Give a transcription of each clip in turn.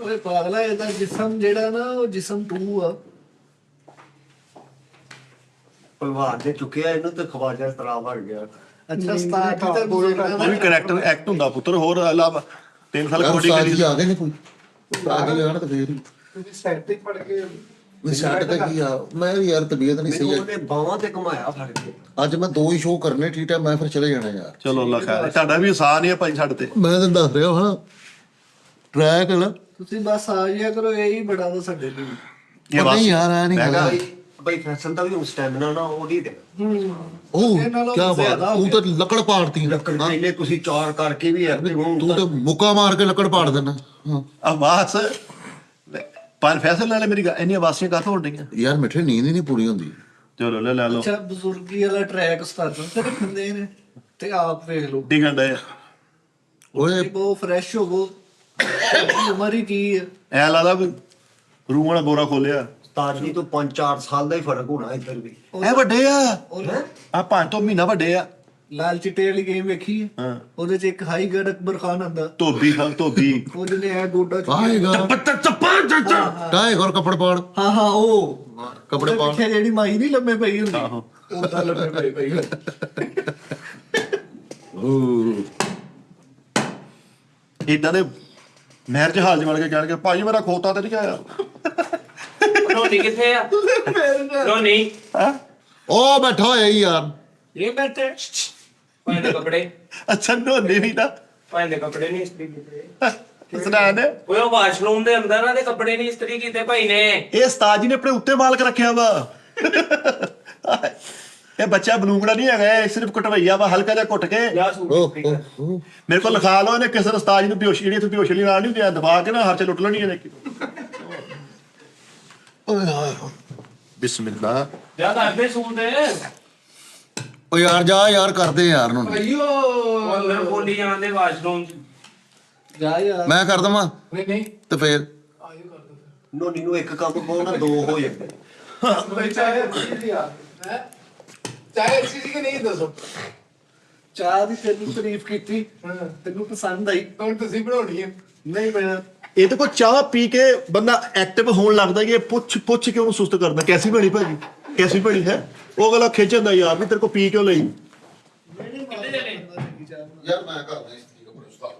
ਓਏ ਪਾਗਲਾ ਇਹਦਾ ਜਿਸਮ ਜਿਹੜਾ ਨਾ ਉਹ ਜਿਸਮ 2 ਆ। ਭਲਵਾਨ ਨੇ ਚੁੱਕਿਆ ਇਹਨੂੰ ਤੇ ਖਵਾਜਾ ਤਰਾ ਬਣ ਗਿਆ। ਅੱਛਾ ਉਸਤਾਦ ਜੀ ਤਾਂ ਉਹ ਵੀ ਕਰੈਕਟਰ ਐਕਟ ਹੁੰਦਾ ਪੁੱਤਰ। ਹੋਰ ਇਲਾਵਾ 3 ਸਾਲ ਕਬੱਡੀ ਸਾਡੀ ਖੇਡੀ। ਆ ਗਏ ਨੇ ਕੋਈ ਆ ਗਏ ਯਾਰ ਤੇ ਫੇਰ ਤੁਸੀਂ ਸੈਟਿਕ ਪੜ ਕੇ ਨਿਸ਼ਾਨ ਤੇ ਕੀ ਆ ਮੈਂ ਵੀ ਯਾਰ ਤਬੀਅਤ ਨਹੀਂ ਮੈਨੂੰ ਸਹੀ ਉਹਨੇ ਬਾਹਾਂ ਤੇ ਘੁਮਾਇਆ ਫੜ ਕੇ। ਅੱਜ ਮੈਂ 2 ਹੀ ਸ਼ੋਅ ਕਰਨੇ ਠੀਕ ਹੈ ਮੈਂ ਫਿਰ ਚਲੇ ਜਾਣਾ ਯਾਰ। ਚਲੋ ਅੱਲਾ ਖੈਰ। ਤੁਹਾਡਾ ਵੀ ਆਸਾਨ ਹੀ ਆ ਭਾਈ ਸਾਡੇ ਤੇ। ਮੈਂ ਤੈਨੂੰ ਦੱਸ ਰਿਹਾ ਹਾਂ ਟਰੈਕ ਨਾ ਤੁਸੀਂ ਬਸ ਆ ਜਾਇਆ ਕਰੋ, ਇਹੀ ਬੜਾ ਵਾ ਸਾਡੇ ਲਈ। ਇਹ ਬਸ ਨਹੀਂ ਯਾਰ ਆ ਨਹੀਂ ਮੈਂ ਕਿਹਾ ਗੱਲ ਬਈ ਫੈਸਲ ਦਾ ਵੀ ਹੁਣ ਸਟੈਮਿਨਾ ਨਾ ਉਹਦੀ ਦੇ ਉਹ ਇਹ ਨਾਲੋਂ ਕੀ ਬਾਤ ਜ਼ਿਆਦਾ ਹੋ ਤੂੰ ਤਾਂ ਲੱਕੜ ਪਾੜਤੀ ਲੱਕੜ ਪਹਿਲੇ ਤੁਸੀਂ 4 ਕਰਕੇ ਵੀ ਐਕਟਿਵ ਹੋ। ਤੂੰ ਤਾਂ ਮੁੱਕਾ ਮਾਰ ਕੇ ਲੱਕੜ ਪਾੜ ਦੇਣਾ ਹਾਂ ਆਵਾਜ਼ ਪਰ ਫੈਸਲ ਨਾਲੇ ਮੇਰੀ ਇੰਨੀਆਂ ਵਾਸੀਆਂ ਕਾਹਤੋਂ ਹੋਣ ਡਈਆਂ। ਯਾਰ ਮਿੱਠੇ ਨੀਂਦ ਹੀ ਨਹੀਂ ਪੂਰੀ ਹੁੰਦੀ। ਚਲੋ ਲੈ ਲਓ ਅੱਛਾ ਬਜ਼ੁਰਗੀ ਵਾਲਾ ਟਰੈਕ ਉਸਤਾਦਾਂ ਤੇ ਰੱਖਦੇ ਨੇ ਤੇ ਆਪ ਵੇਖ ਲਓ ਡਿਗਣ ਡਏ ਓਏ ਬਹੁਤ ਫਰੈਸ਼ ਹੋਵੋ। ਉਮਰ ਹੀ ਕੀ ਹੈ। ਐ ਲੱਗਦਾ ਵੀ ਰੂਹ ਵਾਲਾ ਬੋਰਾ ਖੋਲਿਆ। ਤਾਜੀ ਤੋਂ 5-4 ਸਾਲ ਦਾ ਹੀ ਫਰਕ ਹੋਣਾ ਇੱਧਰ ਵੀ। ਐ ਵੱਡੇ ਆ ਉਹ ਆ 5 ਤੋਂ ਮਹੀਨਾ ਵੱਡੇ ਆ। ਲਾਲ ਚਿੱਟੇ ਵਾਲੀ ਗੇਮ ਵੇਖੀ ਹੈ? ਹਾਂ ਉਹਦੇ ਚ ਇੱਕ ਹਾਈ ਗੜ ਅਕਬਰ ਖਾਨ ਆਂਦਾ, ਧੋਬੀ ਖਾਂ ਧੋਬੀ ਉਹਨੇ ਇਹ ਗੋਡਾ ਆਏਗਾ ਟਾਏ ਘਰ ਕੱਪੜ ਪਾੜ ਹਾਂ ਹਾਂ ਉਹ ਕੱਪੜੇ ਉਹਦੇ ਪਾੜ ਪਿੱਛੇ ਜਿਹੜੀ ਮਾਈ ਨਹੀਂ ਲੰਮੇ ਪਈ ਹੁੰਦੀ ਆਹੋ। ਉਹ ਤਾਂ ਲੰਮੇ ਪਈ ਇਦਾਂ ਦੇ ਨਹਿਰ ਜਹਾਜ਼ ਵੜ ਕੇ ਕਹਿਣਗੇ ਭਾਈ ਮੇਰਾ ਖੋਤਾ ਤੇ ਨਹੀਂ ਆਇਆ। ਰੋਣੀ ਕਿੱਥੇ ਆ? ਰੋਣੀ ਉਹ ਬੈਠਾ ਹੋਇਆ ਈ ਯਾਰ ਇਹ ਬੈਠੇ ਭਾਈ ਦੇ ਕੱਪੜੇ ਅੱਛਾ ਨੋਨੇ ਵੀ ਨਾ ਭਾਈ ਦੇ ਕੱਪੜੇ ਨਹੀਂ ਇਸਤਰੀ ਕੀਤੇ। ਸੁਣਾਣ ਓਏ ਉਹ ਵਾਸ਼ਰੂਮ ਦੇ ਅੰਦਰ ਨਾ ਦੇ ਕੱਪੜੇ ਨਹੀਂ ਇਸਤਰੀ ਕੀਤੇ ਭਾਈ ਨੇ। ਇਹ ਉਸਤਾਦ ਜੀ ਨੇ ਆਪਣੇ ਉੱਤੇ ਮਾਲਕ ਰੱਖਿਆ ਵਾ। ਇਹ ਬੱਚਾ ਬਲੂੰਗੜਾ ਨਹੀਂ ਹੈਗਾ, ਇਹ ਸਿਰਫ ਕਟਵਈਆ ਵਾ। ਹਲਕਾ ਜਿਹਾ ਘੁੱਟ ਕੇ ਜਾ ਸੂਟ ਓ ਇਸਤਰੀ ਕਰ। ਓ ਮੇਰੇ ਕੋਲ ਲਿਖਾ ਲਓ ਇਹਨੇ ਕਿਸੇ ਉਸਤਾਦ ਜੀ ਨੂੰ ਬੇਹੋਸ਼ੀ ਜਿਹੜੀ ਇੱਥੇ ਬੇਹੋਸ਼ੀ ਵਾਲੀ ਨਾਲ ਨਹੀਂ ਹੁੰਦੀ, ਦਬਾ ਕੇ ਨਾ ਹਰ ਚ ਲੁੱਟ ਲੈਣੀ ਇਹਨੇ। ਓਏ ਹਾਏ ਬਿਸਮਿਲ੍ਲਾ। ਜਾ ਕਰਦੇ ਸੂਟ ਓ ਯਾਰ ਜਾ ਯਾਰ ਕਰਦੇ ਯਾਰ ਨੂੰ ਅਯੋ ਉਹ ਅੰਦਰ ਬੋਲੀ ਜਾਂਦੇ ਵਾਸ਼ਰੂਮ ਚ। ਜਾ ਯਾਰ ਮੈਂ ਕਰ ਦਵਾਂ ਨਹੀਂ ਨਹੀਂ ਤੇ ਫੇਰ ਨੋਨੀ ਨੂੰ ਇੱਕ ਕੰਮ ਕਹੋ ਨਾ 2 ਹੋ ਜਾਂਦੇ। ਚਾਹੇ ਚੀਜ਼ ਕਿ ਨਹੀਂ ਦੱਸੋ। ਚਾਹ ਦੀ ਤੈਨੂੰ ਤਾਰੀਫ ਕੀਤੀ, ਤੈਨੂੰ ਪਸੰਦ ਆਈ, ਹੁਣ ਤੁਸੀਂ ਬਣਾਉਣੀ ਹੈ। ਨਹੀਂ ਮੈਂ ਇਹ ਤਾਂ ਕੋਈ ਚਾਹ ਪੀ ਕੇ ਬੰਦਾ ਐਕਟਿਵ ਹੋਣ ਲੱਗਦਾ ਕਿ ਇਹ ਪੁੱਛ ਕੇ ਉਹਨੂੰ ਸੁਸਤ ਕਰਦਾ। ਕੈਸੀ ਬਣੀ ਭਾਜੀ, ਕੈਸੀ ਬਣੀ ਹੈ? ਉਹ ਗਲਾ ਖਿੱਚਦਾ ਯਾਰ ਵੀ ਤੇਰੇ ਕੋ ਪੀ ਕਿਉਂ ਲਈ। ਯਾਰ ਮੈਂ ਕਰਦਾ ਇਸਤਰੀ ਕੱਪੜੇ ਉਸਤਾਦ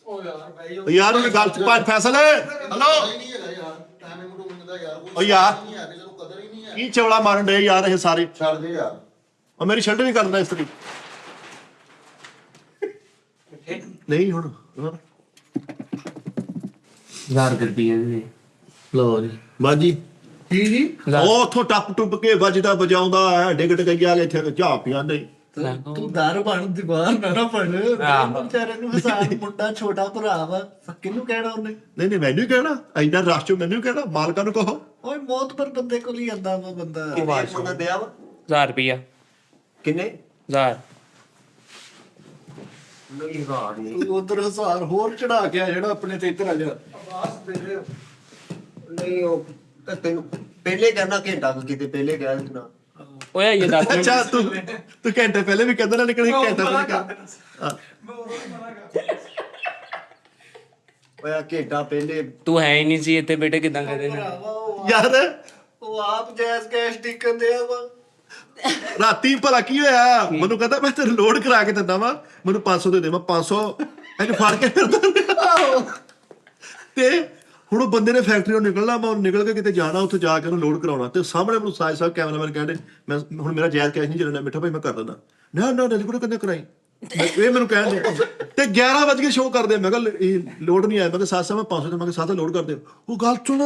ਉਹ ਯਾਰ ਭਾਈ ਯਾਰ ਉਹਨੇ ਗੱਲ ਚ ਪੰਜ ਫੈਸਲੇ। ਹਲੋ ਨਹੀਂ ਹੈਗਾ ਯਾਰ ਟਾਈਮ ਮੈਨੂੰ ਮੰਗਦਾ ਯਾਰ ਓ ਯਾਰ ਨਹੀਂ ਹੈ ਕਿਸੇ ਨੂੰ ਕਦਰ ਹੀ ਨਹੀਂ ਹੈ। ਕੀ ਚਵਲਾ ਮਾਰਨ ਡੇ ਯਾਰ ਇਹ ਸਾਰੇ। ਛੱਡ ਦੇ ਯਾਰ ਉਹ ਮੇਰੀ ਸ਼ਰਟ ਨਹੀਂ ਕਰਦਾ ਇਸਤਰੀ। ਨਹੀਂ ਹੁਣ 1000 ਰੁਪਏ ਦੇ ਲੋ ਜੀ ਬਾਜੀ ਜੀ ਜੀ ਉਹ ਉੱਥੋਂ ਟੱਪ ਟੁੱਪ ਕੇ ਵੱਜਦਾ ਵਜਾਉਂਦਾ ਹੈ ਡਿੱਗ ਟਿਕਈਆ ਇੱਥੇ ਝਾਪ ਪਿਆਂਦੇ। ਤੂੰ ਦਰ ਬਣ ਦੀਵਾਰ ਨਾ ਬਣ। ਵਿਚਾਰੇ ਨੂੰ ਹਸਾਨ ਮੁੰਡਾ ਛੋਟਾ ਭਰਾ ਵਾ, ਕਿਹਨੂੰ ਕਹਿਣਾ ਉਹਨੇ? ਨਹੀਂ ਮੈਨੂੰ ਹੀ ਕਹਿਣਾ ਐਡਾ ਰਸ਼ ਚੋਂ ਮੈਨੂੰ ਹੀ ਕਹਿਣਾ, ਮਾਲਕਾਂ ਨੂੰ ਕਹੋ। ਓਏ ਮੌਤ ਪਰ ਬੰਦੇ ਕੋਲ ਹੀ ਆਂਦਾ ਵਾ ਬੰਦਾ। ਕਿੰਨੇ ਮੁੰਡਾ ਦਿਆ ਵਾ? 1000 ਰੁਪਿਆ ਕਿੰਨੇ? 1000 ਨਹੀਂ ਹਾਰ ਨਹੀਂ। ਤੂੰ ਉਧਰ ਹਜ਼ਾਰ ਹੋਰ ਚੜਾ ਕੇ ਆ ਜਿਹੜਾ ਆਪਣੇ ਤੇ ਇੱਧਰ ਆ ਜਾ। ਨਹੀਂ ਉਹ ਤਾਂ ਤੈਨੂੰ ਪਹਿਲੇ ਕਹਿਣਾ ਘੰਟਾ ਕੁ ਕਿਤੇ ਪਹਿਲੇ ਕਹਿ ਦੇਣਾ। ਓਏ ਇਹ 10 ਮਿੰਟ ਅੱਛਾ ਤੂੰ ਘੰਟੇ ਪਹਿਲੇ ਵੀ ਕਹਿੰਦਾ ਨਾ ਨਿਕਲ ਘੰਟਾ ਪਹਿਲੇ ਕਹਿੰਦਾ। ਓਏ ਆ ਘੰਟਾ ਪਹਿਲੇ ਤੂੰ ਹੈ ਹੀ ਨਹੀਂ ਸੀ ਇੱਥੇ ਬੇਟੇ ਕਿਦਾਂ ਕਹਦੇ ਨੇ। ਯਾਰ ਉਹ ਆਪ ਜੈਸ ਕੈਸ਼ ਟਿਕਨ ਦੇ ਆ ਵਾ। ਰਾਤੀ ਭਲਾ ਕੀ ਹੋਇਆ, ਮੈਨੂੰ ਕਹਿੰਦਾ ਮੈਂ ਤੈਨੂੰ ਲੋਡ ਕਰਾ ਕੇ ਦਿੰਦਾ ਵਾ, ਮੈਨੂੰ 500 ਦੇ ਦੇ। ਮੈਂ 500 ਇਹਨੂੰ ਫੜ ਕੇ ਫਿਰਦਾ। ਤੇ ਹੁਣ ਉਹ ਬੰਦੇ ਨੇ ਫੈਕਟਰੀੋਂ ਨਿਕਲਣਾ, ਮੈਂ ਨਿਕਲ ਕੇ ਕਿਤੇ ਜਾਣਾ, ਉੱਥੇ ਜਾ ਕੇ ਉਹਨੂੰ ਲੋਡ ਕਰਾਉਣਾ। ਤੇ ਸਾਹਮਣੇ ਮੈਨੂੰ ਸਾਜ ਸਾਹਿਬ ਕੈਮਰਾਮੈਨ ਕਹਿੰਦੇ ਮੈਂ ਹੁਣ ਮੇਰਾ ਜਾਇਜ਼ ਕੈਸ਼ ਨਹੀਂ ਚੱਲਣਾ। ਮਿੱਠਾ ਭਾਈ ਮੈਂ ਕਰ ਦਿੰਦਾ। ਨਾ ਲਿਕੁਇਡ ਕਿੰਨੇ ਕਰਾਈ ਇਹ ਮੈਨੂੰ ਕਹਿੰਦੇ। ਤੇ 11 ਵਜੇ ਸ਼ੋਅ ਕਰਦੇ। ਮੈਂ ਕਿਹਾ ਇਹ ਲੋਡ ਨਹੀਂ ਆਇਆ। ਮੈਂ ਕਿਹਾ ਸਾਜ ਸਾਹਿਬ ਮੈਂ 500 ਦੇ। ਮੈਂ ਕਿਹਾ ਸਾਥ ਲੋਡ ਕਰ ਦਿਓ। ਉਹ ਗੱਲ ਸੁਣ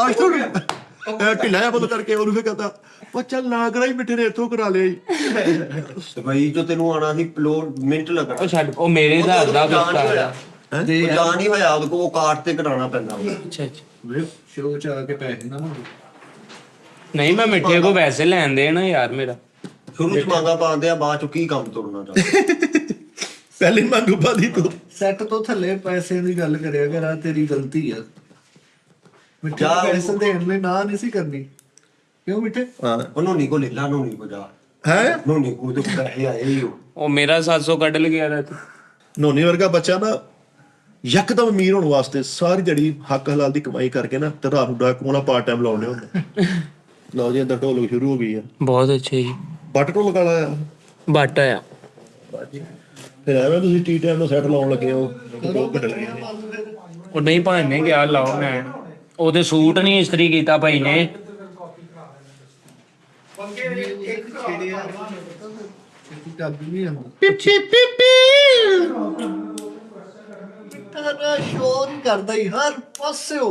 ਅੱਜ ਤੋਂ ਢਿੱਲਾ ਬੋਲ ਕਰਕੇ ਉਹਨੂੰ ਫਿਰ ਕਹਿੰਦਾ ਉਹ ਚੱਲ ਨਾ ਕਰਾਈ, ਮਿੱਠੇ ਨੇ ਇੱਥੋਂ ਕਰਾ ਲਿਆ ਜੀ। ਦੁਬਈ ਤੋਂ ਤੈਨੂੰ ਆਣਾ ਸੀ ਲੋਡ ਮਿੰਟ ਲੱਗਣਾ। ਉਹ ਛੱਡ, ਉਹ ਮੇਰੇ ਹਿਸਾਬ ਦਾ ਗੁੱਸਾ ਆ। ਉਹ ਤਾਂ ਨਹੀਂ ਹੋਇਆ, ਉਹਦੇ ਕੋਲ ਕਾਰਡ ਤੇ ਕਰਾਉਣਾ ਪੈਂਦਾ। ਅੱਛਾ ਅੱਛਾ ਸ਼ੋਅ ਚ ਆ ਕੇ ਪੈਸੇ ਨਾ ਮੰਗੋ। ਨਹੀਂ ਮੈਂ ਮਿੱਠੇ ਕੋ ਪੈਸੇ ਲੈਣ ਦੇ ਨਾ ਯਾਰ ਮੇਰਾ। ਸ਼ੁਰੂ ਚ ਮੰਗਾ ਪਾਉਂਦੇ ਆ, ਬਾਅਦ ਚ ਕੀ ਕੰਮ ਤੁਰਨਾ ਚਾਹੁੰਦਾ। ਪਹਿਲੀ ਮੰਗ ਬਾਦੀ ਤੂੰ ਸੈੱਟ ਤੋਂ ਥੱਲੇ ਪੈਸੇ ਦੀ ਗੱਲ ਕਰਿਆ ਕਰ, ਆ ਤੇਰੀ ਗਲਤੀ ਆ। ਮਿੱਠੇ ਨੂੰ ਪੈਸੇ ਦੇਣ ਲਈ ਨਾ ਨਹੀਂ ਸੀ ਕਰਨੀ। ਕਿਉਂ ਮਿੱਠੇ? ਉਹਨੂੰ ਨਹੀਂ ਕੋ ਲੈ ਲਾ, ਨੂੰ ਨਹੀਂ ਕੋ ਜਾ ਹੈ ਨੂੰ ਕੋ ਤੇ ਪੈਸੇ ਆਏ ਹੀ ਹੋ। ਉਹ ਮੇਰਾ 700 ਕੱਢ ਲਗਿਆ ਰਿਹਾ ਤੂੰ। ਨੋਨੀ ਵਰਗਾ ਬੱਚਾ ਨਾ ਯਕਦਮ ਅਮੀਰ ਹੋਣ ਵਾਸਤੇ ਸਾਰੀ ਦਿਹਾੜੀ ਹੱਕ ਹਲਾਲ ਦੀ ਕਮਾਈ ਕਰਕੇ ਨਾ ਤੇ ਰਾਤ ਨੂੰ ਡਾਕ ਕੋਣਾ ਪਾਰਟ ਟਾਈਮ ਲਾਉਣੇ ਹੁੰਦੇ। ਲਓ ਜੀ ਅੰਦਰ ਢੋਲਕ ਸ਼ੁਰੂ ਹੋ ਗਈ ਆ। ਬਹੁਤ ਅੱਛਾ ਜੀ। ਬੱਟ ਢੋਲਕ ਵਾਲਾ ਆ ਬੱਟ ਆ ਫਿਰ ਐਵੇਂ ਤੁਸੀਂ ਟੀ ਟਾਈਮ ਨੂੰ ਸੈੱਟ ਲਾਉਣ ਲੱਗੇ ਹੋ 2 ਘੰਟੇ ਲੱਗੇ ਨੇ। ਉਹ ਨਹੀਂ ਭਾਈ ਨੇ ਗਿਆ ਲਾਓ ਮੈਂ ਉਹਦੇ ਸੂਟ ਨਹੀਂ ਇਸਤਰੀ ਕੀਤਾ ਭਾਈ ਨੇ। ਮਿੱਠਾ ਸ਼ੋਰ ਹੀ ਕਰਦਾ ਹੀ ਹਰ ਪਾਸਿਓ।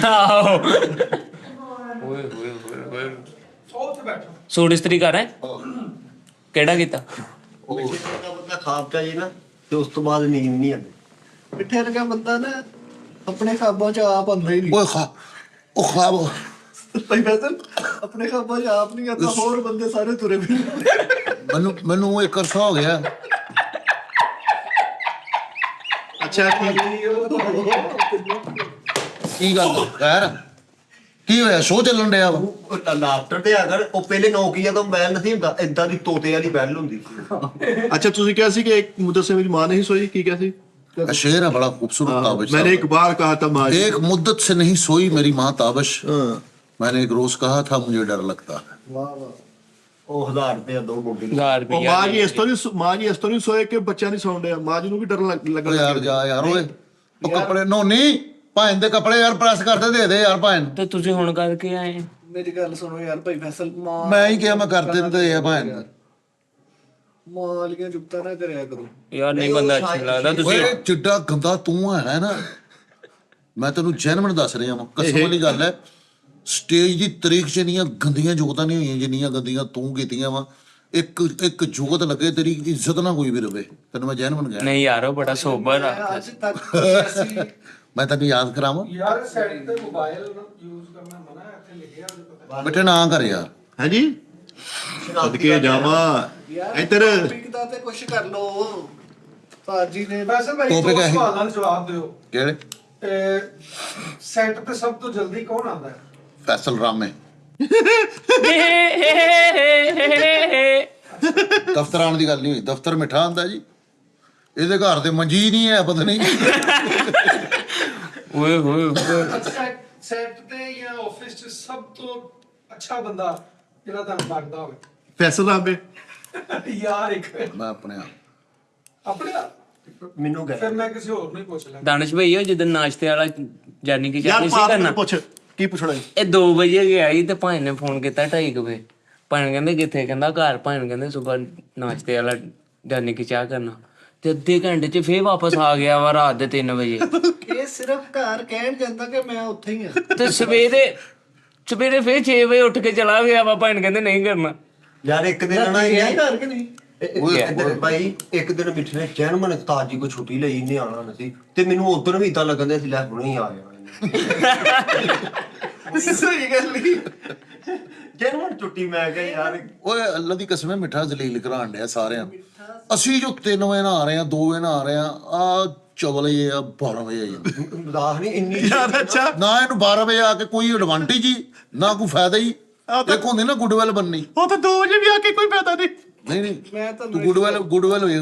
ਆਹੋ ਓਏ ਹੋਏ ਹੋਏ ਸੂਟ ਇਸਤਰੀ ਕਰ ਹੈ ਕਿਹੜਾ ਕੀਤਾ? ਉਹ ਬੰਦਾ ਖਾਬ ਚ ਜੀ ਨਾ ਤੇ ਉਸ ਤੋਂ ਬਾਅਦ ਨੀਂਦ ਨਹੀਂ ਆਉਂਦੀ। ਮਿੱਠੇ ਵਰਗਾ ਬੰਦਾ ਨਾ ਆਪਣੇ ਖਾਬਾਂ ਚ ਆਪ ਆਉਂਦਾ ਹੀ ਨਹੀਂ। ਓਏ ਉਹ ਖਾਬ ਭਾਈ ਫੈਸਲ ਆਪਣੇ ਖਾਬਾਂ ਚ ਆਪ ਨਹੀਂ ਆਉਂਦਾ, ਹੋਰ ਬੰਦੇ ਸਾਰੇ ਤੁਰੇ ਫਿਰਦੇ। ਮੈਨੂੰ ਇੱਕ ਅਰਸਾ ਹੋ ਗਿਆ। ਅੱਛਾ ਕੀ ਗੱਲ ਖੈਰ ਕੀ ਹੋਇਆ? ਸ਼ੋਅ ਚੱਲਣ ਡਿਆ ਵਾ। ਲਾਫਟਰ ਤੇ ਅਗਰ ਉਹ ਪਹਿਲੇ ਨੋਕੀਆ ਤੋਂ ਮੋਬਾਈਲ ਨਹੀਂ ਹੁੰਦਾ, ਏਦਾਂ ਦੀ ਤੋਤੇ ਵਾਲੀ ਬੈਲ ਹੁੰਦੀ ਸੀ। ਅੱਛਾ ਤੁਸੀਂ ਕਿਹਾ ਸੀ ਕਿ ਇੱਕ ਮੁद्दत से मेरी माँ नहीं सोई, की क्या थी? शेर है बड़ा खूबसूरत ताबिश। मैंने एक बार कहा था माँ एक मुद्दत से नहीं सोई मेरी माँ ताबिश। मैंने एक रोज कहा था मुझे डर लगता है। ਵਾਹ ਵਾਹ। ਉਹ 1000 ਰੁਪਏ 2 ਮੁੰਡੇ 1000 ਉਹ ਮਾਂ ਜੀ ਇਸ ਤੋਂ ਨਹੀਂ ਸੋਏ ਕਿ ਬੱਚਾ ਨਹੀਂ ਸੌਣ ਡਿਆ। ਮਾਂ ਜੀ ਨੂੰ ਵੀ ਡਰ ਲੱਗ ਓਏ ਯਾਰ ਜਾ ਯਾਰ ਓਏ ਉਹ ਕੱਪੜੇ ਨੋਨੀ ਭਾਂ ਦੇ ਕੱਪੜੇ ਯਾਰ ਪ੍ਰੈਸ ਕਰਦੇ ਦੇ ਯਾਰ ਭਾਂ। ਤੇ ਤੁਸੀਂ ਹੁਣ ਕਰਕੇ ਆਏ? ਮੇਰੀ ਗੱਲ ਸੁਣੋ ਯਾਰ ਭਾਈ ਫੈਸਲ, ਮਾਂ ਮੈਂ ਹੀ ਕਿਹਾ ਮੈਂ ਕਰ ਦਿੰਦੇ ਆ ਭਾਂ। ਮਾਂ ਵਾਲੀਆਂ ਜੁਗਤਾਂ ਨਾ ਕਰਿਆ ਕਰੋ ਯਾਰ ਨਹੀਂ ਬੰਦਾ ਅੱਛਾ ਲੱਗਦਾ ਤੁਸੀਂ। ਓਏ ਜਿੱਡਾ ਗੰਦਾ ਤੂੰ ਹੈ ਨਾ, ਮੈਂ ਤੈਨੂੰ ਜੈਨੂਇਨ ਦੱਸ ਰਿਹਾ ਵਾਂ, ਕਸਮ ਵਾਲੀ ਗੱਲ ਹੈ। ਸਟੇਜ ਦੀ ਤਰੀਕ 'ਚ ਇੰਨੀਆਂ ਗੰਦੀਆਂ ਜੁਗਤਾਂ ਨਹੀਂ ਹੋਈਆਂ ਜਿੰਨੀਆਂ ਗੰਦੀਆਂ ਤੂੰ ਕੀਤੀਆਂ ਵਾ। ਇੱਕ ਜੁਗਤ ਲੱਗੇ ਤੇਰੀ ਇੱਜ਼ਤ ਨਾ ਕੋਈ ਵੀ ਰਵੇ, ਤੈਨੂੰ ਮੈਂ ਜੈਨੂਇਨ ਕਹਿ। ਨਹੀਂ ਯਾਰ ਉਹ ਬੜਾ ਸੋਬਰ ਆ। ਅੱਜ ਤੱਕ ਅਸੀਂ ਮੈਂ ਤੈਨੂੰ ਯਾਦ ਕਰਾਵਾਂ ਯਾਰ ਸੈਟ ਤੇ ਮੋਬਾਈਲ ਯੂਜ਼ ਕਰਨਾ ਮਨਾ ਹੈ, ਇੱਥੇ ਲਿਖਿਆ ਉਹਦੇ ਪਤਾ। ਬੇਟੇ ਨਾ ਕਰ ਯਾਰ। ਹੈ ਜੀ ਸਦਕੇ ਜਾਵਾਂ ਇੱਧਰ। ਟੌਪਿਕ ਦਾ ਤੇ ਕੁਝ ਕਰ ਲੋ। ਭਾਜੀ ਨੇ ਵੈਸੇ ਭਾਈ Topic ਦੋ ਹੈ। ਸਵਾਲਾਂ ਦੇ ਜਵਾਬ ਦਿਓ। ਕਿਹੜੇ? ਸੈਟ ਤੇ ਸਭ ਤੋਂ ਜਲਦੀ ਕੌਣ ਆਉਂਦਾ ਹੈ? ਫੈਸਲ ਰਾਮੇ। ਦਫ਼ਤਰ ਆਉਣ ਦੀ ਗੱਲ ਨਹੀਂ ਹੋਈ। ਦਫ਼ਤਰ ਮਿੱਠਾ ਹੁੰਦਾ ਜੀ, ਇਹਦੇ ਘਰ ਤੇ ਮੰਜੀ ਨਹੀਂ ਹੈ ਪਤਾ ਨਹੀਂ। ਓਏ ਹੋਏ ਸੈਟ ਤੇ ਜਾਂ ਆਫਿਸ 'ਚ ਸਭ ਤੋਂ ਅੱਛਾ ਬੰਦਾ ਜਿਹੜਾ ਤੁਹਾਨੂੰ ਲੱਗਦਾ ਹੋਵੇ? ਫੈਸਲ ਰਾਮੇ। ਯਾਰ ਇੱਕ ਮੈਂ ਆਪਣੇ ਆਪ ਆਪਣੇ ਮੈਨੂੰ ਫਿਰ ਮੈਂ ਕਿਸੇ ਹੋਰ ਨੂੰ ਹੀ ਪੁੱਛ ਲਾਂ। ਦਾਨਿਸ਼ ਭਈ ਉਹ ਜਦੋਂ ਨਾਸ਼ਤੇ ਵਾਲਾ ਜਾਨੀ ਕਿ ਯਾਰ ਚਾਹੀ ਸੀ ਪਾਪ ਕਰਨਾ। ਨੂੰ ਪੁੱਛ ਕੀ ਪੁੱਛਣਾ ਜੀ? ਇਹ 2 ਵਜੇ ਗਿਆ ਸੀ ਤੇ ਭਾਈ ਨੇ ਫੋਨ ਕੀਤਾ 2:30 ਵਜੇ। ਭਾਈ ਕਹਿੰਦੇ ਕਿੱਥੇ? ਕਹਿੰਦਾ ਘਰ। ਭਾਈ ਕਹਿੰਦੇ ਸਵੇਰ ਨਾਸ਼ਤੇ ਵਾਲਾ ਜਾਨੀ ਕਿ ਚਾਹ ਕਰਨਾ। ਤੇ ਅੱਧੇ ਘੰਟੇ 'ਚ ਫੇਰ ਵਾਪਸ ਆ ਗਿਆ ਵਾ ਰਾਤ ਦੇ 3 ਵਜੇ। ਇਹ ਸਿਰਫ ਘਰ ਕਹਿਣ ਜਾਂਦਾ ਕਿ ਮੈਂ ਉੱਥੇ ਹੀ ਆ। ਤੇ ਸਵੇਰੇ ਫੇਰ 6 ਵਜੇ ਉੱਠ ਕੇ ਚਲਾ ਗਿਆ ਵਾ। ਭਾਈ ਕਹਿੰਦੇ ਨਹੀਂ ਕਰਨਾ। ਯਾਰ ਇੱਕ ਦਿਨ ਨਾ ਗਿਆ ਘਰ ਕਿ ਨਹੀਂ? ਭਾਈ ਇੱਕ ਦਿਨ ਮਿੱਠੇ ਨੇ ਜੈਨੂਇਨ ਉਸਤਾਦ ਜੀ ਕੋ ਛੁੱਟੀ ਲਈ, ਇਹਨੇ ਆਉਣਾ ਨਹੀਂ ਸੀ ਤੇ ਮੈਨੂੰ ਉਧਰ ਵੀ ਇਦਾਂ ਲੱਗਦਾ ਸੀ ਲੈ ਹੁਣੇ ਹੀ ਆ ਜਾਣਾ। ਸਹੀ ਗੱਲ ਨਹੀਂ। ਜੈਨੂਇਨ ਛੁੱਟੀ ਮੈਂ ਕਿਹਾ ਯਾਰ ਓਏ ਅੱਲਾ ਦੀ ਕਸਮ ਹੈ ਮਿੱਠਾ ਜ਼ਲੀਲ ਕਰਾਣ ਡਿਆ ਸਾਰਿਆਂ ਨੂੰ। ਅਸੀਂ ਜੋ 3 ਵਜੇ ਨਾ ਆ ਰਹੇ ਆ 2 ਵਜੇ ਨਾ ਆ ਰਹੇ ਆ ਚਵਲ ਇਹ ਆ 12 ਵਜੇ ਆ ਜਾਂਦਾ। ਮਜ਼ਾਕ ਨਹੀਂ ਇੰਨੀ ਯਾਰ ਅੱਛਾ ਨਾ ਇਹਨੂੰ 12 ਵਜੇ ਆ ਕੇ ਕੋਈ ਐਡਵਾਂਟੇਜ ਹੀ ਨਾ ਕੋਈ ਫਾਇਦਾ ਹੀ। ਇੱਕ ਹੁੰਦੀ ਨਾ ਗੁੱਡਵੈਲ ਬਣਨੀ। ਉਹ ਤਾਂ 2 ਵਜੇ ਵੀ ਆ ਕੇ ਕੋਈ ਫਾਇਦਾ ਨਹੀਂ। ਨਹੀਂ ਮੈਂ ਤੂੰ ਤੁਹਾਨੂੰ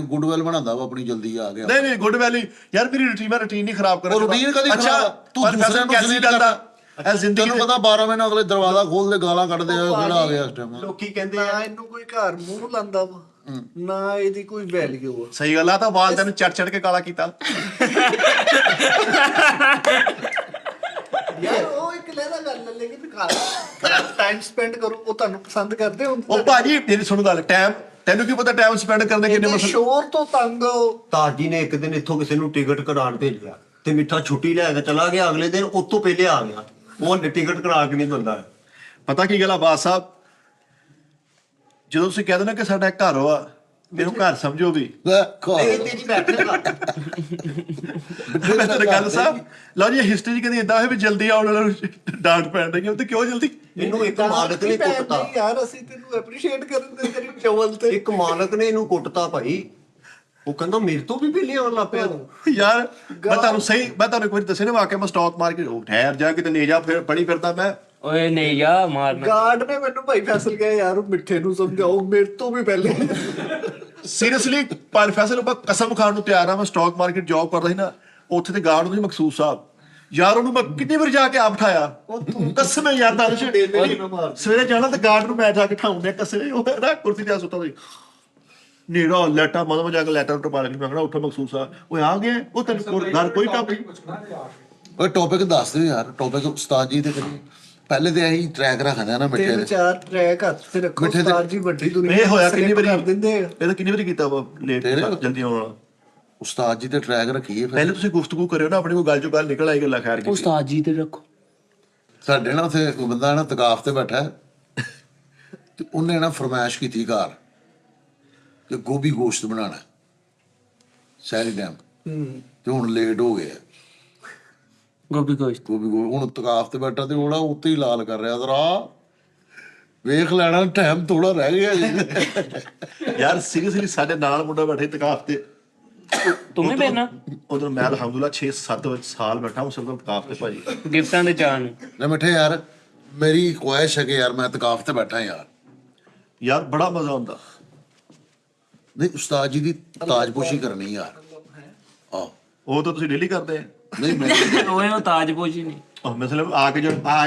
ਗੁੱਡਵੈਲ ਬਣਾਉਂਦਾ ਵਾ ਆਪਣੀ ਜਲਦੀ ਆ ਗਿਆ। ਨਹੀਂ ਗੁੱਡ ਵੈਲੀ ਯਾਰ ਮੇਰੀ ਰੂਟੀਨ ਨਹੀਂ ਖਰਾਬ ਕਰਦਾ। ਉਹ routine ਕਦੀ ਖਰਾਬ? ਤੂੰ ਦੂਸਰਿਆਂ ਨੂੰ ਕੈਸੀ ਕਰਦਾ ਐ ਜ਼ਿੰਦਗੀ ਤੈਨੂੰ ਪਤਾ 12 ਵਜੇ ਨਾਲ ਅਗਲੇ ਦਰਵਾਜ਼ਾ ਖੋਲਦੇ ਗਾਲਾਂ ਕੱਢਦੇ ਆ ਕਿਹੜਾ ਆ ਗਿਆ ਇਸ ਟਾਈਮ। ਲੋਕੀ ਕਹਿੰਦੇ ਨਾ ਆ ਇਹਨੂੰ ਕੋਈ ਘਰ ਮੂੰਹ ਲਾਂਦਾ ਵਾ, ਨਾ ਇਹਦੀ ਕੋਈ ਵੈਲਿਊ ਆ। ਸਹੀ ਗੱਲ ਆ। ਤਾਂ ਵਾਲਦਿਆਂ ਨੂੰ ਚੜ ਕੇ ਕਾਲਾ ਕੀਤਾ। ਯਾਰ ਉਹ ਇੱਕ ਲੈਦਾ ਗੱਲ ਹੈ, ਲੇਕਿਨ ਘਰ ਟਾਈਮ ਸਪੈਂਡ ਕਰੋ ਉਹ ਤੁਹਾਨੂੰ ਪਸੰਦ ਕਰਦੇ ਹੋ। ਉਹ ਭਾਜੀ ਮੇਰੀ ਸੁਣ ਗੱਲ, ਟਾਈਮ ਤੈਨੂੰ ਕੀ ਪਤਾ ਟਾਈਮ ਸਪੈਂਡ ਕਰਨੇ ਕਿੰਨੇ ਮਸਲੇ। ਸ਼ੋਰ ਤੋਂ ਤੰਗ ਹੋ। ਤਾਜ ਜੀ ਨੇ ਇੱਕ ਦਿਨ ਇੱਥੋਂ ਕਿਸੇ ਨੂੰ ਟਿਕਟ ਕਰਾਉਣ ਭੇਜਿਆ ਤੇ ਮਿੱਠਾ ਛੁੱਟੀ ਲੈ ਕੇ ਚਲਾ ਗਿਆ। ਅਗਲੇ ਦਿਨ ਉਸ ਤੋਂ ਪਹਿਲੇ ਆ ਗਿਆ। ਉਹ ਟਿਕਟ ਕਰਾ ਕੇ ਨਹੀਂ ਦਿੰਦਾ। ਪਤਾ ਕੀ ਗੱਲ ਆ ਬਾਦ ਸਾਹਿਬ, ਜਦੋਂ ਤੁਸੀਂ ਕਹਿੰਦੇ ਨਾ ਕਿ ਸਾਡਾ ਇੱਕ ਘਰ ਵਾ, ਮੈਨੂੰ ਘਰ ਸਮਝੋ ਵੀ। ਇਹ ਤੇਰੀ ਬੈਠੇਗਾ ਮੈਂ ਤੇਰੇ ਗੱਲ ਸਾਹਿਬ ਲਓ ਜੀ ਹਿਸਟਰੀ ਚ ਕਦੀ ਏਦਾਂ ਹੋਇਆ ਵੀ ਜਲਦੀ ਆਉਣ ਵਾਲਾ ਨੂੰ ਡਾਂਟ ਪੈਣ ਰਹੀ ਹੈ ਤੇ ਕਿਉਂ ਜਲਦੀ? ਇਹਨੂੰ ਇੱਕ ਮਾਲਕ ਨੇ ਕੁੱਟਤਾ। ਨਹੀਂ ਯਾਰ ਅਸੀਂ ਤੈਨੂੰ ਐਪਰੀਸ਼ੀਏਟ ਕਰਨ ਦੇ ਤੇਰੀ ਚਵਲ ਤੇ। ਇੱਕ ਮਾਲਕ ਨੇ ਇਹਨੂੰ ਕੁੱਟਤਾ ਭਾਈ। ਉਹ ਕਹਿੰਦਾ ਮੇਰੇ ਤੋਂ ਵੀ ਪਹਿਲੇ ਆਉਣ ਲੱਗ ਪਿਆ ਤੂੰ। ਯਾਰ ਮੈਂ ਤੁਹਾਨੂੰ ਇੱਕ ਵਾਰੀ ਦੱਸਿਆ ਨਾ ਵਾਕਿਆ, ਮੈਂ ਸਟਾਕ ਮਾਰਕੀਟ ਠਹਿਰ ਜਾ ਕਿਤੇ ਲੈ ਜਾ ਫਿਰ ਪੜੀ ਫਿਰਦਾ ਮੈਂ। ਓਏ ਨਹੀਂ ਜਾ ਮਾਰਨਾ। ਗਾਰਡ ਨੇ ਮੈਨੂੰ ਭਾਈ ਫੈਸਲ ਕਿਹਾ ਯਾਰ ਮਿੱਠੇ ਨੂੰ ਸਮਝਾਓ ਮੇਰੇ ਤੋਂ ਵੀ ਪਹਿਲੇ। ਸੀਰੀਅਸਲੀ ਪਰ ਫੈਸਲ ਆਪਾਂ ਕਸਮ ਖਾਣ ਨੂੰ ਤਿਆਰ ਆ। ਮੈਂ ਸਟਾਕ ਮਾਰਕੀਟ ਜੌਬ ਕਰਦਾ ਸੀ ਨਾ, ਉੱਥੇ ਤੇ ਗਾਰਡ ਹੁੰਦੇ ਸੀ ਮਕਸੂਦ ਸਾਹਿਬ ਯਾਰ, ਉਹਨੂੰ ਮੈਂ ਕਿੰਨੀ ਵਾਰ ਜਾ ਕੇ ਆਪ ਠਾਇਆ ਕਸਮ ਹੈ ਯਾਰ। ਦਾਨਿਸ਼ ਸਵੇਰੇ ਜਾਣਾ ਤੇ ਗਾਰਡ ਨੂੰ ਮੈਂ ਜਾ ਕੇ ਠਾਉਂਦੇ ਕਸਮ, ਉਹ ਨਾ ਕੁਰਸੀ ਤੇ ਆ ਸੁੱਤਾ ਸੀ ਨੀਰਾ ਲੈਟਾ ਮਦਮ ਜਾ ਕੇ ਲੈਟਰ ਤੋਂ ਪਾ ਕੇ ਮੈਂ ਕਹਣਾ ਉੱਠੋ ਮਕਸੂਦ ਸਾਹਿਬ, ਉਹ ਆ ਗਿਆ, ਉਹ ਤੈਨੂੰ ਘਰ ਕੋਈ ਕੰਮ ਨਹੀਂ। ਓਏ ਟੌਪਿਕ ਦੱਸ ਦਿਓ ਯਾਰ, ਟੌਪਿਕ ਉਸਤਾਦ ਜੀ ਤੇ ਕਰੀਏ। ਪਹਿਲੇ ਤੇ ਅਸੀਂ ਟਰੈਕ ਰੱਖਦੇ ਆ ਨਾ ਮਿੱਠੇ ਤਿੰਨ ਦੇ। ਚਾਰ ਟਰੈਕ ਹੱਥ ਤੇ ਰੱਖੋ, ਉਸਤਾਦ ਜੀ ਵੱਡੀ ਦੁਨੀਆ ਇਹ ਹੋਇਆ ਕਿੰਨੀ ਵਾਰੀ ਕਰ ਦਿੰਦੇ ਆ। ਇਹ ਤਾਂ ਕਿੰਨੀ ਵਾਰੀ ਕੀਤਾ ਵਾ ਲੇਟ ਜਲਦੀ ਆਉਣ ਵਾਲਾ। ਉਸਤਾਦ ਜੀ ਤੇ ਟਰੈਕ ਰੱਖੀਏ ਫਿਰ। ਪਹਿਲੇ ਤੁਸੀਂ ਗੁਫ਼ਤਗੂ ਕਰਿਓ ਨਾ, ਆਪਣੀ ਕੋਈ ਗੱਲ ਚੋਂ ਗੱਲ ਨਿਕਲ ਆਈ, ਗੱਲਾਂ ਖੈਰ ਕੀ। ਉਸਤਾਦ ਜੀ ਤੇ ਰੱਖੋ। ਸਾਡੇ ਨਾਲ ਉੱਥੇ ਇੱਕ ਬੰਦਾ ਨਾ ਤਕਾਫ ਤੇ ਬੈਠਾ ਹੈ, ਤੇ ਉਹਨੇ ਨਾ ਫਰਮਾਇਸ਼ ਕੀਤੀ ਘਰ ਕਿ ਗੋਭੀ ਗੋਸ਼ਤ ਬਣਾਉਣਾ ਸੈਰੀ ਟਾਈਮ, ਤੇ ਹੁਣ ਲੇਟ ਹੋ ਗਏ ਆ। ਗੋਭੀ ਗੋਸ਼ਤ ਹੁਣ ਤਕਾਫ ਤੇ ਬੈਠਾ ਤੇ ਉਹਦਾ ਉੱਤੇ ਹੀ ਲਾਲ ਕਰ ਰਿਹਾ ਜ਼ਰਾ, ਵੇਖ ਲੈਣਾ ਟਾਈਮ ਥੋੜਾ ਰਹਿ ਗਿਆ ਜੀ। ਯਾਰ ਸੀਰੀਅਸਲੀ ਸਾਡੇ ਨਾਲ ਮੁੰਡਾ ਬੈਠੇ ਤਕਾਫ ਤੇ, ਤੂੰ ਵੀ ਬੈਠਣਾ ਉਦੋਂ ਮੈਂ ਅਲਹਮਦੁਲਿਲਾ 6-7 ਸਾਲ ਬੈਠਾ ਉਸ ਵਕਤ ਤਕਾਫ ਤੇ ਭਾਜੀ। ਗਿਫਟਾਂ ਦੇ ਚਾਅ ਨੂੰ। ਲੈ ਮਿੱਠੇ ਯਾਰ, ਮੇਰੀ ਖੁਆਇਸ਼ ਹੈ ਕਿ ਯਾਰ ਮੈਂ ਤਕਾਫ ਤੇ ਬੈਠਾ ਯਾਰ। ਯਾਰ ਬੜਾ ਮਜ਼ਾ ਆਉਂਦਾ। ਨਹੀਂ ਉਸਤਾਦ ਜੀ ਦੀ ਤਾਜਪੋਸ਼ੀ ਕਰਨੀ ਯਾਰ। ਆਹ ਉਹ ਤਾਂ ਤੁਸੀਂ ਡੇਲੀ ਕਰਦੇ ਆ। ਨਹੀਂ ਮੈਂ ਉਹ ਤਾਜਪੋਸ਼ ਹੀ ਨਹੀਂ। ਮਤਲਬ ਆ ਕੇ ਜੋ ਆ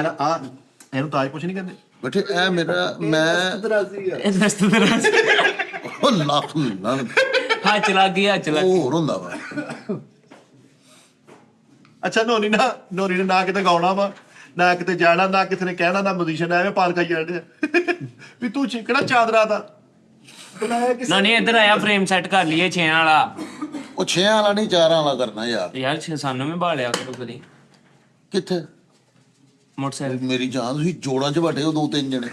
ਇਹਨੂੰ ਤਾਜਪੋਸ਼ ਨਹੀਂ ਕਹਿੰਦੇ। ਬੈਠੇ ਇਹ ਮੇਰਾ ਮੈਂ ਦਰਾਜ਼ੀ ਆ। ਇਹ ਦਸਤ ਦਰਾਜ਼ ਉਹ ਲੱਖ ਨਾਲ ਹੱਥ ਲੱਗ ਗਈ, ਹੱਥ ਲੱਗ ਉਹ ਹੋਰ ਹੁੰਦਾ ਵਾ। ਅੱਛਾ ਨੋਨੀ ਨੇ ਨਾ ਕਿਤੇ ਗਾਉਣਾ ਵਾ, ਨਾ ਕਿਤੇ ਜਾਣਾ, ਨਾ ਕਿਸੇ ਨੇ ਕਹਿਣਾ, ਨਾ ਮੂਜ਼ੀਸ਼ੀਅਨ ਐਵੇਂ ਪਾਲ ਖਾਈ ਜਾਂਦੇ ਆ ਵੀ ਤੂੰ ਚਿਕੜਾ ਚਾਦਰਾ ਦਾ ਬਣਾਇਆ ਕਿਸੇ ਨਾ। ਨਹੀਂ ਇੱਧਰ ਆਇਆ, ਫਰੇਮ ਸੈੱਟ ਕਰ ਲਈਏ 6 ਵਾਲਾ। ਉਹ 6 ਵਾਲਾ ਨਹੀਂ 4 ਵਾਲਾ ਕਰਨਾ ਯਾਰ। ਯਾਰ 6 ਸਾਨੂੰ ਵੀ ਬਾਲਿਆ ਕਰੋ ਕਦੀ ਕਿੱਥੇ ਮੋਟਰਸਾਈਕਲ। ਮੇਰੀ ਜਾਨ, ਤੁਸੀਂ ਜੋੜਾਂ 'ਚ ਵੱਡੇ ਹੋ 2-3 ਜਣੇ,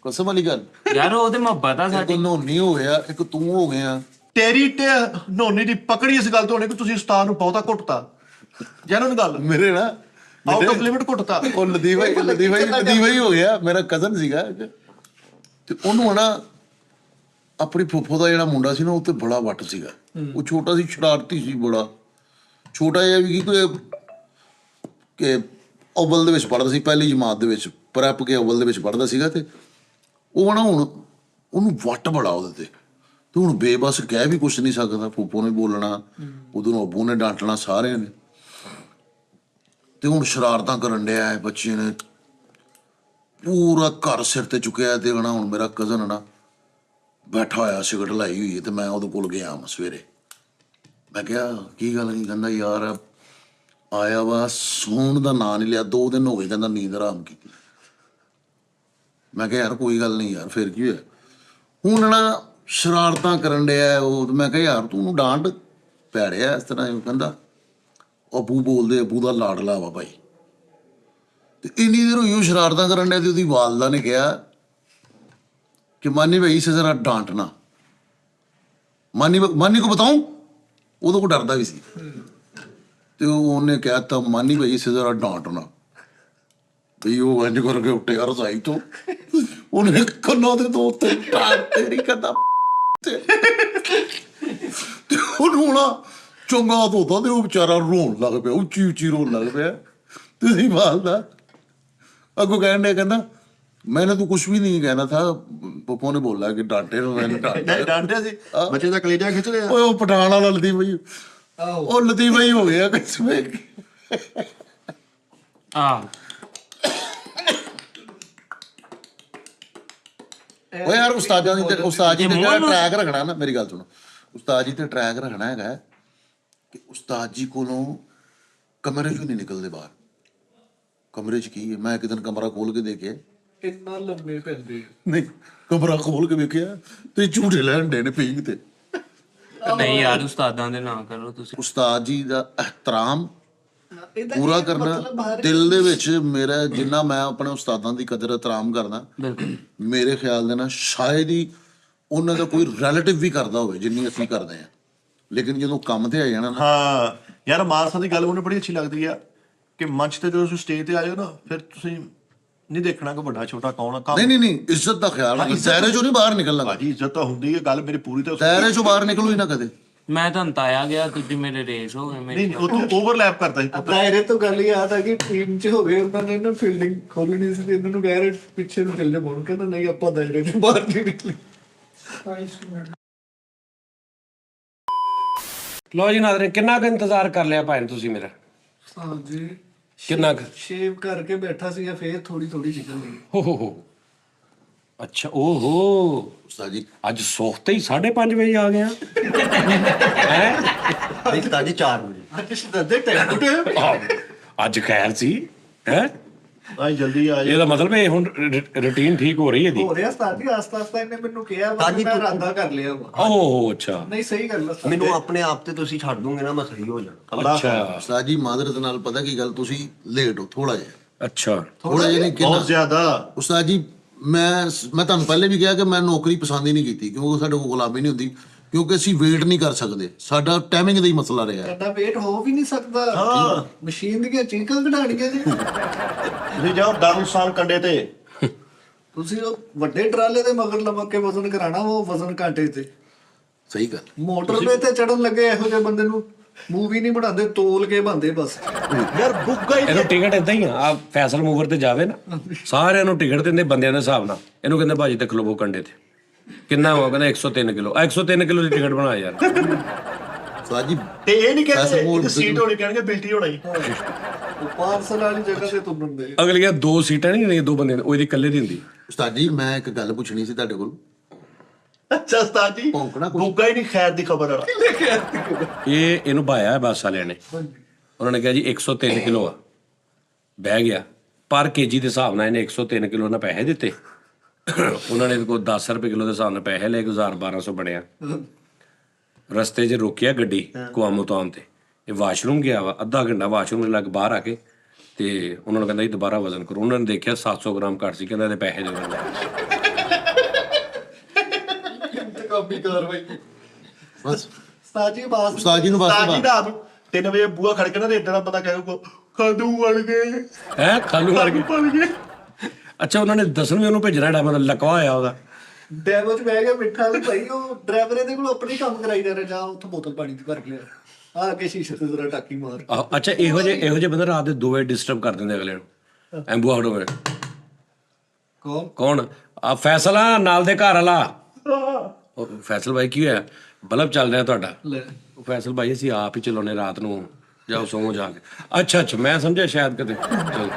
ਕਸਮ ਵਾਲੀ ਗੱਲ। ਯਾਰ ਉਹ ਤੇ ਮੁਹੱਬਤ ਆ ਇੱਕ ਸਾਡੀ। ਨੋਨੀ ਹੋ ਗਿਆ, ਇੱਕ ਤੂੰ ਹੋ ਗਿਆ। ਤੇਰੀ ਤੇ ਨੋਨੀ ਦੀ ਪਕੜੀ ਇਸ ਗੱਲ ਤੋਂ ਹੋਣੀ ਕਿ ਤੁਸੀਂ ਉਸਤਾਦ ਨੂੰ ਬਹੁਤਾ ਘੁੱਟਤਾ। ਜੈਨੂਨ ਗੱਲ, ਮੇਰੇ ਨਾ ਆਊਟ ਆਫ ਲਿਮਿਟ ਘੁੱਟਤਾ। ਉਹ ਲਦੀਵਾ ਹੀ ਹੋ ਗਿਆ, ਮੇਰਾ ਕਜ਼ਨ ਸੀਗਾ ਤੇ ਉਹਨੂੰ ਨਾ ਆਪਣੀ ਫੁੱਫੋ ਦਾ ਜਿਹੜਾ ਮੁੰਡਾ ਸੀ ਨਾ, ਉਹ ਤੇ ਬੜਾ ਵੱਟ ਸੀਗਾ। ਉਹ ਛੋਟਾ ਸੀ, ਸ਼ਰਾਰਤੀ ਸੀ ਬੜਾ, ਛੋਟਾ ਜਿਹਾ ਵੀ ਕਿ ਅਵਲ ਦੇ ਵਿੱਚ ਪੜ੍ਹਦਾ ਸੀ, ਪਹਿਲੀ ਜਮਾਤ ਦੇ ਵਿੱਚ, ਪ੍ਰੈਪ ਕੇ ਅਵਲ ਦੇ ਵਿੱਚ ਪੜ੍ਹਦਾ ਸੀਗਾ। ਤੇ ਉਹ ਨਾ ਹੁਣ ਉਹਨੂੰ ਵੱਟ ਬੜਾ ਉਹਦੇ ਤੇ ਹੁਣ ਬੇਬਸ ਕਹਿ ਵੀ ਕੁਛ ਨਹੀਂ ਸਕਦਾ। ਫੁੱਫੋ ਨੇ ਬੋਲਣਾ, ਉਦੋਂ ਅੱਬੂ ਨੇ ਡਾਂਟਣਾ, ਸਾਰਿਆਂ ਨੇ। ਤੇ ਹੁਣ ਸ਼ਰਾਰਤਾਂ ਕਰਨ ਡਿਆ ਹੈ ਬੱਚੇ ਨੇ, ਪੂਰਾ ਘਰ ਸਿਰ ਤੇ ਚੁੱਕਿਆ। ਤੇ ਹੁਣ ਮੇਰਾ ਕਜ਼ਨ ਨਾ ਬੈਠਾ ਹੋਇਆ, ਸਿਗਰਟ ਲਾਈ ਹੋਈ ਹੈ, ਤੇ ਮੈਂ ਉਹਦੇ ਕੋਲ ਗਿਆ ਸਵੇਰੇ। ਮੈਂ ਕਿਹਾ ਕੀ ਗੱਲ ਨਹੀਂ? ਕਹਿੰਦਾ ਯਾਰ ਆਇਆ ਵਾ, ਸੌਣ ਦਾ ਨਾਂ ਨਹੀਂ ਲਿਆ, 2 ਦਿਨ ਹੋ ਗਏ, ਕਹਿੰਦਾ ਨੀਂਦ ਆਰਾਮ ਕੀਤੀ। ਮੈਂ ਕਿਹਾ ਯਾਰ ਕੋਈ ਗੱਲ ਨਹੀਂ ਯਾਰ, ਫਿਰ ਕੀ ਹੋਇਆ? ਹੁਣ ਨਾ ਸ਼ਰਾਰਤਾਂ ਕਰਨ ਡਿਆ ਉਹ। ਮੈਂ ਕਿਹਾ ਯਾਰ ਤੂੰ ਉਹਨੂੰ ਡਾਂਟ, ਭੈੜਿਆ ਇਸ ਤਰ੍ਹਾਂ। ਕਹਿੰਦਾ ਅੱਬੂ ਬੋਲਦੇ, ਅੱਬੂ ਦਾ ਲਾਡਲਾ ਵਾ ਭਾਈ। ਤੇ ਇੰਨੀ ਦੇਰ ਹੋਈ ਉਹ ਸ਼ਰਾਰਤਾਂ ਕਰਨ ਡਿਆ, ਤੇ ਉਹਦੀ ਵਾਲਦਾ ਨੇ ਕਿਹਾ कि मानी भाई इसे जरा डांटना। मानी को बताऊं, उदों को डरदा भी सी। ते उन्हें कहता मानी भाई इसे जरा डांटना, भाई वो इंज करके उठे यार रजाई तो उन्हें कन्नों दे 2-3 टार तेरी करदा ते ਉਹਨੂੰ ਨਾ ਚੰਗਾ ਧੋਤਾ ਤੇ ਉਹ ਵਿਚਾਰਾ ਰੋਣ ਲੱਗ ਪਿਆ, ਉੱਚੀ ਉੱਚੀ ਰੋਣ ਲੱਗ ਪਿਆ। ਤੁਸੀਂ ਬਾਲਦਾ ਅੱਗੋਂ ਕਹਿਣ ਡਿਆ, ਕਹਿੰਦਾ मैंने तो कुछ भी नहीं कहना था, पप्पू ने बोला कि डांटे ना, मैंने डांटे सी बच्चे दा कलेजा खिंच लिया। ओए वो पठान वाला लतीफ भाई, ओ लतीफ भाई हो गया किसमें। ओ यार उस्ताद जी ते ट्रैक रखना ना, मेरी गल सुनो, उस्ताद जी ते ट्रैक रखना है कि उस्ताद जी कोलों कमरे चों नहीं निकलते बाहर। कमरे च की है, मैं एक दिन कमरा खोल के देखे, ਇੰਨਾ ਲੰਮੇ ਪੈਂਦੇ नहीं कमरा खोल के देखिया ते झूठे लैन डे ने पींग ते। ਨਹੀਂ ਯਾਰ ਉਸਤਾਦਾਂ ਦੇ ਨਾ ਕਰੋ ਤੁਸੀਂ। ਉਸਤਾਦ ਜੀ ਦਾ ਇਹਤਰਾਮ ਪੂਰਾ ਕਰਨਾ ਦਿਲ ਦੇ ਵਿੱਚ ਮੇਰਾ, ਜਿੰਨਾ ਮੈਂ ਆਪਣੇ ਉਸਤਾਦਾਂ ਦੀ ਕਦਰ ਇਹਤਰਾਮ ਕਰਦਾ, ਮੇਰੇ ਖਿਆਲ ਦੇ ਨਾਲ ਸ਼ਾਇਦ ਹੀ ਉਹਨਾਂ ਦਾ ਕੋਈ ਰਿਲੇਟਿਵ ਵੀ ਕਰਦਾ ਹੋਵੇ ਜਿੰਨੀ ਅਸੀਂ ਕਰਦੇ ਹਾਂ। ਲੇਕਿਨ ਜਦੋਂ ਕੰਮ ਤੇ ਆ ਜਾਣਾ ਨਾ, ਹਾਂ ਯਾਰ ਮਾਨਸਾ ਦੀ ਗੱਲ ਮੈਨੂੰ ਬੜੀ ਅੱਛੀ ਲੱਗਦੀ ਆ ਕਿ ਮੰਚ ਤੇ ਜਦੋਂ ਤੁਸੀਂ ਸਟੇਜ ਤੇ ਆਇਓ ਨਾ, ਫਿਰ ਤੁਸੀਂ ਨਹੀਂ ਦੇਖਣਾ ਕਿ ਵੱਡਾ ਛੋਟਾ ਕੌਣ ਆ। ਨਹੀਂ ਇੱਜ਼ਤ ਦਾ ਖਿਆਲ ਰੱਖਣਾ, ਦਾਇਰੇ ਚੋਂ ਨਹੀਂ ਬਾਹਰ ਨਿਕਲਣਾ। ਭਾਜੀ ਇੱਜ਼ਤ ਤਾਂ ਹੁੰਦੀ ਹੈ, ਗੱਲ ਮੇਰੀ ਪੂਰੀ। ਤਾਂ ਦਾਇਰੇ ਚੋਂ ਬਾਹਰ ਨਿਕਲੋ ਹੀ ਨਾ ਕਦੇ। ਮੈਂ ਤਾਂ ਤਾਇਆ ਗਿਆ, ਤੁਸੀਂ ਮੇਰੇ ਰੇਸ ਹੋ ਗਏ। ਨਹੀਂ ਉਹ ਤੂੰ ਓਵਰਲੈਪ ਕਰਦਾ ਸੀ। ਦਾਇਰੇ ਤੋਂ ਗੱਲ ਯਾਦ ਆ ਕਿ ਟੀਮ 'ਚ ਹੋ ਗਏ, ਉਹਨਾਂ ਨੇ ਨਾ ਫੀਲਡਿੰਗ ਖੋਲਣੀ ਸੀ ਤੇ ਇਹਨਾਂ ਨੂੰ ਕਹਿ ਰਹੇ ਪਿੱਛੇ ਨੂੰ ਚੱਲ ਜਾ, ਬੋਲ ਕਹਿੰਦਾ ਨਹੀਂ ਆਪਾਂ ਦਾਇਰੇ ਤੋਂ ਬਾਹਰ ਨਹੀਂ ਨਿਕਲੇ। ਲਓ ਜੀ ਨਾਜ਼ਰੀਨ, ਕਿੰਨਾ ਕੁ ਇੰਤਜ਼ਾਰ ਕਰ ਲਿਆ ਭਾਈ ਨੇ ਤੁਸੀਂ ਮੇਰਾ? ਹਾਂਜੀ ਕਿੰਨਾ ਕੁ? ਸ਼ੇਵ ਕਰਕੇ ਬੈਠਾ ਸੀਗਾ, ਫੇਰ ਥੋੜੀ ਥੋੜੀ ਨਿਕਲ ਗਈ। ਹੋ ਅੱਛਾ, ਓਹੋ ਉਸਤਾਦ ਜੀ ਅੱਜ ਸੋਖਤੇ ਹੀ 5:30 ਵਜੇ ਆ ਗਿਆ ਹੈ। ਨਹੀਂ ਉਸਤਾਦ ਜੀ 4 ਵਜੇ ਅੱਜ ਸਿੱਧੇ ਟਾਈਮ ਟੂ ਅੱਜ ਖੈਰ ਸੀ ਹੈ। ਆਈ ਜਲਦੀ ਆ ਜਾ। ਇਹਦਾ ਮਤਲਬ ਇਹ ਹੁਣ ਰੁਟੀਨ ਠੀਕ ਹੋ ਰਹੀ ਹੈ ਜੀ। ਹੋ ਰਿਹਾ ਉਸਤਾਦ ਜੀ, ਆਸਤਾ ਆਸਤਾ ਇਹਨੇ ਮੈਨੂੰ ਕਿਹਾ ਵਾ ਸਾਡੀ ਕਿ ਮੈਂ ਤੂੰ- ਇਰਾਦਾ ਕਰ ਲਿਆ ਵਾ। ਓਹ ਅੱਛਾ ਨਹੀਂ ਸਹੀ ਗੱਲ ਆ ਉਸਤਾਦ। ਮੈਨੂੰ ਆਪਣੇ ਆਪ ਤੇ ਤੁਸੀਂ ਛੱਡ ਦੋਗੇ ਨਾ, ਮੈਂ ਸਹੀ ਹੋ ਜਾਣਾ। ਅੱਛਾ ਉਸਤਾਦ ਜੀ ਮਾਦਰਤ ਨਾਲ ਪਤਾ ਕੀ ਗੱਲ, ਤੁਸੀਂ ਲੇਟ ਹੋ ਥੋੜਾ ਜਿਹਾ, ਅੱਛਾ ਥੋੜਾ ਜਿਹਾ ਨਹੀਂ ਬਹੁਤ ਕਿੰਨਾ। ਜ਼ਿਆਦਾ। ਉਸਤਾਦ ਜੀ ਮੈਂ ਤੁਹਾਨੂੰ ਪਹਿਲੇ ਵੀ ਕਿਹਾ ਕਿ ਮੈਂ ਨੌਕਰੀ ਪਸੰਦ ਹੀ ਨਹੀਂ ਕੀਤੀ, ਕਿਉਂਕਿ ਸਾਡੇ ਕੋਲ ਗੁਲਾਮੀ ਨਹੀਂ ਹੁੰਦੀ, ਕਿਉਂਕਿ ਅਸੀਂ ਵੇਟ ਨਹੀਂ ਕਰ ਸਕਦੇ, ਸਾਡਾ ਟਾਈਮਿੰਗ ਦਾ ਹੀ ਮਸਲਾ ਰਿਹਾ ਹੈ। ਤੁਹਾਡਾ ਵੇਟ ਹੋ ਵੀ ਨਹੀਂ ਸਕਦਾ, ਮਸ਼ੀਨ ਦੀਆਂ ਚੀਕਾਂ ਕਢਾਣੀਆਂ ਜੀ। ਤੁਸੀਂ ਜਾਓ ਦਾਰੂਸਾਨ ਕੰਡੇ ਤੇ, ਤੁਸੀਂ ਉਹ ਵੱਡੇ ਟਰਾਲੇ ਦੇ ਮਗਰ ਲਮਕ ਕੇ ਵਜ਼ਨ ਕਰਾਣਾ, ਉਹ ਵਜ਼ਨ ਕਾਂਟੇ ਤੇ। ਸਹੀ ਗੱਲ। ਮੋਟਰ ਤੇ ਚੜਨ ਲੱਗੇ ਇਹੋ ਜਿਹੇ ਬੰਦੇ ਨੂੰ ਮੂਵੀ ਨਹੀਂ ਬਣਾਉਂਦੇ, ਤੋਲ ਕੇ ਬਣਦੇ ਬਸ। ਯਾਰ ਬੁੱਗਾ ਹੀ ਇਹਨੂੰ ਟਿਕਟ ਏਦਾਂ ਹੀ ਆ ਫੈਸਲ ਮੂਵਰ ਤੇ ਜਾਵੇ ਨਾ, ਸਾਰਿਆਂ ਨੂੰ ਟਿਕਟ ਦਿੰਦੇ ਬੰਦਿਆਂ ਦੇ ਹਿਸਾਬ ਨਾਲ। ਇਹਨੂੰ ਕਹਿੰਦੇ ਭਾਜੀ ਤੇ ਖਲੋਵੋ ਕੰਡੇ ਤੇ, ਕਿੰਨਾ ਹੋਇਆ? ਕਹਿੰਦਾ 103 ਕਿਲੋ। 103 ਕਿਲੋ ਦੀ ਟਿਕਟ ਬਣਾ ਯਾਰ। ਉਸਤਾਦ ਜੀ ਤੇ ਇਹ ਨਹੀਂ ਪੈਸੇ ਕਹਿੰਦੇ ਮੋੜ ਇੱਕ ਸੀਟ ਹੋਣੀ, ਕਹਿਣਗੇ ਬਿਲਟੀ ਹੋਣਾ ਹੀ। ਉਹ ਪਾਰਸਲ ਵਾਲੀ ਜਗ੍ਹਾ ਤੇ ਤੁਰਨ ਦੇ। ਅਗਲੀਆਂ 2 ਸੀਟਾਂ ਨਹੀਂ ਹੁੰਦੀਆਂ 2 ਬੰਦਿਆਂ ਦੀ, ਉਹ ਇਹਦੀ ਇਕੱਲੇ ਦੀ ਹੁੰਦੀ। ਉਸਤਾਦ ਜੀ ਮੈਂ ਇੱਕ ਗੱਲ ਪੁੱਛਣੀ ਸੀ ਤੁਹਾਡੇ ਕੋਲ। ਅੱਛਾ ਉਸਤਾਦ ਜੀ, ਭੌਂਕਣਾ ਕੁਛ? ਬੁੱਗਾ ਹੀ ਨਹੀਂ ਖੈਰ ਦੀ ਖਬਰ ਵਾਲਾ। ਇਹਨੂੰ ਭਾਇਆ ਹੈ ਬੱਸ ਵਾਲਿਆਂ ਨੇ, ਉਹਨਾਂ ਨੇ ਕਿਹਾ ਜੀ 103 ਕਿਲੋ ਆ। ਬਹਿ ਗਿਆ, ਪਰ ਕੇਜੀ ਦੇ ਹਿਸਾਬ ਨਾਲ ਇਹਨੇ 103 ਕਿਲੋ ਨਾਲ ਪੈਸੇ ਦਿੱਤੇ। ਉਹਨਾਂ ਨੇ ਕੋਈ 10 ਰੁਪਏ ਕਿਲੋ ਦੇ ਹਿਸਾਬ ਨਾਲ ਪੈਸੇ ਲੈ ਕੇ 1200 ਬਣਿਆ। ਰਸਤੇ 'ਚ ਰੋਕਿਆ ਗੱਡੀ ਕੁਆਮੋਤਾਨ ਤੇ, ਇਹ ਵਾਸ਼ਰੂਮ ਗਿਆ ਵਾ, ਅੱਧਾ ਘੰਟਾ ਵਾਸ਼ਰੂਮ ਦੇ ਲੱਗ ਬਾਹਰ ਆ ਕੇ ਤੇ ਉਹਨਾਂ ਨੂੰ ਕਹਿੰਦਾ ਜੀ ਦੁਬਾਰਾ ਵਜ਼ਨ ਕਰੋ। ਉਹਨਾਂ ਨੇ ਦੇਖਿਆ 700 ਗ੍ਰਾਮ ਘੱਟ ਸੀ, ਕਹਿੰਦਾ ਇਹਦੇ ਪੈਸੇ ਦੇ ਦਿਓ। ਇੰਤਕਾਮੀ ਕਾਰਵਾਈ। ਬਸ ਉਸਤਾਦ ਜੀ ਬਾਸ ਉਸਤਾਦ ਜੀ ਨੂੰ ਬਸ ਉਸਤਾਦ ਜੀ ਰਾਤ ਨੂੰ 3 ਵਜੇ ਬੂਹਾ ਖੜ ਕੇ ਨਾ ਰੇਡਾਂ ਦਾ ਬੰਦਾ ਕਹੇਗਾ ਖਾਦੂ ਵੜ ਗਏ, ਹੈ ਖਾਲੂ ਵੜ ਗਏ। ਵੜ ਗਏ। ਅੱਛਾ, ਉਹਨਾਂ ਨੇ ਦੱਸਣ ਵੀ ਉਹਨੂੰ ਭੇਜਣਾ ਜਿਹੜਾ ਮਤਲਬ ਲਕਵਾ ਹੋਇਆ ਉਹਦਾ। ਡੈਮੋ ਚ ਬਹਿ ਗਿਆ ਮਿੱਠਾ ਵੀ ਭਾਈ, ਉਹ ਡਰਾਈਵਰ ਇਹਦੇ ਕੋਲ ਆਪਣੀ ਕੰਮ ਕਰਾਈ ਜਾ ਰਿਹਾ, ਜਾ ਉੱਥੋਂ ਬੋਤਲ ਪਾਣੀ ਦੀ ਭਰ ਕੇ ਲਿਆ, ਆ ਕੇ ਸ਼ੀਸ਼ੇ ਤੇ ਜ਼ਰਾ ਟਾਕੀ ਮਾਰ। ਅੱਛਾ, ਇਹੋ ਜਿਹੇ ਬੰਦੇ ਰਾਤ ਦੇ 2 ਵਜੇ ਡਿਸਟਰਬ ਕਰ ਦਿੰਦੇ ਅਗਲੇ ਨੂੰ। ਐਂਬੂਆ ਹਟੋ ਕੌਣ? ਆ ਫੈਸਲਾ ਨਾਲ ਦੇ ਘਰ ਵਾਲਾ। ਉਹ ਫੈਸਲ ਭਾਈ ਕੀ ਹੋਇਆ? ਬਲਬ ਚੱਲ ਰਿਹਾ ਤੁਹਾਡਾ? ਲੈ ਉਹ ਫੈਸਲ ਭਾਈ ਅਸੀਂ ਆਪ ਹੀ ਚਲਾਉਨੇ ਰਾਤ ਨੂੰ, ਜਾਓ ਸੌਂ ਜਾ ਕੇ। ਅੱਛਾ ਮੈਂ ਸਮਝਿਆ ਸ਼ਾਇਦ ਕਿਤੇ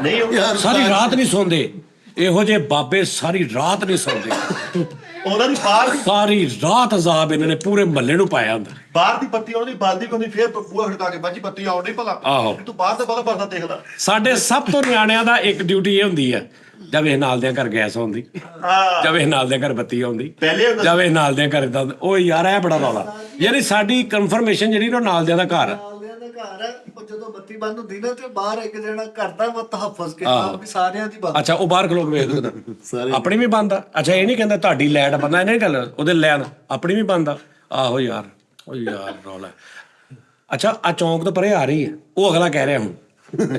ਨਹੀਂ ਉਹ- ਸਾਰੀ ਰਾਤ ਨਹੀਂ ਸੌਂਦੇ ਇਹੋ ਜਿਹੇ ਬਾਬੇ, ਸਾਰੀ ਰਾਤ ਨਹੀਂ ਸੌਂਦੇ। ਉਹਨਾਂ ਦੀ ਬਾਹਰ ਸਾਰੀ ਰਾਤ ਅਜ਼ਾਬ ਇਹਨਾਂ ਨੇ ਪੂਰੇ ਮਹੱਲੇ ਨੂੰ ਪਾਇਆ ਹੁੰਦਾ। ਬਾਹਰ ਦੀ ਬੱਤੀ ਉਹਨਾਂ ਦੀ ਬੰਦ ਹੀ ਹੁੰਦੀ, ਫੇਰ ਬੂਹਾ ਖੜਕਾ ਕੇ ਬਾਜੀ ਬੱਤੀ ਆਉਣ ਨਹੀਂ ਭਲਾ। ਆਹੋ। ਤੂੰ ਬਾਹਰ ਦਾ ਬੜਾ ਪਰਦਾ ਦੇਖ ਲੈ। ਸਾਡੇ ਸਭ ਤੋਂ ਨਿਆਣਿਆਂ ਦਾ ਇੱਕ ਡਿਊਟੀ ਇਹ ਹੁੰਦੀ ਹੈ, ਜਦ ਇਹ ਨਾਲ ਦਿਆਂ ਘਰ ਗੈਸ ਆਉਂਦੀ, ਹਾਂ ਜਦ ਇਹ ਨਾਲ ਦਿਆਂ ਘਰ ਬੱਤੀ ਆਉਂਦੀ, ਪਹਿਲੇ ਹੁੰਦਾ ਜਦ ਇਹ ਨਾਲ ਦਿਆਂ ਘਰ ਦਾ। ਉਹ ਯਾਰ ਇਹ ਬੜਾ ਰੌਲਾ, ਯਾਨੀ ਸਾਡੀ ਕਨਫਰਮੇਸ਼ਨ ਜਿਹੜੀ ਨਾ ਨਾਲ ਦਿਆਂ ਦਾ ਘਰ ਆ। ਨਾਲਿਆਂ ਦਾ ਘਰ ਹੈ, ਉਹ ਜਦੋਂ ਬੱਤੀ ਬੰਦ ਹੁੰਦੀ ਨਾ ਤੇ ਬਾਹਰ ਇੱਕ ਜਣਾ ਕਰਦਾ ਵਾ ਤਹਫਜ਼ ਕੇ ਆਹੋ। ਨਾਲ ਵੀ ਸਾਰਿਆਂ ਦੀ ਬੰਦ। ਅੱਛਾ, ਉਹ ਬਾਹਰ ਖਲੋ ਕੇ ਵੇਖਦਾ ਆਪਣੀ ਵੀ ਬੰਦ ਆ। ਅੱਛਾ, ਇਹ ਨਹੀਂ ਕਹਿੰਦਾ ਤੁਹਾਡੀ ਲਾਈਟ ਬੰਦ ਆ, ਇਹ ਨਹੀਂ ਗੱਲ ਉਹਦੇ ਲੈਣ ਆਪਣੀ ਵੀ ਬੰਦ ਆ। ਆਹੋ ਯਾਰ, ਉਹ ਯਾਰ ਰੌਲਾ। ਅੱਛਾ, ਆ ਚੌਂਕ ਤੋਂ ਪਰੇ ਆ ਰਹੀ ਹੈ, ਉਹ ਅਗਲਾ ਕਹਿ ਰਿਹਾ ਹੁਣ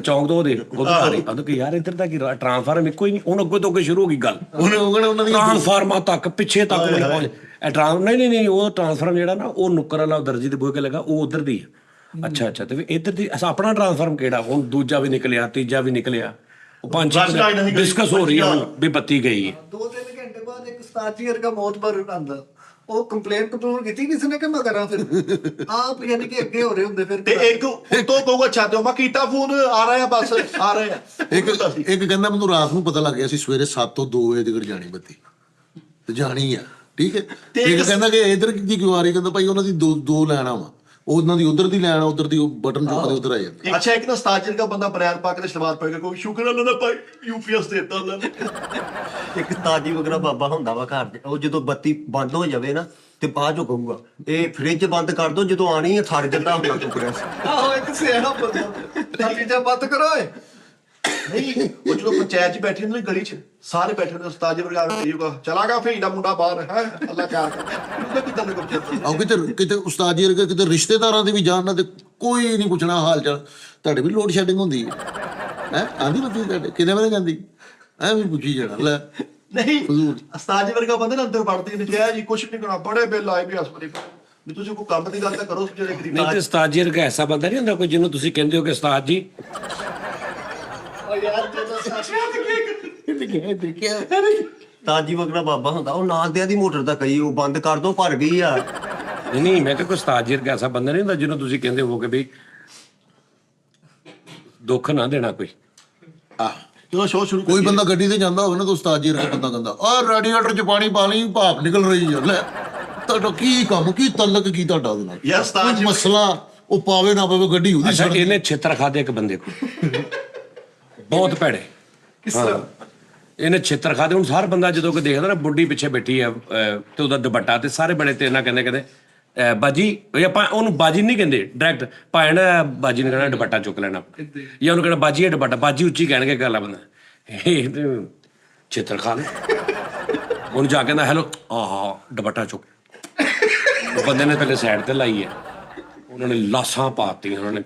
ਚੌਂਕ ਤੋਂ ਉਹ ਦੇਖ ਉਹ ਆ ਰਹੀ। ਉਹ ਕਿ ਯਾਰ ਇੱਧਰ ਤਾਂ ਕੀ ਟ੍ਰਾਂਸਫਾਰਮ ਇੱਕੋ ਹੀ ਨਹੀਂ, ਹੁਣ ਅੱਗੇ ਤੋਂ ਅੱਗੇ ਸ਼ੁਰੂ ਹੋ ਗਈ ਗੱਲ। ਉਹਨਾਂ ਦੀ ਟ੍ਰਾਂਸਫਾਰਮਾ ਤੱਕ ਪਿੱਛੇ ਤੱਕ ਨਹੀਂ ਪਹੁੰਚ। ਇਹ ਨਹੀਂ ਉਹ ਟ੍ਰਾਂਸਫਾਰਮ ਜਿਹੜਾ ਨਾ, ਉਹ ਨੁੱਕਰ ਵਾਲਾ ਦਰਜੀ ਦੇ ਬੂਹੇ ਕੇ ਲੱਗਾ, ਉਹ ਉਧਰ ਦੀ ਆ। ਅੱਛਾ ਤੇ ਵੀ ਇੱਧਰ ਦੀ ਆਪਣਾ ਟ੍ਰਾਂਸਫਾਰਮ ਕਿਹੜਾ? ਹੁਣ ਦੂਜਾ ਵੀ ਨਿਕਲਿਆ, ਤੀਜਾ ਵੀ ਨਿਕਲਿਆ, ਉਹ 5 ਡਿਸਕਸ ਹੋ ਰਹੀ ਹੈ ਹੁਣ ਵੀ ਬੱਤੀ ਗਈ ਹੈ। 2-3 ਘੰਟੇ ਬਾਅਦ ਇੱਕ ਉਸਤਾਦ ਜੀ ਵਰਗਾ ਮੌਤਬਰ ਆਂਦਾ, ਉਹ ਕੰਪਲੇਨ ਕੀਤੀ ਕਿਸੇ ਨੇ ਕਿ ਮੈਂ ਕਰਾਂ, ਫਿਰ ਆਪ ਯਾਨੀ ਕਿ ਅੱਗੇ ਹੋ ਰਹੇ ਹੁੰਦੇ ਫਿਰ। ਤੇ ਇੱਕ ਉਤੋਂ ਕਹੂਗਾ ਛੱਡ ਦਿਓ, ਮੈਂ ਕੀਤਾ ਫੋਨ, ਆ ਰਹੇ ਆ ਬਸ ਆ ਰਹੇ ਆ। ਇੱਕ ਕਹਿੰਦਾ ਮੈਨੂੰ ਰਾਤ ਨੂੰ ਪਤਾ ਲੱਗ ਗਿਆ ਸੀ ਸਵੇਰੇ 7 ਤੋਂ 2 ਵਜੇ ਤੱਕ ਜਾਣੀ ਬੱਤੀ, ਤੇ ਜਾਣੀ ਆ ਠੀਕ ਹੈ। ਇੱਕ ਕਹਿੰਦਾ ਕਿ ਇਧਰ ਕੀ ਕਿਉਂ ਆ ਰਹੀ, ਕਹਿੰਦਾ ਭਾਈ ਉਹਨਾਂ ਦੀ ਦੋ ਲੈਣਾ ਵਾ, ਉਹਨਾਂ ਦੀ ਉਧਰ ਦੀ ਲੈਣ, ਉਧਰ ਦੀ ਬਟਨ ਚੁੱਕਦੇ ਉਧਰ ਆ ਜਾਂਦੇ। ਅੱਛਾ, ਇੱਕ ਤਾਂ ਉਸਤਾਦ ਜੀ ਦਾ ਬੰਦਾ ਬਨੈਣ ਪਾ ਕੇ ਤੇ ਸਲਵਾਰ ਪਾ ਕੇ ਕੋਈ ਸ਼ੁਕਰ ਉਹਨਾਂ ਦਾ ਭਾਈ ਯੂਪੀਐਸ ਦੇਤਾ ਉਹਨਾਂ ਨੇ। ਇੱਕ ਤਾਜੀ ਵਗਰਾ ਬਾਬਾ ਹੁੰਦਾ ਵਾ ਘਰ ਦੇ, ਉਹ ਜਦੋਂ ਬੱਤੀ ਬੰਦ ਹੋ ਜਾਵੇ ਨਾ ਤੇ ਬਾਅਦ ਚੋਂ ਕਹੂਗਾ ਇਹ ਫ੍ਰਿਜ ਬੰਦ ਕਰ ਦੋ, ਜਦੋਂ ਆਣੀ ਹੈ ਥੜ ਜਾਂਦਾ ਹੁੰਦਾ ਟੁਕੜਾ। ਆਹੋ, ਇੱਕ ਸਿਆਣਾ ਬੰਦਾ, ਤਾਂ ਚੀਜ਼ਾਂ ਬੰਦ ਕਰੋ ਓਏ। ਨਹੀਂ, ਉਹ ਜਦੋਂ ਪੰਚਾਇਤ 'ਚ ਬੈਠੇ ਹੁੰਦੇ ਨੇ ਗਲੀ 'ਚ, ਸਾਰੇ ਬੈਠੇ ਹੁੰਦੇ, ਉਸਤਾਦ ਜੀ ਵਰਗਾ ਕਹੀਗਾ ਚਲਾ ਗਿਆ ਫੇਈ ਦਾ ਮੁੰਡਾ ਬਾਹਰ ਹੈ, ਅੱਲਾ ਪਿਆਰ ਕਰ ਕਿਦਾਂ ਦੇ ਕੁਝ। ਆਹ ਕਿਤੇ ਉਸਤਾਦ ਜੀ ਵਰਗੇ ਕਿਤੇ ਰਿਸ਼ਤੇਦਾਰਾਂ ਦੇ ਵੀ ਜਾਣ ਨਾ ਤੇ ਕੋਈ ਨਹੀਂ ਪੁੱਛਣਾ ਹਾਲ ਚਾਲ। ਤੁਹਾਡੇ ਵੀ ਲੋਡ ਸ਼ੈਡਿੰਗ ਹੁੰਦੀ ਹੈ ਆਂਦੀ ਬੱਤੀ ਤੁਹਾਡੇ ਕਿੰਨੇ ਵਜੇ ਜਾਂਦੀ, ਵੀ ਪੁੱਛੀ ਜਾਣਾ ਲੈ। ਨਹੀਂ, ਉਸਤਾਦ ਜੀ ਵਰਗਾ ਬੰਦੇ ਨਾ ਅੰਦਰ ਵੜਦੇ ਨੇ, ਕਿਹਾ ਜੀ ਕੁਛ ਨਹੀਂ ਕਰਨਾ, ਬੜੇ ਬਿੱਲ ਆਏ ਵੀ ਹਸਪਤਾਲ ਵੀ ਤੁਸੀਂ ਕੋਈ ਕੰਮ ਦੀ ਗੱਲ ਤਾਂ ਕਰੋ ਜਿਹੜੇ ਗਰੀਬ। ਨਹੀਂ ਤੇ ਉਸਤਾਦ ਜੀ ਵਰਗਾ ਐਸਾ ਬੰਦਾ ਨਹੀਂ ਹੁੰਦਾ ਕੋਈ ਜਿਹਨੂੰ ਤੁਸੀਂ ਕਹਿੰਦੇ ਹੋ ਕਿ ਉਸਤਾਦ ਜੀ ਯਾਰ ਜਦੋਂ ਤਾਜੀ ਵਗਰਾ ਬਾਬਾ ਹੁੰਦਾ, ਉਹ ਨਾਲ ਦਿਆਂ ਦੀ ਮੋਟਰ ਦਾ ਕਈ ਉਹ ਬੰਦ ਕਰ ਦੋ, ਭਰ ਗਈ ਆ। ਨਹੀਂ ਮੈਂ ਕਿਹਾ ਕੋਈ ਉਸਤਾਦ ਜੀ ਵਰਗਾ ਐਸਾ ਬੰਦਾ ਨਹੀਂ ਹੁੰਦਾ ਜਿਹਨੂੰ ਤੁਸੀਂ ਕਹਿੰਦੇ ਹੋ ਕਿ ਵੀ ਦੁੱਖ ਨਾ ਦੇਣਾ ਕੋਈ। ਜਦੋਂ ਸ਼ੋਅ ਸ਼ੁਰੂ ਕੋਈ ਬੰਦਾ ਗੱਡੀ ਤੇ ਜਾਂਦਾ ਹੋਵੇ ਨਾ ਤਾਂ ਉਸਤਾਦ ਜੀ ਵਰਗਾ ਬੰਦਾ ਕਹਿੰਦਾ ਆ ਰੈਡੀਏਟਰ 'ਚ ਪਾਣੀ ਪਾ ਲਈ, ਭਾਪ ਨਿਕਲ ਰਹੀ ਹੈ। ਲੈ ਤੁਹਾਡਾ ਕੀ ਕੰਮ, ਕੀ ਤਲਕ ਕੀ ਤੁਹਾਡਾ ਉਹਦੇ ਨਾਲ? ਯਾਰ ਉਸਤਾਦ ਜੀ ਮਸਲਾ ਉਹ ਪਾਵੇ ਨਾ ਪਾਵੇ ਗੱਡੀ ਉਹਦੀ ਅੱਛਾ ਸੜਕ ਇਹਨੇ ਛਿੱਤਰ ਖਾਦੇ ਇੱਕ ਬੰਦੇ ਕੋ ਬਹੁਤ ਭੈੜੇ। ਕਿਸ ਤਰ੍ਹਾਂ? ਇਹਨੇ ਛਿੱਤਰ ਖਾਦੇ। ਹੁਣ ਹਰ ਬੰਦਾ ਜਦੋਂ ਕੋਈ ਦੇਖਦਾ ਨਾ ਬੁੱਢੀ ਪਿੱਛੇ ਬੈਠੀ ਆ ਤੇ ਉਹਦਾ ਦੁਪੱਟਾ ਤੇ ਸਾਰੇ ਬੜੇ ਤੇਰੇ ਨਾਲ ਕਹਿੰਦੇ ਬਾਜੀ, ਇਹ ਆਪਾਂ ਉਹਨੂੰ ਬਾਜੀ ਨਹੀਂ ਕਹਿੰਦੇ ਡਾਇਰੈਕਟ, ਭਾਵੇਂ ਨਾ ਬਾਜੀ ਨੇ ਕਹਿਣਾ ਦੁਪੱਟਾ ਚੁੱਕ ਲੈਣਾ ਜਾਂ ਉਹਨੂੰ ਕਹਿਣਾ ਬਾਜੀ ਇਹ ਦੁਪੱਟਾ, ਬਾਜੀ ਉੱਚੀ ਕਹਿਣਗੇ ਗੱਲ ਬੰਦਾ ਇਹ ਤੇ ਛਿੱਤਰ ਖਾ ਲੈ। ਉਹਨੂੰ ਜਾ ਕਹਿੰਦਾ ਹੈਲੋ ਆਹਾ ਦੁਪੱਟਾ ਚੁੱਕ। ਉਹ ਬੰਦੇ ਨੇ ਪਹਿਲੇ ਸਾਈਡ ਤੇ ਲਾਈ ਹੈ, ਉਹਨਾਂ ਨੇ ਲਾਸਾਂ ਪਾਤੀਆਂ ਉਹਨਾਂ ਨੇ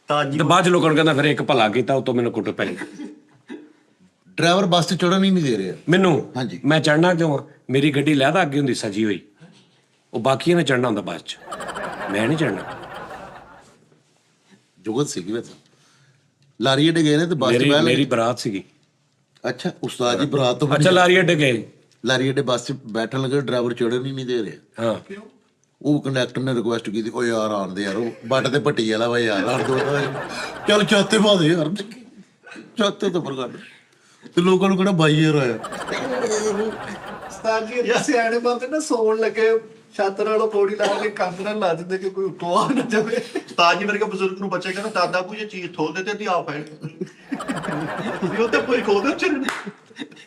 ਤਾਜੀ ਤੇ ਬਾਅਦ ਚ ਲੋਕਾਂ ਨੂੰ ਕਹਿੰਦਾ ਫਿਰ ਇੱਕ ਭਲਾ ਕੀਤਾ ਉਤੋਂ ਮੈਨੂੰ ਕੁੱਟ ਪੈ ਗਈ। ਡਰਾਈਵਰ ਬੱਸ 'ਚ ਚੜਨ ਹੀ ਨਹੀਂ ਦੇ ਰਿਹਾ। ਮੈਨੂੰ ਹਾਂਜੀ। ਮੈਂ ਚੜਨਾ ਕਿਉਂ ਆ? ਮੇਰੀ ਗੱਡੀ ਲਹਿਦਾ ਅੱਗੇ ਹੁੰਦੀ ਸਜੀ ਹੋਈ, ਉਹ ਬਾਕੀਆਂ ਨੇ ਚੜਨਾ ਹੁੰਦਾ ਬੱਸ 'ਚ, ਮੈਂ ਨਹੀਂ ਚੜਨਾ। ਜੁਗਤ ਸੀਗੀ ਵੈਸੇ। ਲਾਰੀ ਅੱਡੇ ਗਏ ਨੇ ਤੇ ਬੱਸ 'ਚ ਮੇਰੀ ਬਹਿ ਮੇਰੀ ਲਏ। ਬਰਾਤ ਸੀਗੀ। ਅੱਛਾ ਉਸਤਾਦ ਜੀ ਬਰਾਤ ਤੋਂ ਅੱਛਾ ਲਾਰੀ ਅੱਡੇ ਗਏ। ਲਾਰੀ ਅੱਡੇ ਬੱਸ 'ਚ ਬੈਠਣ ਲੱਗੇ, ਡਰਾਈਵਰ ਚੜਨ ਹੀ ਨਹੀਂ ਦੇ ਰਿਹਾ। ਹਾਂ ਉਹ ਕੰਡਕਟਰ ਨੇ ਰਿਕੁਐਸਟ ਕੀਤੀ, ਓ ਯਾਰ ਆਣ ਦੇ ਯਾਰ, ਉਹ ਬੱਟ ਤੇ ਭੱਟੀ ਵਾਲਾ ਵਾ ਯਾਰ, ਆਣ ਦੋ ਚੱਲ ਚਾਤੇ ਪਾ ਦੇ ਯਾਰ, ਚਾਤੇ ਤੋਂ ਪਰ ਕਰ ਤੇ ਲੋਕਾਂ ਨੂੰ ਕਿਹੜਾ ਬਾਈ ਯਾਰ ਆਇਆ। ਉਸਤਾਦ ਜੀ ਇਹ ਸਿਆਣੇ ਬੰਦੇ ਨਾ ਸੌਣ ਲੱਗੇ ਛੱਤ ਨਾਲੋਂ ਪੌੜੀ ਲਾ ਕੇ ਕੰਨ ਨਾਲ ਲਾ ਦਿੰਦੇ ਕਿ ਕੋਈ ਉੱਤੋਂ ਆ ਨਾ ਜਾਵੇ। ਉਸਤਾਦ ਜੀ ਵਰਗੇ ਬਜ਼ੁਰਗ ਨੂੰ ਬੱਚੇ ਕਹਿੰਦੇ ਦਾਦਾ ਕੋਈ ਚੀਜ਼ ਥੋਲ ਦੇ ਤੇ ਆਪ ਹੈ ਉਹ ਤਾਂ ਕੋਈ ਖੋਦੇ ਚ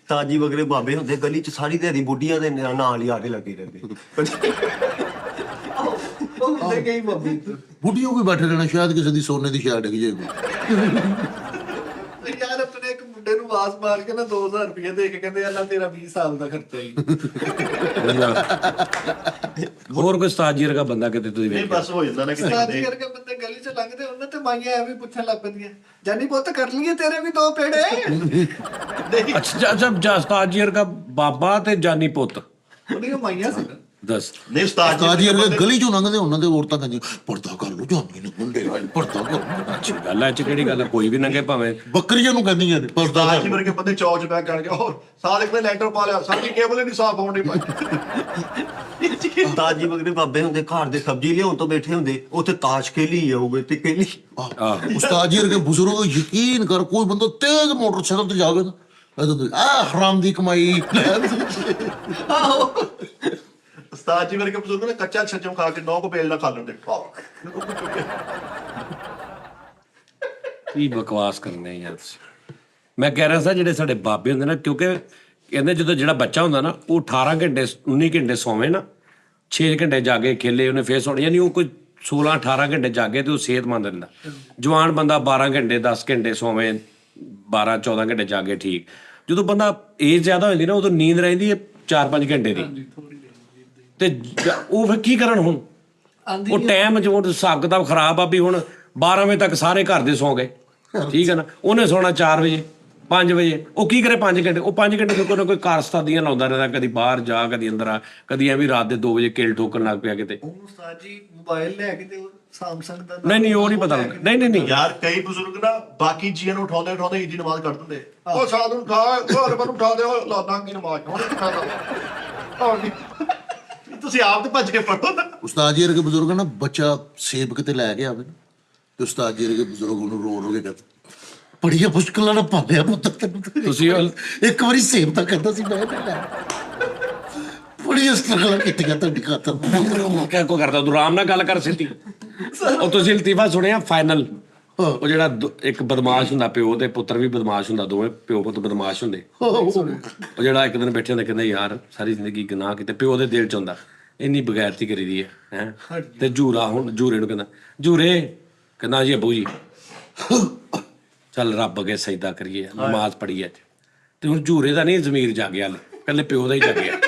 ਤਾਜੀ ਵਗਰੇ ਬਾਬੇ ਹੁੰਦੇ ਗਲੀ 'ਚ ਸਾਰੀ ਦਿਹਾੜੀ ਬੁੱਢੀਆਂ ਦੇ ਨਾਲ ਹੀ ਆ ਕੇ ਲੱਗੇ ਰਹਿੰਦੇ। ਉਹ ਹੁੰਦੇ ਕਈ ਬੰਦੇ ਬੁੱਢੀ ਹੋ ਕੇ ਬੈਠੇ ਰਹਿਣਾ, ਸ਼ਾਇਦ ਕਿਸੇ ਦੀ ਸੋਨੇ ਦੀ ਸ਼ਾਇਦ ਡਿੱਗ ਜਾਏ ਕੋਈ। ਯਾਰ ਆਪਣੇ ਇੱਕ ਮੁੰਡੇ ਨੂੰ ਆਵਾਜ਼ ਮਾਰ ਕੇ ਨਾ 2000 ਰੁਪਏ ਦੇ ਕੇ ਕਹਿੰਦੇ ਅੱਲਾ ਤੇਰਾ 20 ਸਾਲ ਦਾ ਖਰਚਾ ਹੀ। ਹੋਰ ਕੋਈ ਉਸਤਾਦ ਜੀ ਵਰਗਾ ਬੰਦਾ ਕਿਤੇ ਤੁਸੀਂ ਨਹੀਂ ਵੇਖਿਆ? ਬਸ ਹੋ ਜਾਂਦਾ ਨਾ ਉਸਤਾਦ ਜੀ ਕਿਤੇ ਕਰਕੇ ਬੰਦੇ ਗਲੀ 'ਚ ਲੰਘਦੇ ਉਹਨਾਂ ਤੇ ਮਾਈਆਂ ਐਵੇਂ ਪੁੱਛਣ ਲੱਗ ਪੈਂਦੀਆਂ, ਜਾਨੀ ਪੁੱਤ ਕਰ ਲਈਏ ਤੇਰੇ ਵੀ 2 ਪੇੜੇ। ਅੱਛਾ ਅੱਛਾ ਉਸਤਾਦ ਜੀ ਵਰਗਾ ਬਾਬਾ ਤੇ ਜਾਨੀ ਪੁੱਤ ਉਹਦੀਆਂ ਮਾਈਆਂ ਸੀ ਨਾ। ਦੱਸ। ਨਹੀਂ ਉਸਤਾਦ ਉਸਤਾਦ ਜੀ ਜੀ ਵਰਗੇ ਗਲੀ 'ਚੋਂ ਲੰਘਦੇ ਉਹਨਾਂ ਦੇ ਔਰਤਾਂ ਕਹਿੰਦੀਆਂ ਪਰਦਾ ਕਰ ਲਓ ਜਾਨੀ ਨੂੰ ਮੁੰਡੇ ਆ ਪਰਦਾ ਕਰ ਲਓ। ਅੱਛੀ ਗੱਲ ਹੈ, ਇਹ 'ਚ ਕਿਹੜੀ ਗੱਲ ਹੈ? ਕੋਈ ਵੀ ਨੰਗੇ ਭਾਵੇਂ ਬੱਕਰੀਆਂ ਨੂੰ ਕਹਿੰਦੀਆਂ ਨੇ ਪਰਦਾ ਉਸਤਾਦ ਕਰ ਜੀ ਲਓ। ਵਰਗੇ ਬੰਦੇ ਚੌਚ ਬੈਕ ਕਰ ਗਿਆ ਹੋਰ ਸਾਲ ਇੱਕ ਨੇ ਲੈਂਟਰ ਪਾ ਲਿਆ, ਸਾਡੀ ਕੇਬਲ ਹੀ ਨਹੀਂ ਸਾਫ਼ ਹੋਣ ਦੀ ਪਾਈ। ਤਾਜੀ ਵਗਰੇ ਬਾਬੇ ਹੁੰਦੇ ਘਰ ਦੇ ਸਬਜ਼ੀ ਲਿਆਉਣ ਤੋਂ ਬੈਠੇ ਹੁੰਦੇ, ਉੱਥੇ ਤਾਸ਼ ਖੇਲੀ ਜਾਊਗੇ ਤੇ ਖੇਲੀ। ਉਸਤਾਦ ਜੀ ਵਰਗੇ ਬਜ਼ੁਰਗ ਯਕੀਨ ਕਰ, ਕੋਈ ਬੰਦਾ ਤੇਜ਼ ਮੋਟਰਸਾਈਕਲ ਤੇ ਜਾਵੇ ਨਾ ਆ ਹਰਾਮ ਦੀ ਕਮਾਈ। ਉਸਤਾਦ ਜੀ ਵਰਗੇ ਬਜ਼ੁਰਗ ਨੇ ਕੱਚਾ ਛੱਜਮ ਖਾ ਕੇ 9 ਕੋ ਬੇਲ ਨਾ ਖਾ ਲੈਂਦੇ। ਕੀ ਬਕਵਾਸ ਕਰਨੇ ਯਾਰ ਤੁਸੀਂ। ਮੈਂ ਕਹਿ ਰਿਹਾ ਸੀ ਜਿਹੜੇ ਸਾਡੇ ਬਾਬੇ ਹੁੰਦੇ ਨਾ, ਕਿਉਂਕਿ ਕਹਿੰਦੇ ਜਦੋਂ ਜਿਹੜਾ ਬੱਚਾ ਹੁੰਦਾ ਨਾ ਉਹ 18 ਘੰਟੇ 19 ਘੰਟੇ ਸੌਵੇਂ ਨਾ, 6 ਘੰਟੇ ਜਾਗੇ ਖੇਲੇ ਉਹਨੇ ਫੇਰ ਸੌਣਾ, ਯਾਨੀ ਉਹ ਕੋਈ 16 18 ਘੰਟੇ ਜਾਗੇ ਤੇ ਉਹ ਸਿਹਤਮੰਦ ਰਹਿੰਦਾ। ਜਵਾਨ ਬੰਦਾ 12 ਘੰਟੇ 10 ਘੰਟੇ ਸੌਵੇਂ, 12 14 ਘੰਟੇ ਜਾਗੇ ਠੀਕ। ਜਦੋਂ ਬੰਦਾ ਏਜ ਜ਼ਿਆਦਾ ਹੋ ਜਾਂਦੀ ਨਾ ਉਦੋਂ ਨੀਂਦ ਰਹਿੰਦੀ ਹੈ 4-5 ਘੰਟੇ ਦੀ, ਤੇ ਉਹ ਫਿਰ ਕੀ ਕਰਨ ਹੁਣ? ਉਹ ਟਾਈਮ ਜੋ ਹਿਸਾਬ ਕਿਤਾਬ ਖਰਾਬ ਆ ਵੀ ਹੁਣ 12 ਵਜੇ ਤੱਕ ਸਾਰੇ ਘਰ ਦੇ ਸੌਂ ਗਏ, ਠੀਕ ਹੈ ਨਾ, ਉਹਨੇ ਸੌਣਾ 4 ਵਜੇ 5 ਵਜੇ, ਉਹ ਕੀ ਕਰੇ 5 ਘੰਟੇ? ਉਹ 5 ਘੰਟੇ ਤੋਂ ਕੋਈ ਨਾ ਕੋਈ ਕਾਰਸਤਾਦੀਆਂ ਲਾਉਂਦਾ ਰਹਿੰਦਾ, ਕਦੀ ਬਾਹਰ ਜਾ ਕਦੀ ਅੰਦਰ ਆ, ਕਦੀ ਐਵੇਂ ਰਾਤ ਦੇ 2 ਵਜੇ ਕਿਲ ਠੋਕਣ ਲੱਗ ਪਿਆ ਕਿਤੇ। ਉਹਨੂੰ ਉਸਤਾਦ ਜੀ ਮੋਬਾਈਲ ਲੈ ਕੇ ਤੇ ਸੈਮਸੰਗ ਦਾ ਨਹੀਂ ਉਹ ਨਹੀਂ ਪਤਾ ਲੱਗਦਾ। ਨਹੀਂ ਯਾਰ ਕਈ ਬਜ਼ੁਰਗ ਨਾ ਬਾਕੀ ਜੀਆਂ ਨੂੰ ਉਠਾਉਂਦੇ ਉਠਾਉਂਦੇ ਈਦ ਦੀ ਨਮਾਜ਼ ਕੱਢ ਦਿੰਦੇ। ਉਹ ਸਾਧ ਨੂੰ ਉਠਾ, ਘਰ ਪਰ ਉਠਾ ਦਿਓ ਲਾਦਾਂ ਕੀ ਨਮਾਜ਼ ਹੁਣ ਤੁਸੀਂ ਆਪ ਤੇ ਭੱਜ ਕੇ ਪੜੋ ਨਾ। ਉਸਤਾਦ ਜੀ ਵਰਗੇ ਬਜ਼ੁਰਗ ਨਾ ਬੱਚਾ ਸੇਬ ਕਿਤੇ ਲੈ ਕੇ ਆਵੇ ਨਾ ਤੇ ਉਸਤਾਦ ਜੀ ਵਰਗੇ ਬਜ਼ੁਰਗ ਉਹਨੂੰ ਰੋ ਕੇ ਕਹਿੰਦੇ ਬੜੀਆਂ ਮੁਸ਼ਕਲਾਂ ਨਾਲ ਪਾਲਿਆ ਪੁੱਤ ਤੈਨੂੰ। ਤੁਸੀਂ ਇੱਕ ਵਾਰੀ ਸੇਬ ਤਾਂ ਕਰਦਾ ਸੀ ਮੈਂ ਨਹੀਂ ਲੈ, ਬੜੀਆਂ ਸਟਰਗਲਾਂ ਕੀਤੀਆਂ ਤੁਹਾਡੀ ਖਾਤਰ। ਕਿਆ ਕੋ ਕਰਦਾ ਤੂੰ? ਆਰਾਮ ਨਾਲ ਗੱਲ ਕਰ ਸਿੱਧੀ। ਉਹ ਤੁਸੀਂ ਲਤੀਫਾ ਸੁਣਿਆ ਫਾਈਨਲ? ਉਹ ਜਿਹੜਾ ਇੱਕ ਬਦਮਾਸ਼ ਹੁੰਦਾ, ਪਿਓ ਤੇ ਪੁੱਤਰ ਵੀ ਬਦਮਾਸ਼ ਹੁੰਦਾ, ਦੋਵੇਂ ਪਿਓ ਪੁੱਤ ਬਦਮਾਸ਼ ਹੁੰਦੇ। ਉਹ ਜਿਹੜਾ ਇੱਕ ਦਿਨ ਬੈਠੇ ਹੁੰਦਾ ਕਹਿੰਦਾ ਯਾਰ ਸਾਰੀ ਜ਼ਿੰਦਗੀ ਗੁਨਾਹ ਕੀਤੇ, ਪਿਓ ਦੇ ਦਿਲ ਚ ਹੁੰਦਾ ਇੰਨੀ ਬਗੈਰਤੀ ਕਰੀਦੀ ਹੈ ਤੇ ਝੂਰਾ ਹੁਣ ਝੂਰੇ ਨੂੰ ਕਹਿੰਦਾ ਝੂਰੇ, ਕਹਿੰਦਾ ਜੀ ਅੱਬੂ ਜੀ ਚੱਲ ਰੱਬ ਅੱਗੇ ਸਜਦਾ ਕਰੀਏ, ਨਮਾਜ਼ ਪੜੀਏ। ਤੇ ਹੁਣ ਝੂਰੇ ਦਾ ਨਹੀਂ ਜ਼ਮੀਰ ਜਾਗਿਆ, ਕੱਲੇ ਪਿਓ ਦਾ ਹੀ ਜਾਗਿਆ।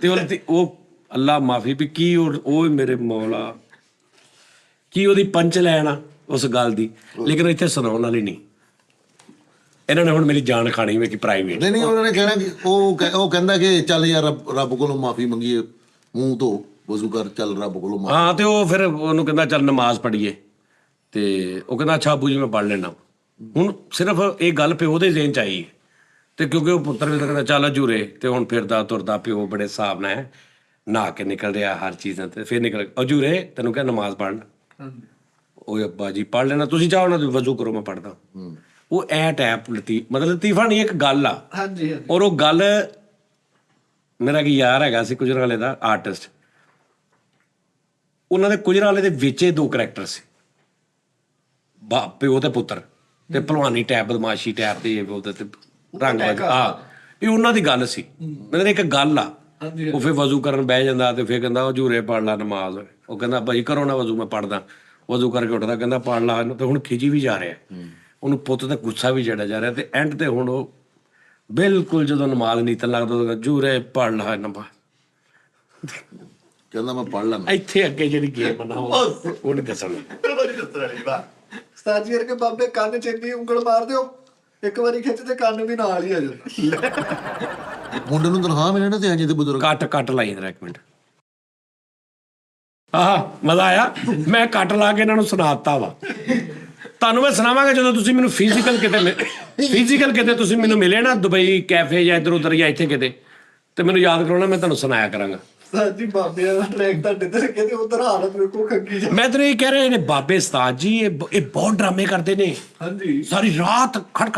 ਤੇ ਉਹ ਅੱਲਾ ਮਾਫੀ ਵੀ ਕੀ ਉਹ ਮੇਰੇ ਮੌਲਾ ਕੀ ਉਹਦੀ ਪੰਚ ਲੈਣਾ ਉਸ ਗੱਲ ਦੀ, ਲੇਕਿਨ ਇੱਥੇ ਸੁਣਾਉਣ ਵਾਲੀ ਨਹੀਂ। ਇਹਨਾਂ ਨੇ ਹੁਣ ਮੇਰੀ ਜਾਨ ਖਾਣੀ ਵੇ ਕਿ ਪ੍ਰਾਈਵੇਟ। ਨਹੀਂ ਉਹਨਾਂ ਨੇ ਕਹਿਣਾ ਕਿ ਉਹ ਕਹਿੰਦਾ ਕਿ ਚੱਲ ਯਾਰ ਰੱਬ ਕੋਲੋਂ ਮਾਫੀ ਮੰਗੀਏ, ਮੂੰਹ ਤੋਂ ਵਜ਼ੂ ਕਰ, ਚੱਲ ਰੱਬ ਕੋਲੋਂ ਮਾਫੀ। ਹਾਂ ਤੇ ਉਹ ਫਿਰ ਉਹਨੂੰ ਕਹਿੰਦਾ ਚੱਲ ਨਮਾਜ਼ ਪੜੀਏ, ਤੇ ਉਹ ਕਹਿੰਦਾ ਅੱਛਾ ਆਬੂ ਜੀ ਮੈਂ ਪੜ੍ਹ ਲੈਣਾ। ਹੁਣ ਸਿਰਫ ਇਹ ਗੱਲ ਪਿਓ ਦੇ ਜ਼ਿਹਨ ਚ ਆਈ ਹੈ, ਤੇ ਕਿਉਂਕਿ ਉਹ ਪੁੱਤਰ ਵੀ ਕਹਿੰਦਾ ਚੱਲ ਝੂਰੇ, ਤੇ ਹੁਣ ਫਿਰਦਾ ਤੁਰਦਾ ਪਿਓ ਬੜੇ ਹਿਸਾਬ ਨਾਲ ਹੈ, ਨਹਾ ਕੇ ਨਿਕਲ ਰਿਹਾ ਹਰ ਚੀਜ਼ ਤੇ ਫਿਰ ਨਿਕਲ ਹਜੂਰੇ ਤੈਨੂੰ ਕਿਹਾ ਨਮਾਜ਼ ਪੜ੍ਹਨਾ ਉਹ ਅੱਬਾ ਜੀ ਪੜ੍ਹ ਲੈਣਾ ਤੁਸੀਂ ਚਾਹੋ ਨਾ ਵਜ਼ੂ ਕਰੋ ਮੈਂ ਪੜ੍ਹਦਾ ਉਹ ਐ ਟੈਪ ਮਤਲਬ ਲਤੀਫਾ ਨਹੀਂ ਇੱਕ ਗੱਲ ਆ ਹਾਂਜੀ ਹਾਂਜੀ ਔਰ ਉਹ ਗੱਲ ਮੇਰਾ ਕੀ ਯਾਰ ਹੈਗਾ ਸੀ ਗੁਜਰਾਂਵਾਲੇ ਦਾ ਆਰਟਿਸਟ ਉਹਨਾਂ ਦੇ ਗੁਜਰਾਂਵਾਲੇ ਦੇ ਵਿੱਚ ਇਹ 2 ਕਰੈਕਟਰ ਸੀ ਪਿਓ ਤੇ ਪੁੱਤਰ ਤੇ ਭਲਵਾਨੀ ਟੈਪ ਬਦਮਾਸ਼ੀ ਟੈਪ ਤੇ ਇਹ ਬੋਲਦੇ ਤੇ ਰੰਗ ਇਹ ਉਹਨਾਂ ਦੀ ਗੱਲ ਸੀ ਮਤਲਬ ਇੱਕ ਗੱਲ ਆ ਉਹ ਫਿਰ ਵਜ਼ੂ ਕਰਨ ਬਹਿ ਜਾਂਦਾ ਤੇ ਫਿਰ ਕਹਿੰਦਾ ਹਜੂਰੇ ਪੜ ਲਾ ਨਮਾਜ਼ ਉਹ ਕਹਿੰਦਾ ਭਾਈ ਕਰੋ ਨਾ ਵਜ਼ੂ ਮੈਂ ਪੜਦਾ ਵਜ਼ੂ ਕਰਕੇ ਉੱਠਦਾ ਕਹਿੰਦਾ ਪੜ ਲਾ ਇਹਨੂੰ ਤੇ ਹੁਣ ਖਿਜੀ ਵੀ ਜਾ ਰਿਹਾ ਉਹਨੂੰ ਪੁੱਤ ਤੇ ਗੁੱਸਾ ਵੀ ਚੜਿਆ ਜਾ ਰਿਹਾ ਤੇ ਐਂਡ ਤੇ ਹੁਣ ਉਹ ਬਿਲਕੁਲ ਜਦੋਂ ਨਮਾਜ਼ ਨੀਤਨ ਲੱਗਦਾ ਹਜੂਰੇ ਪੜ ਲਾ ਨਮਾਜ਼ ਕਹਿੰਦਾ ਮੈਂ ਪੜ ਲੈਣਾ ਇੱਥੇ ਅੱਗੇ ਜਿਹੜੀ ਗੇਮ ਬਣਾਓ ਉਹਨੇ ਦੱਸਣਾ ਉਸਤਾਦ ਜੀ ਵਰਗੇ ਬਾਬੇ ਕੰਨ ਚ ਇੰਨੀ ਉਂਗਲ ਮਾਰ ਦਿਓ ਇੱਕ ਵਾਰੀ ਖਿੱਚ ਤੇ ਕੰਨ ਵੀ ਨਾਲ ਹੀ ਆ ਜਾਂਦਾ ਮੁੰਡੇ ਨੂੰ ਤਨਖਾਹ ਮਿਲੇ ਨਾ ਤੇ ਐਂ ਜਿਹੇ ਬਜ਼ੁਰਗ ਕੱਟ ਲਾਈ ਜਰਾ ਇੱਕ ਮਿੰਟ ਮਜ਼ਾ ਆਇਆ ਮੈਂ ਕੱਟ ਲਾ ਕੇ ਇਹਨਾਂ ਨੂੰ ਸੁਣਾਤਾ ਵਾ ਤੁਹਾਨੂੰ ਮੈਂ ਸੁਣਾਵਾਂਗਾ ਜਦੋਂ ਤੁਸੀਂ ਮੈਨੂੰ ਫਿਜ਼ੀਕਲ ਕਿਤੇ ਤੁਸੀਂ ਮੈਨੂੰ ਮਿਲੇ ਨਾ ਦੁਬਈ ਕੈਫੇ ਜਾਂ ਇੱਧਰ ਉੱਧਰ ਜਾਂ ਇੱਥੇ ਕਿਤੇ ਤੇ ਮੈਨੂੰ ਯਾਦ ਕਰਾਉਣਾ ਮੈਂ ਤੁਹਾਨੂੰ ਸੁਣਾਇਆ ਕਰਾਂਗਾ ਉਸਤਾਦ ਜੀ ਬਾਬਿਆਂ ਦਾ ਟਰੈਕ ਤੁਹਾਡੇ ਤੇ ਰੱਖੇ ਤੇ ਉਧਰ ਹਾਲਤ ਵੇਖੋ ਖੱਗੀ ਜਾ ਮੈਂ ਤੈਨੂੰ ਇਹ ਕਹਿ ਰਿਹਾ ਨੇ ਬਾਬੇ ਉਸਤਾਦ ਜੀ ਇਹ ਬਹੁਤ ਡਰਾਮੇ ਕਰਦੇ ਨੇ ਹਾਂਜੀ ਸਾਰੀ ਰਾਤ ਖੜ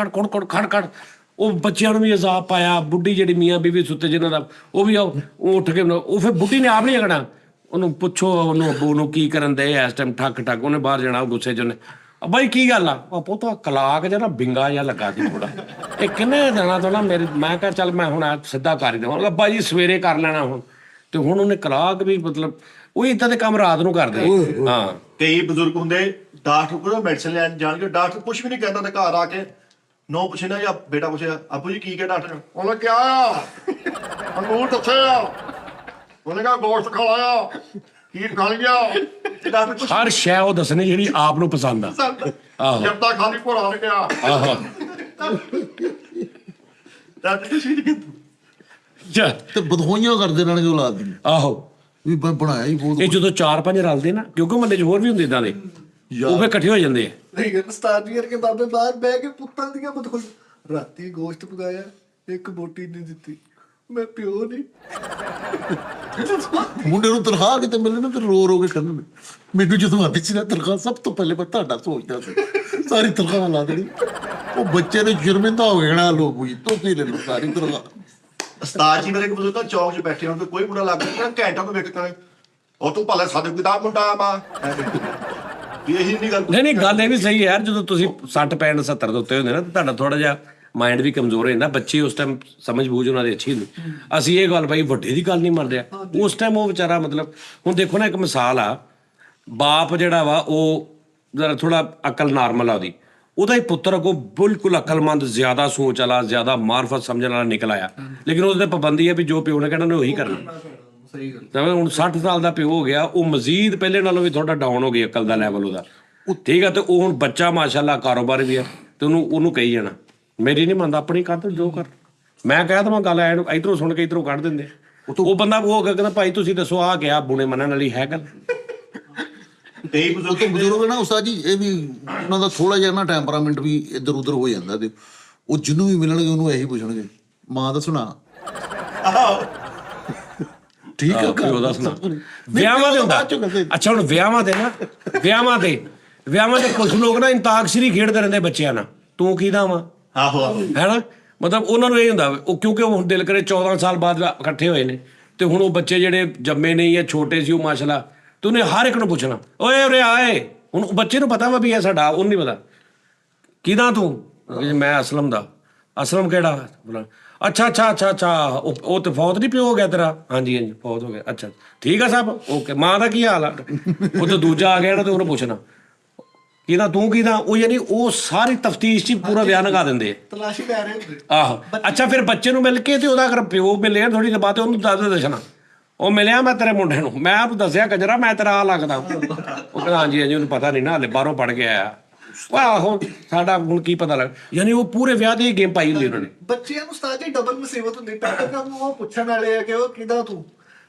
ਉਹ ਬੱਚਿਆਂ ਨੂੰ ਵੀ ਅਜ਼ਾਬ ਪਾਇਆ ਬੁੱਢੀ ਜਿਹੜੀ ਮੀਆਂ ਬੀਵੀ ਸੁੱਤੇ ਜਿਹਨਾਂ ਦਾ ਉਹ ਵੀ ਉਹ ਉੱਠ ਕੇ ਉਹ ਫਿਰ ਬੁੱਢੀ ਨੇ ਆਪ ਨਹੀਂ ਲੱਗਣਾ ਉਹਨੂੰ ਪੁੱਛੋ ਉਹਨੂੰ ਅੱਬੂ ਨੂੰ ਕੀ ਕਰਨ ਦੇ ਇਸ ਟਾਈਮ ਠੱਕ ਉਹਨੇ ਬਾਹਰ ਜਾਣਾ ਗੁੱਸੇ ਚ ਉਹਨੇ ਬਾਈ ਕੀ ਗੱਲ ਆ ਉਹ ਪੁੱਤ ਕਲਾਕ ਜਿਹਾ ਨਾ ਬਿੰਗਾ ਜਿਹਾ ਲੱਗਾ ਸੀ ਥੋੜਾ ਇਹ ਕਿੰਨੇ ਦਿਨਾਂ ਤੋਂ ਨਾ ਮੈਂ ਕਿਹਾ ਚੱਲ ਮੈਂ ਹੁਣ ਸਿੱਧਾ ਕਰ ਹੀ ਦੇਵਾਂ ਅੱਬਾ ਜੀ ਸਵੇਰੇ ਕਰ ਲੈਣਾ ਹੁਣ ਤੇ ਹੁਣ ਉਹਨੇ ਕਲਾਕ ਵੀ ਮਤਲਬ ਉਹ ਏਦਾਂ ਦੇ ਕੰਮ ਰਾਤ ਨੂੰ ਕਰਦੇ ਹਾਂ ਕਈ ਬਜ਼ੁਰਗ ਹੁੰਦੇ ਡਾਕਟਰ ਕੋਲ ਮੈਡੀਸਨ ਲੈਣ ਜਾਣਗੇ ਡਾਕਟਰ ਕੁਝ ਵੀ ਨਹੀਂ ਕਹਿੰਦਾ ਤੇ ਘਰ ਆ ਕੇ ਨੋ ਪੁੱਛਣਾ ਜਾਂ ਬੇਟਾ ਪੁੱਛਿਆ ਆਪੂ ਜੀ ਕੀ ਕਿਹਾ ਡਾਕਟਰ ਨੇ ਉਹਨੇ ਕਿਹਾ ਅੰਗੂਰ ਦੱਸਿਆ ਉਹਨੇ ਕਿਹਾ ਗੋਸ਼ਤ ਖਵਾਇਆ ਕੀ ਖਾ ਲਿਆ ਡਾਕਟਰ ਹਰ ਸ਼ੈ ਉਹ ਦੱਸਣੀ ਜਿਹੜੀ ਆਪ ਨੂੰ ਪਸੰਦ ਆ ਆਹੋ ਜਰਦਾ ਖਾਲੀ ਭੋਰਾ ਨੇ ਕਿਹਾ ਆਹੋ ਡਾਕਟਰ ਕੁਝ ਵੀ ਨਹੀਂ ਕਹਿੰਦਾ ਤੇ ਬਧੋਈਆਂ ਕਰਦੇ ਰਹਿਣਗੇ ਔਲਾਦ ਦੀ ਆਹੋ ਵੀ ਮੈਂ ਬਣਾਇਆ ਹੀ ਬਹੁਤ ਇਹ ਜਦੋਂ 4-5 ਰਲਦੇ ਨਾ ਕਿਉਂਕਿ ਮਹੱਲੇ 'ਚ ਹੋਰ ਵੀ ਹੁੰਦੇ ਇਦਾਂ ਦੇ ਉਹ ਫਿਰ ਇਕੱਠੇ ਹੋ ਜਾਂਦੇ ਆ ਨਹੀਂ ਗੱਲ ਉਸਤਾਦ ਜੀ ਵਰਗੇ ਬਾਬੇ ਬਾਹਰ ਬਹਿ ਕੇ ਪੁੱਤਾਂ ਦੀਆਂ ਬਦਖੁਲ ਰਾਤੀ ਗੋਸ਼ਤ ਪਕਾਇਆ ਇੱਕ ਬੋਟੀ ਨਹੀਂ ਦਿੱਤੀ ਮੈਂ ਪਿਓ ਨਹੀਂ ਮੁੰਡੇ ਨੂੰ ਤਨਖਾਹ ਕਿਤੇ ਮਿਲੇ ਨਾ ਤੇ ਰੋ ਕੇ ਕਹਿੰਦੇ ਮੈਨੂੰ ਜਦੋਂ ਆਦੀ ਸੀ ਨਾ ਤਨਖਾਹ ਸਭ ਤੋਂ ਪਹਿਲੇ ਮੈਂ ਤੁਹਾਡਾ ਸੋਚਦਾ ਸੀ ਸਾਰੀ ਤਨਖਾਹ ਲਾ ਦੇਣੀ ਉਹ ਬੱਚੇ ਨੇ ਸ਼ਰਮਿੰਦਾ ਹੋ ਗਿਆ ਲੋਕ ਵੀ ਤੁਸੀਂ ਲੈ ਲਓ ਸਾਰੀ ਤਨਖਾਹ ਉਸਤਾਦ ਜੀ ਮੇਰੇ ਕੋਲ ਬਜ਼ੁਰਗ ਚੌਕ 'ਚ ਬੈਠੇ ਹੋਣ ਕੋਈ ਮੁੰਡਾ ਲੱਗ ਗਿਆ ਘੰਟਾ ਤੋਂ ਵੇਖ ਕੇ ਉਹ ਤੂੰ ਭਲੇ ਸਾਡੇ ਕਿਤਾਬ ਮੁੰਡਾ ਮਾ ਇਹੀ ਨਹੀਂ ਗੱਲ ਨਹੀਂ ਗੱਲ ਇਹ ਵੀ ਸਹੀ ਹੈ ਯਾਰ ਜਦੋਂ ਤੁਸੀਂ 60 65 70 ਦੇ ਉੱਤੇ ਹੁੰਦੇ ਨਾ ਤੁਹਾਡਾ ਥੋੜਾ ਜਿਹਾ ਮਾਈਂਡ ਵੀ ਕਮਜ਼ੋਰ ਹੋ ਜਾਂਦਾ ਬੱਚੇ ਉਸ ਟਾਈਮ ਸਮਝ ਬੂਝ ਉਹਨਾਂ ਦੀ ਅੱਛੀ ਹੁੰਦੀ ਅਸੀਂ ਇਹ ਗੱਲ ਭਾਈ ਵੱਡੇ ਦੀ ਗੱਲ ਨਹੀਂ ਮੰਨ ਰਿਹਾ ਉਸ ਟਾਈਮ ਉਹ ਵਿਚਾਰਾ ਮਤਲਬ ਹੁਣ ਦੇਖੋ ਨਾ ਇੱਕ ਮਿਸਾਲ ਆ ਬਾਪ ਜਿਹੜਾ ਵਾ ਉਹ ਜ਼ਰਾ ਥੋੜਾ ਅਕਲ ਨਾਰਮਲ ਆ ਉਹਦਾ ਹੀ ਪੁੱਤਰ ਅੱਗੋਂ ਬਿਲਕੁਲ ਅਕਲਮੰਦ ਜ਼ਿਆਦਾ ਸੋਚ ਵਾਲਾ ਜ਼ਿਆਦਾ ਮਾਰਫਤ ਸਮਝਣ ਵਾਲਾ ਨਿਕਲ ਆਇਆ ਲੇਕਿਨ ਉਹਦੇ ਤੇ ਪਾਬੰਦੀ ਹੈ ਵੀ ਜੋ ਪਿਓ ਨੇ ਕਹਿਣਾ ਉਹਨੇ ਉਹੀ ਕਰਨਾ ਸਹੀ ਗੱਲ ਤਾਂ ਹੁਣ 60 ਸਾਲ ਦਾ ਪਿਓ ਹੋ ਗਿਆ ਉਹ ਮਜ਼ੀਦ ਪਹਿਲੇ ਨਾਲੋਂ ਵੀ ਥੋੜਾ ਡਾਊਨ ਹੋ ਗਿਆ ਅਕਲ ਦਾ ਲੈਵਲ ਉਹਦਾ ਠੀਕ ਆ ਤੇ ਉਹ ਹੁਣ ਬੱਚਾ ਮਾਸ਼ਾਅੱਲਾ ਕਾਰੋਬਾਰ ਵੀ ਆ ਤੇ ਉਹਨੂੰ ਕਹੀ ਜਾਣਾ ਮੇਰੀ ਨਹੀਂ ਮੰਨਦਾ ਆਪਣੀ ਕਰ ਜੋ ਕਰ ਮੈਂ ਕਹਿ ਦਵਾਂ ਗੱਲ ਐ ਇਧਰੋਂ ਸੁਣ ਕੇ ਇਧਰੋਂ ਕੱਢ ਦਿੰਦੇ ਉਹ ਬੰਦਾ ਉਹ ਕਹਿੰਦਾ ਭਾਈ ਤੁਸੀਂ ਦੱਸੋ ਆ ਗਿਆ ਬੁਣੇ ਮੰਨਣ ਵਾਲੀ ਹੈ ਗੱਲ ਕਈ ਉਹ ਤੋਂ ਬਜ਼ੁਰਗ ਨਾ ਉਸਤਾਦ ਜੀ ਇਹ ਵੀ ਉਹਨਾਂ ਦਾ ਥੋੜਾ ਜਿਹਾ ਨਾ ਟੈਂਪਰਾਮੈਂਟ ਵੀ ਇੱਧਰ ਉੱਧਰ ਹੋ ਜਾਂਦਾ ਤੇ ਉਹ ਜਿਹਨੂੰ ਵੀ ਮਿਲਣਗੇ ਉਹਨੂੰ ਇਹੀ ਪੁੱਛਣਗੇ ਮਾਂ ਦਾ ਸੁਣਾ ਠੀਕ ਹੈ ਪਿਓ ਦਾ ਸੁਣਾ ਵਿਆਹਾਂ ਦੇ ਹੁੰਦਾ ਅੱਛਾ ਹੁਣ ਵਿਆਹਾਂ ਦੇ ਕੁਝ ਲੋਕ ਨਾ ਇੰਤਾਕਸ਼ਰੀ ਖੇਡਦੇ ਰਹਿੰਦੇ ਬੱਚਿਆਂ ਨਾਲ ਤੂੰ ਕਿਹਦਾ ਵਾ ਆਹੋ ਹੈਨਾ ਮਤਲਬ ਉਹਨਾਂ ਨੂੰ ਇਹ ਹੁੰਦਾ ਉਹ ਕਿਉਂਕਿ ਉਹ ਹੁਣ ਦਿਲ ਕਰੇ 14 ਸਾਲ ਬਾਅਦ ਇਕੱਠੇ ਹੋਏ ਨੇ ਤੇ ਹੁਣ ਉਹ ਬੱਚੇ ਜਿਹੜੇ ਜੰਮੇ ਨਹੀਂ ਜਾਂ ਛੋਟੇ ਸੀ ਉਹ ਮਾਸ਼ਾਅੱਲਾ ਤੇ ਉਹਨੇ ਹਰ ਇੱਕ ਨੂੰ ਪੁੱਛਣਾ ਓਏ ਉਰੇ ਆਏ ਹੁਣ ਬੱਚੇ ਨੂੰ ਪਤਾ ਵਾ ਵੀ ਇਹ ਸਾਡਾ ਉਹਨੂੰ ਨਹੀਂ ਪਤਾ ਕਿਹਦਾ ਤੂੰ ਮੈਂ ਅਸਲਮ ਦਾ ਅਸਲਮ ਕਿਹੜਾ ਬੋਲਾ ਅੱਛਾ ਉਹ ਤੇ ਫੌਤ ਨਹੀਂ ਪਿਓ ਹੋ ਗਿਆ ਤੇਰਾ ਹਾਂਜੀ ਫੌਤ ਹੋ ਗਿਆ ਅੱਛਾ ਠੀਕ ਆ ਸਭ ਓਕੇ ਮਾਂ ਦਾ ਕੀ ਹਾਲ ਆ ਉਹ ਤੇ ਦੂਜਾ ਆ ਗਿਆ ਨਾ ਤੇ ਉਹਨੂੰ ਪੁੱਛਣਾ ਕਿਹਦਾ ਤੂੰ ਕਿਹਦਾ ਉਹ ਯਾਨੀ ਉਹ ਸਾਰੀ ਤਫਤੀਸ਼ 'ਚ ਪੂਰਾ ਬਿਆਨ ਲਗਾ ਦਿੰਦੇ ਤਲਾਸ਼ੀ ਲੈ ਰਹੇ ਹੁੰਦੇ ਆਹੋ ਅੱਛਾ ਫਿਰ ਬੱਚੇ ਨੂੰ ਮਿਲ ਕੇ ਤੇ ਉਹਦਾ ਅਗਰ ਪਿਓ ਮਿਲਿਆ ਥੋੜੀ ਦੇਰ ਬਾਅਦ ਉਹਨੂੰ ਦੱਸਣਾ ਉਹ ਮਿਲਿਆ ਮੈਂ ਤੇਰੇ ਮੁੰਡੇ ਨੂੰ ਮੈਂ ਆਪ ਦੱਸਿਆ ਕੰਜਰਾ ਮੈਂ ਤੇਰਾ ਆ ਲੱਗਦਾ ਉਹ ਕਹਿੰਦਾ ਹਾਂਜੀ ਉਹਨੂੰ ਪਤਾ ਨਹੀਂ ਨਾ ਹਲੇ ਬਾਹਰੋਂ ਪੜ ਕੇ ਆਇਆ ਆਹੋ ਸਾਡਾ ਹੁਣ ਕੀ ਪਤਾ ਲੱਗ ਯਾਨੀ ਉਹ ਪੂਰੇ ਵਿਆਹ ਦੀ ਗੇਮ ਪਾਈ ਹੁੰਦੀ ਉਹਨਾਂ ਨੇ ਬੱਚਿਆਂ ਨੂੰ ਉਸਤਾਦ ਜੀ ਡਬਲ ਮੁਸੀਬਤ ਹੁੰਦੀ ਪਹਿਲਾਂ ਕੰਮ ਉਹ ਪੁੱਛਣ ਵਾਲੇ ਆ ਕਿ ਉਹ ਕਿਹਦਾ ਤੂੰ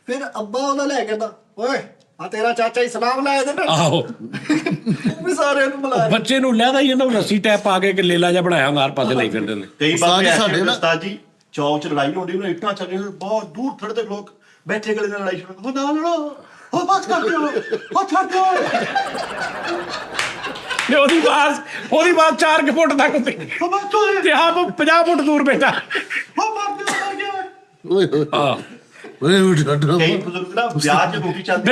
ਫਿਰ ਅੱਬਾ ਉਹਦਾ ਲੈ ਕੇ ਆਂਦਾ ਓਏ ਆ ਤੇਰਾ ਚਾਚਾ ਹੀ ਸਲਾਮ ਲਾਇਆ ਇਹਦੇ ਨਾਲ ਆਹੋ ਉਹ ਵੀ ਸਾਰਿਆਂ ਨੂੰ ਮਿਲਾ ਬੱਚੇ ਨੂੰ ਲੈਦਾ ਹੀ ਇਹਨਾਂ ਰੱਸੀ ਟੈਪ ਪਾ ਕੇ ਲੇਲਾ ਜਿਹਾ ਬਣਾਇਆ ਹੁੰਦਾ ਹਰ ਪਾਸੇ ਲਈ ਫਿਰਦੇ ਨੇ ਕਈ ਉਸਤਾਦ ਬਾਬੇ ਜੀ ਸਾਡੇ ਸਾਡੇ ਨਾ- ਉਸਤਾਦ ਜੀ ਚੌਕ 'ਚ ਲੜਾਈ ਹੁੰਦੀ ਉਹਨੂੰ ਇੱਟਾਂ ਚੱਲੀਆਂ ਬਹੁਤ ਦੂਰ ਥੜੇ ਤੇ ਲੋਕ ਬੈਠੇ ਗਲੇ ਨਾਲ ਲੜਾਈ ਸ਼ੁਰੂ, ਉਹ ਨਾ ਲੜੋ, ਉਹ ਬਸ ਕਰ ਦਿਓ, ਉਹ ਛੱਡ ਦਿਓ। ਤੇ ਉਹਦੀ ਆਵਾਜ਼ 4 ਫੁੱਟ ਤੱਕ ਹੁੰਦੀ ਤੇ ਆਪ 50 ਫੁੱਟ ਦੂਰ ਬੈਠਾ। ਓਏ ਹੋਏ ਹਾਂ ਓਏ ਉੱਠ ਕਈ ਬਜ਼ੁਰਗ ਨਾ ਵਿਆਹ 'ਚ ਰੋਟੀ ਚੱਲਦੀ,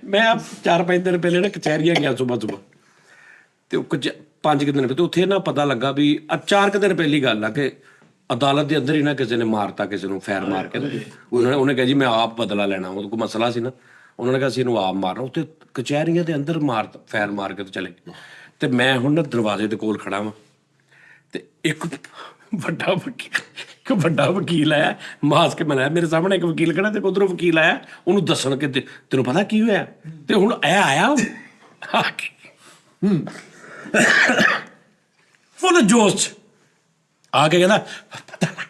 ਮੈਂ 4-5 ਦਿਨ ਪਹਿਲੇ ਨਾ ਕਚਹਿਰੀਆਂ ਗਿਆ ਸੁਬਹ ਤੇ ਉਹ 5 ਦਿਨ ਪਹਿਲੇ ਉੱਥੇ ਨਾ ਪਤਾ ਲੱਗਾ ਵੀ 4 ਦਿਨ ਪਹਿਲੀ ਗੱਲ ਆ ਕਿ ਅਦਾਲਤ ਦੇ ਅੰਦਰ ਹੀ ਨਾ ਕਿਸੇ ਨੇ ਮਾਰਤਾ ਕਿਸੇ ਨੂੰ, ਫੈਰ ਮਾਰ ਕੇ। ਉਹਨੇ ਕਿਹਾ ਜੀ ਮੈਂ ਆਪ ਬਦਲਾ ਲੈਣਾ, ਉਹਦੇ ਕੋਈ ਮਸਲਾ ਸੀ ਨਾ, ਉਹਨਾਂ ਨੇ ਕਿਹਾ ਅਸੀਂ ਇਹਨੂੰ ਆਪ ਮਾਰਨਾ। ਉੱਥੇ ਕਚਹਿਰੀਆਂ ਦੇ ਅੰਦਰ ਫੈਰ ਮਾਰ ਕੇ ਤੇ ਚਲੇ ਗਏ। ਤੇ ਮੈਂ ਹੁਣ ਨਾ ਦਰਵਾਜ਼ੇ ਦੇ ਕੋਲ ਖੜਾ ਵਾਂ ਤੇ ਇੱਕ ਵੱਡਾ ਵਕੀਲ ਆਇਆ, ਮਾਸਕ ਬਣਾਇਆ, ਮੇਰੇ ਸਾਹਮਣੇ ਇੱਕ ਵਕੀਲ ਖੜਾ ਤੇ ਉਧਰੋਂ ਵਕੀਲ ਆਇਆ ਉਹਨੂੰ ਦੱਸਣ ਕਿ ਤੈਨੂੰ ਪਤਾ ਕੀ ਹੋਇਆ। ਤੇ ਹੁਣ ਇਹ ਆਇਆ ਫੁੱਲ ਜੋਸ਼ 'ਚ ਆ ਕੇ ਕਹਿੰਦਾ ਪਤਾ ਲੱਗ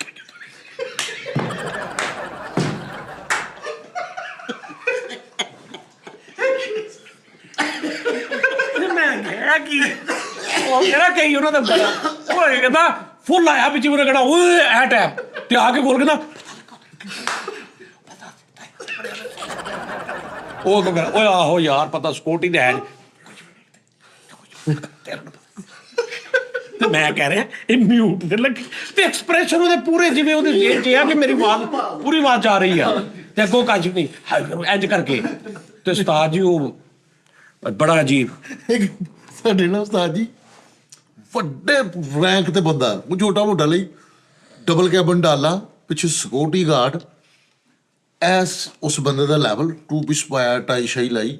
ਮੈਂ ਕਿਹਾ ਕੀ ਉਹ ਕਿਹੜਾ ਕਹੀ ਉਹਨਾਂ ਦਾ ਬੜਾ ਉਹ ਕਹਿੰਦਾ ਫੁੱਲ ਆਇਆ ਵਿੱਚ ਉਹਨੇ ਕਿਹੜਾ ਓਏ ਐ ਟੈਪ ਤੇ ਆ ਕੇ ਬੋਲ ਕਹਿੰਦਾ ਉਹ ਕਹਿੰਦਾ ਓਏ ਆਹੋ ਯਾਰ ਪਤਾ ਸਕਿਉਰਟੀ ਦੇ ਹੈ ਤੇ ਮੈਂ ਕਹਿ ਰਿਹਾ ਇਹ ਮਿਊਟ ਤੇ ਲੱਗੀ ਤੇ ਐਕਸਪ੍ਰੈਸ਼ਨ ਉਹਦੇ ਪੂਰੇ ਜਿਵੇਂ ਉਹਦੇ ਜੇਬ 'ਚ ਆ ਕਿ ਮੇਰੀ ਆਵਾਜ਼ ਪੂਰੀ ਆਵਾਜ਼ ਆ ਰਹੀ ਆ ਤੇ ਅੱਗੋਂ ਕੱਜ ਨਹੀਂ ਇੰਜ ਕਰਕੇ। ਤੇ ਉਸਤਾਦ ਜੀ ਉਹ ਬੜਾ ਅਜੀਬ ਸਾਡੇ ਨਾਲ ਉਸਤਾਦ ਜੀ ਵੱਡੇ ਰੈਂਕ ਤੇ ਬੰਦਾ, ਉਹ ਛੋਟਾ ਮੋਟਾ ਲਈ ਡਬਲ ਕੈਬਨ ਡਾਲਾ ਪਿੱਛੇ ਸਿਕਿਉਰਟੀ ਗਾਰਡ, ਐਸ ਉਸ ਬੰਦੇ ਦਾ ਲੈਵਲ 2 ਪੀਸ ਪਾਇਆ, ਟਾਈ ਸ਼ਾਈ ਲਾਈ।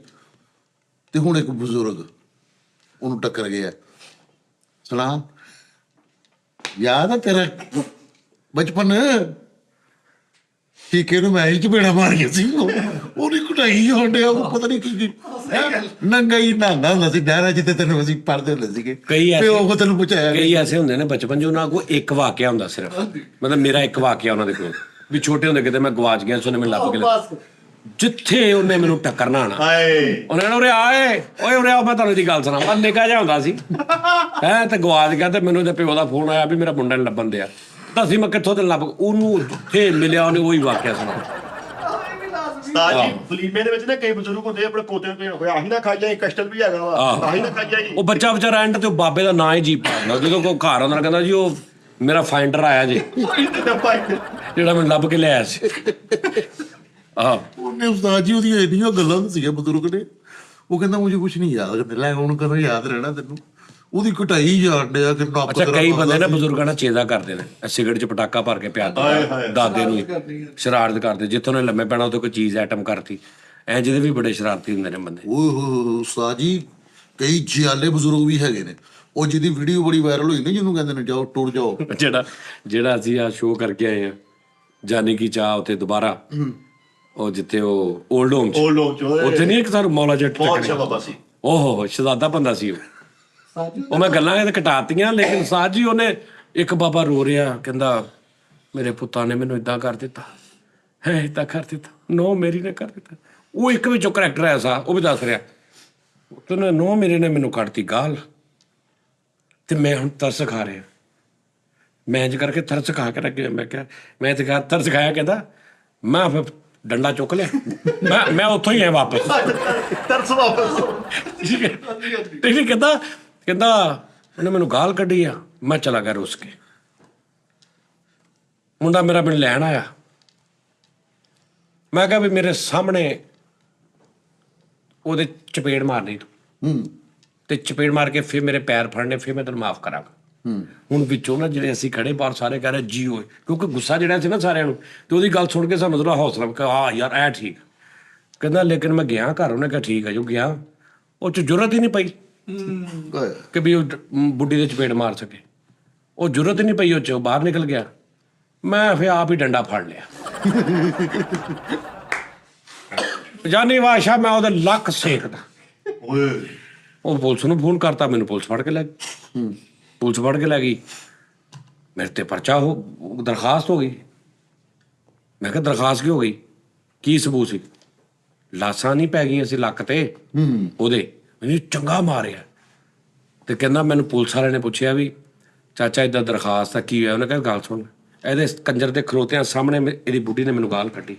ਤੇ ਹੁਣ ਇੱਕ ਬਜ਼ੁਰਗ ਉਹਨੂੰ ਟੱਕਰ ਗਿਆ। ਸਲਾਮ, ਯਾਦ ਆ ਤੇਰਾ ਬਚਪਨ? ਠੀਕੇ ਨੂੰ ਮੈਂ ਹੀ ਚਪੇੜਾ ਮਾਰ ਗਿਆ ਸੀ, ਉਹਦੀ ਕੁਟਾਈ ਹੋਣ ਡਿਆ, ਉਹ ਪਤਾ ਨਹੀਂ ਕੀ ਨੰਗਾ ਹੀ ਨਹਾਉਂਦਾ ਹੁੰਦਾ ਸੀ ਨਹਿਰਾਂ 'ਚ ਤੇ ਤੈਨੂੰ ਅਸੀਂ ਪੜ੍ਹਦੇ ਹੁੰਦੇ ਸੀਗੇ। ਤੇ ਉਹ ਤੈਨੂੰ ਪੁੱਛਿਆ ਕਈ ਐਸੇ ਹੁੰਦੇ ਨੇ ਬਚਪਨ 'ਚ ਉਹਨਾਂ ਕੋਲ ਇੱਕ ਵਾਕਿਆ ਹੁੰਦਾ ਸਿਰਫ, ਮਤਲਬ ਮੇਰਾ ਇੱਕ ਵਾਕਿਆ ਉਹਨਾਂ ਦੇ ਕੋਲ ਵੀ ਛੋਟੇ ਹੁੰਦੇ ਕਿਤੇ ਮੈਂ ਗਵਾਚ ਗਿਆ ਸੀ, ਉਹਨੇ ਮੈਨੂੰ ਲੱਭ ਕੇ ਜਿੱਥੇ ਉਹਨੇ ਮੈਨੂੰ ਟੱਕਰਨਾ ਆਣਾ ਉਹਨੇ ਕਹਿਣਾ ਉਰੇ ਆਏ ਓਏ ਉਰੇ ਆਓ ਮੈਂ ਤੁਹਾਨੂੰ ਇਹਦੀ ਗੱਲ ਸੁਣਾ। ਨਿੱਕਾ ਜਿਹਾ ਹੁੰਦਾ ਸੀ ਹੈਂ ਤੇ ਗਵਾਚ ਗਿਆ ਤੇ ਮੈਨੂੰ ਇਹਦੇ ਪਿਓ ਦਾ ਫੋਨ ਆਇਆ ਵੀ ਮੇਰਾ ਮੁੰਡਾ ਨੀ ਲੱਭਣ ਦਿਆ। ਤਾਂ ਅਸੀਂ ਮੈਂ ਕਿੱਥੋਂ ਤੇ ਲੱਭ, ਉਹਨੂੰ ਜਿੱਥੇ ਮਿਲਿਆ ਉਹਨੇ ਉਹੀ ਵਾਕਿਆ ਸੁਣਾ। ਉਸਤਾਦ ਜੀ ਵਲੀਮੇ ਦੇ ਵਿੱਚ ਨਾ ਕਈ ਬਜ਼ੁਰਗ ਹੁੰਦੇ ਆਪਣੇ ਪੋਤੇ ਨੂੰ ਭੇਣ ਹੋਇਆ, ਆਹੀ ਨਾ ਖਾਈ ਜਾਈ, ਕਸ਼ਟਲ ਵੀ ਹੈਗਾ ਵਾ, ਆਹੀ ਨਾ ਖਾਈ ਜਾਈ। ਉਹ ਬੱਚਾ ਵਿਚਾਰਾ ਐਂਡ ਤੇ ਉਹ ਬਾਬੇ ਦਾ ਨਾਂ ਹੀ ਜੀਪ ਪਾਉਂਦਾ, ਜਦੋਂ ਕੋਈ ਘਰ ਆਉਂਦਾ ਕਹਿੰਦਾ ਜੀ ਉਹ ਮੇਰਾ ਫਾਈਂਡਰ ਆਇਆ ਜੀ ਜਿਹੜਾ ਮੈਨੂੰ ਲੱਭ ਕੇ ਲਿਆਇਆ ਸੀ। ਉਹਨੇ ਉਸਤਾਦ ਜੀ ਉਹਦੀਆਂ ਇੰਨੀਆਂ ਗੱਲਾਂ ਦੱਸੀਆਂ ਬਜ਼ੁਰਗ ਨੇ, ਉਹ ਕਹਿੰਦਾ ਮੈਨੂੰ ਕੁਝ ਨਹੀਂ ਯਾਦ, ਲੈ ਹੁਣ ਕਦੋਂ ਯਾਦ ਰਹਿਣਾ ਤੈਨੂੰ, ਉਹਦੀ ਕਟਾਈ ਜਾਣ ਡਿਆ ਕਿ ਨੱਪ। ਅੱਛਾ ਕਈ ਬੰਦੇ ਨਾ ਬਜ਼ੁਰਗਾਂ ਨਾਲ ਚੇਦਾ ਕਰਦੇ ਨੇ, ਸਿਗਰਟ 'ਚ ਪਟਾਕਾ ਭਰ ਕੇ ਪਿਆ ਦਾਦੇ ਨੂੰ ਸ਼ਰਾਰਤ ਕਰਦੇ, ਜਿੱਥੋਂ ਨੇ ਲੰਮੇ ਪੈਣਾ ਉੱਥੇ ਕੋਈ ਚੀਜ਼ ਆਈਟਮ ਕਰਤੀ, ਐ ਜਿਹਦੇ ਵੀ ਬੜੇ ਸ਼ਰਾਰਤੀ ਹੁੰਦੇ ਨੇ ਬੰਦੇ। ਓਹ ਉਸਤਾਦ ਜੀ ਕਈ ਜਿਆਲੇ ਬਜ਼ੁਰਗ ਵੀ ਹੈਗੇ ਨੇ, ਉਹ ਜਿਹਦੀ ਵੀਡੀਓ ਬੜੀ ਵਾਇਰਲ ਹੋਈ ਨਾ, ਜਿਹਨੂੰ ਕਹਿੰਦੇ ਨੇ ਜਾਓ ਟੁਰ ਜਾਓ। ਜਿਹੜਾ ਅਸੀਂ ਆ ਸ਼ੋਅ ਕਰਕੇ ਆਏ ਆ ਜਾਨੀ ਕੀ ਚਾਹ ਉੱਥੇ ਦੁਬਾਰਾ, ਉਹ ਜਿੱਥੇ ਉਹ ਓਲਡ ਹੋਮ ਚ ਉੱਥੇ ਨਹੀਂ ਇੱਕ ਸਾਨੂੰ ਮੌਲਾ ਜੱਟ ਬਾਬਾ ਸੀ, ਓਹੋ ਸ਼ਹਜ਼ਾਦਾ ਬੰਦਾ ਸੀ ਉਹ ਮੈਂ ਗੱਲਾਂ ਇਹ ਕਟਾਤੀਆਂ। ਲੇਕਿਨ ਸਾਜ ਜੀ ਉਹਨੇ ਇੱਕ ਬਾਬਾ ਰੋ ਰਿਹਾ ਕਹਿੰਦਾ ਮੇਰੇ ਪੁੱਤਾਂ ਨੇ ਮੈਨੂੰ ਏਦਾਂ ਕਰ ਦਿੱਤਾ ਹੈ, ਏਦਾਂ ਕਰ ਦਿੱਤਾ, ਨੋ ਮੇਰੀ ਨੇ ਕਰ ਦਿੱਤਾ। ਉਹ ਇੱਕ ਵਿੱਚੋਂ ਕਰੈਕਟਰ ਐਸਾ ਉਹ ਵੀ ਦੱਸ ਰਿਹਾ ਤੈਨੂੰ ਨੋ ਮੇਰੇ ਨੇ ਮੈਨੂੰ ਕੱਢਤੀ ਗਾਲ ਤੇ ਮੈਂ ਹੁਣ ਤਰਸ ਖਾ ਰਿਹਾ। ਮੈਂ ਇੰਝ ਕਰਕੇ ਤਰਸ ਖਾ ਕੇ ਰੱਖ ਗਿਆ। ਮੈਂ ਕਿਹਾ ਮੈਂ ਤੇ ਤਰਸ ਖਾਇਆ, ਕਹਿੰਦਾ ਮੈਂ ਫਿਰ ਡੰਡਾ ਚੁੱਕ ਲਿਆ, ਮੈਂ ਉੱਥੋਂ ਹੀ ਆਇਆ ਵਾਪਸ ਤਰਸ ਵਾਪਸ। ਠੀਕ ਹੈ ਕਹਿੰਦਾ ਉਹਨੇ ਮੈਨੂੰ ਗਾਲ ਕੱਢੀ ਆ, ਮੈਂ ਚਲਾ ਗਿਆ ਰੁੱਸ ਕੇ। ਮੁੰਡਾ ਮੇਰਾ ਮੈਨੂੰ ਲੈਣ ਆਇਆ, ਮੈਂ ਕਿਹਾ ਵੀ ਮੇਰੇ ਸਾਹਮਣੇ ਉਹਦੇ ਚਪੇੜ ਮਾਰਨੀ ਤੂੰ, ਤੇ ਚਪੇੜ ਮਾਰ ਕੇ ਫਿਰ ਮੇਰੇ ਪੈਰ ਫੜਨੇ, ਫਿਰ ਮੈਂ ਤੈਨੂੰ ਮਾਫ ਕਰਾਂਗਾ। ਹੁਣ ਵਿੱਚੋਂ ਨਾ ਜਿਹੜੇ ਅਸੀਂ ਖੜੇ ਬਾਹਰ ਸਾਰੇ ਕਹਿ ਰਹੇ ਜੀ ਹੋਏ, ਕਿਉਂਕਿ ਗੁੱਸਾ ਜਿਹੜਾ ਸੀ ਨਾ ਸਾਰਿਆਂ ਨੂੰ, ਤੇ ਉਹਦੀ ਗੱਲ ਸੁਣ ਕੇ ਸਾਨੂੰ ਥੋੜਾ ਹੌਸਲਾ ਕਿ ਹਾਂ ਯਾਰ ਐ ਠੀਕ। ਕਹਿੰਦਾ ਲੇਕਿਨ ਮੈਂ ਗਿਆ ਘਰ, ਉਹਨੇ ਕਿਹਾ ਠੀਕ ਹੈ ਜੋ ਗਿਆ, ਉਹ 'ਚ ਜ਼ਰੂਰਤ ਹੀ ਨਹੀਂ ਪਈ ਕਿ ਵੀ ਉਹ ਬੁੱਢੀ ਦੇ ਚਪੇੜ ਮਾਰ ਸਕੇ, ਉਹ ਜ਼ਰੂਰਤ ਹੀ ਨਹੀਂ ਪਈ, ਉਹ 'ਚ ਬਾਹਰ ਨਿਕਲ ਗਿਆ। ਮੈਂ ਫਿਰ ਆਪ ਹੀ ਡੰਡਾ ਫੜ ਲਿਆ। ਜਾਨੀ ਵਾਸ਼ਾ ਮੈਂ ਉਹਦੇ ਲੱਕ ਸੇਕਦਾ। ਉਹ ਪੁਲਿਸ ਨੂੰ ਫੋਨ ਕਰਤਾ, ਮੈਨੂੰ ਪੁਲਿਸ ਫੜ ਕੇ ਲੈ ਗਈ। ਪੁਲਿਸ ਫੜ ਕੇ ਲੈ ਗਈ, ਮੇਰੇ ਤੇ ਪਰਚਾ ਹੋ ਦਰਖਾਸਤ ਹੋ ਗਈ। ਮੈਂ ਕਿਹਾ ਦਰਖਾਸਤ ਕਿਉਂ ਹੋ ਗਈ, ਕੀ ਸਬੂਤ ਸੀ? ਲਾਸਾਂ ਨਹੀਂ ਪੈ ਗਈਆਂ ਸੀ ਲੱਕ ਤੇ ਉਹਦੇ, ਮੈਨੂੰ ਚੰਗਾ ਮਾਰਿਆ। ਤੇ ਕਹਿੰਦਾ ਮੈਨੂੰ ਪੁਲਿਸ ਵਾਲਿਆਂ ਨੇ ਪੁੱਛਿਆ ਵੀ ਚਾਚਾ ਇੱਦਾਂ ਦਰਖਾਸਤ ਆ ਕੀ ਹੋਇਆ? ਉਹਨੇ ਕਿਹਾ ਗੱਲ ਸੁਣ, ਇਹਦੇ ਕੰਜਰ ਦੇ ਖਲੋਤਿਆਂ ਸਾਹਮਣੇ ਇਹਦੀ ਬੁੱਢੀ ਨੇ ਮੈਨੂੰ ਗਾਲ ਕੱਢੀ।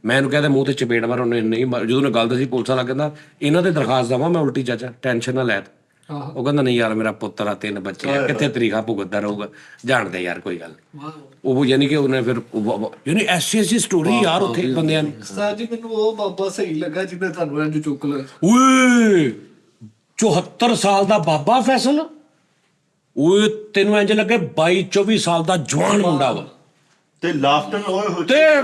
ਮੈਂ ਇਹਨੂੰ ਕਹਿੰਦਾ ਮੂੰਹ ਤੇ ਚਪੇੜ ਮਾਰ, ਉਹਨੇ ਨਹੀਂ ਜਦੋਂ ਉਹਨੇ ਗੱਲ ਦੱਸੀ ਪੁਲਿਸ ਵਾਲਾ ਕਹਿੰਦਾ ਇਹਨਾਂ ਤੇ ਦਰਖਾਸਤ ਦੇਵਾਂ ਮੈਂ ਉਲਟੀ ਚਾਚਾ, ਟੈਨਸ਼ਨ ਨਾ ਲੈ। ਉਹ ਕਹਿੰਦਾ ਨਹੀਂ ਯਾਰ ਮੇਰਾ ਪੁੱਤਰ ਆ, 3 ਬੱਚੇ ਆ, ਕਿੱਥੇ ਤਰੀਕਾ ਭੁਗਤਦਾ ਰਹੂਗਾ, ਜਾਣਦੇ ਯਾਰ ਕੋਈ ਗੱਲ ਨਹੀਂ। ਉਹ ਯਾਨੀ ਕਿ ਉਹਨੇ ਫਿਰ ਯਾਨੀ ਐਸੀ ਸਟੋਰੀ ਯਾਰ ਉੱਥੇ ਬੰਦਿਆਂ ਨੇ। ਉਸਤਾਦ ਜੀ ਮੈਨੂੰ ਉਹ ਬਾਬਾ ਸਹੀ ਲੱਗਾ ਜਿਹਨੇ ਤੁਹਾਨੂੰ ਇੰਜ ਚੁੱਕ ਲਿਆ। ਓਏ 74 ਸਾਲ ਦਾ ਬਾਬਾ ਫੈਸਲ, ਓਏ ਤੈਨੂੰ ਇੰਜ ਲੱਗੇ 22-24 ਸਾਲ ਦਾ ਜਵਾਨ ਮੁੰਡਾ ਵਾ, ਤੇ ਲਾਫਟਰ ਹੋਏ ਹੋਏ ਤੇ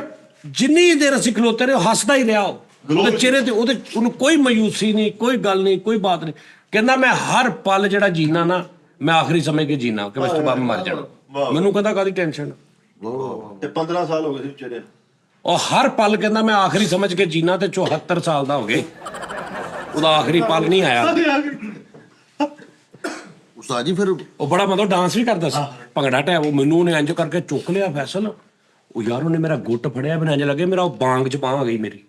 ਜਿੰਨੀ ਦੇਰ ਅਸੀਂ ਖਲੋਤੇ ਰਹੇ ਹੱਸਦਾ ਹੀ ਰਿਹਾ ਉਹਦੇ ਚਿਹਰੇ ਤੇ, ਉਹਨੂੰ ਕੋਈ ਮਾਯੂਸੀ ਨਹੀਂ, ਕੋਈ ਗੱਲ ਨਹੀਂ, ਕੋਈ ਬਾਤ ਨਹੀਂ। ਕਹਿੰਦਾ ਮੈਂ ਹਰ ਪਲ ਜਿਹੜਾ ਜੀਣਾ ਨਾ ਮੈਂ ਆਖਰੀ ਸਮਝ ਕੇ ਜੀਣਾ ਕਿ ਉਸ ਤੋਂ ਬਾਅਦ ਮਰ ਜਾਣਾ। ਮੈਨੂੰ ਕਹਿੰਦਾ ਕਾਹਦੀ ਟੈਨਸ਼ਨ, ਤੇ 15 ਸਾਲ ਹੋ ਗਏ ਸੀ ਵਿਚਾਰੇ। ਉਹ ਹਰ ਪਲ ਕਹਿੰਦਾ ਮੈਂ ਆਖਰੀ ਸਮਝ ਕੇ ਜੀਣਾ, ਤੇ 74 ਸਾਲ ਦਾ ਹੋ ਗਏ, ਉਹਦਾ ਆਖਰੀ ਪਲ ਨਹੀਂ ਆਇਆ। ਉਸਤਾਦ ਜੀ ਫਿਰ ਉਹ ਬੜਾ ਮਤਲਬ ਡਾਂਸ ਵੀ ਕਰਦਾ ਸੀ, ਭੰਗੜਾ ਟੈਪ। ਉਹ ਮੈਨੂੰ ਉਹਨੇ ਇੰਜ ਕਰਕੇ ਚੁੱਕ ਲਿਆ ਫੈਸਲ, ਉਹ ਯਾਰ ਉਹਨੇ ਮੇਰਾ ਗੁੱਟ ਫੜਿਆ, ਮੈਨੂੰ ਇੰਜ ਲੱਗੇ ਮੇਰਾ ਉਹ ਬਾਂਗ ਚ ਬਾਂਹ ਆ ਗਈ ਮੇਰੀ,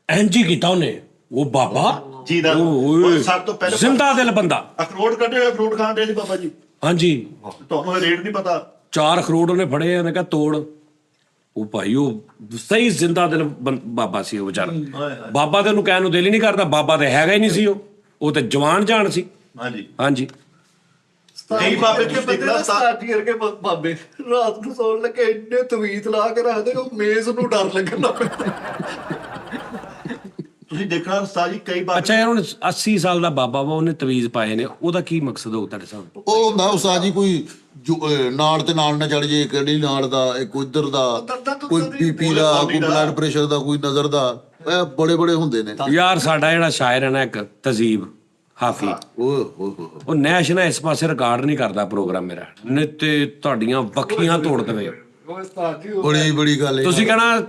ਇੰਜ ਹੀ ਕੀਤਾ ਉਹਨੇ। ਉਹ ਬਾਬਾ ਜੀ ਦਾ ਸਭ ਤੋਂ ਪਹਿਲਾਂ ਜ਼ਿੰਦਾ ਦਿਲ ਬੰਦਾ, ਅਖਰੋਟ ਕੱਢੇ ਹੋਏ ਫਰੂਟ ਖਾਣ ਦੇ ਸੀ ਬਾਬਾ ਜੀ। ਹਾਂਜੀ ਤੁਹਾਨੂੰ ਰੇਟ ਨਹੀਂ ਪਤਾ। 4 ਅਖਰੋਟ ਉਹਨੇ ਫੜੇ, ਉਹਨੇ ਕਿਹਾ ਤੋੜ। ਉਹ ਭਾਈ ਉਹ ਸਹੀ ਜ਼ਿੰਦਾ ਦਿਲ ਬਾਬਾ ਸੀ ਉਹ ਵਿਚਾਰਾ। ਬਾਬਾ ਤੇ ਉਹਨੂੰ ਕਹਿਣ ਨੂੰ ਦਿਲ ਹੀ ਨਹੀਂ ਕਰਦਾ, ਬਾਬਾ ਤੇ ਹੈਗਾ ਹੀ ਨਹੀਂ ਸੀ, ਉਹ ਤੇ ਜਵਾਨ ਜਾਨ ਸੀ। ਹਾਂਜੀ ਹਾਂਜੀ ਨਹੀਂ ਬਾਬੇ ਕੇ ਬੰਦੇ ਨਾ ਸਟਾਰਟੀ ਕਰਕੇ ਬਾਬੇ ਰਾਤ ਨੂੰ ਸੌਣ ਲੱਗੇ ਇੰਨੇ ਤਵੀਤ ਲਾ ਕੇ ਰੱਖਦੇ, ਉਹ ਮੇਜ਼ ਨੂੰ ਡਰ ਲੱਗਣ ਲੱਗ ਪੈਂਦਾ। ਤੁਸੀਂ ਦੇਖਣਾ ਉਸਤਾਦ ਜੀ ਕਈ ਬਾਬੇ। ਅੱਛਾ ਯਾਰ ਹੁਣ 80 ਸਾਲ ਦਾ ਬਾਬਾ ਵਾ, ਉਹਨੇ ਤਵੀਜ਼ ਪਾਏ ਨੇ, ਉਹਦਾ ਕੀ ਮਕਸਦ ਹੋਊ ਤੁਹਾਡੇ ਸਾਹਮਣੇ? ਉਹ ਹੁੰਦਾ ਉਸਤਾਦ ਜੀ ਕੋਈ ਨਾੜ ਤੇ ਨਾਲ ਨਾ ਚੜ ਜੇ, ਕਿਹੜੀ ਨਾੜ ਦਾ, ਇੱਕ ਉਧਰ ਦਾ, ਕੋਈ ਬੀਪੀ ਦਾ, ਕੋਈ ਬਲੱਡ ਪ੍ਰੈਸ਼ਰ ਦਾ, ਕੋਈ ਨਜ਼ਰ ਦਾ, ਇਹ ਬੜੇ ਬੜੇ ਹੁੰਦੇ ਨੇ। ਯਾਰ ਸਾਡਾ ਜਿਹੜਾ ਸ਼ਾਇਰ ਹੈ ਨਾ ਇੱਕ ਤਜ਼ੀਬ ਹਾਫੀ, ਓਏ ਹੋਏ ਹੋਏ ਉਹ ਨੈਸ਼ਨਲ ਇਸ ਪਾਸੇ ਰਿਕਾਰਡ ਨਹੀਂ ਕਰਦਾ ਪ੍ਰੋਗਰਾਮ ਮੇਰਾ, ਨਹੀਂ ਤੇ ਤੁਹਾਡੀਆਂ ਵੱਖੀਆਂ ਤੋੜ ਦੇਵੇ। ਉਹ ਉਸਤਾਦ ਜੀ ਬੜੀ ਬੜੀ ਗੱਲ ਹੈ। ਤੁਸੀਂ ਕਹਿਣਾ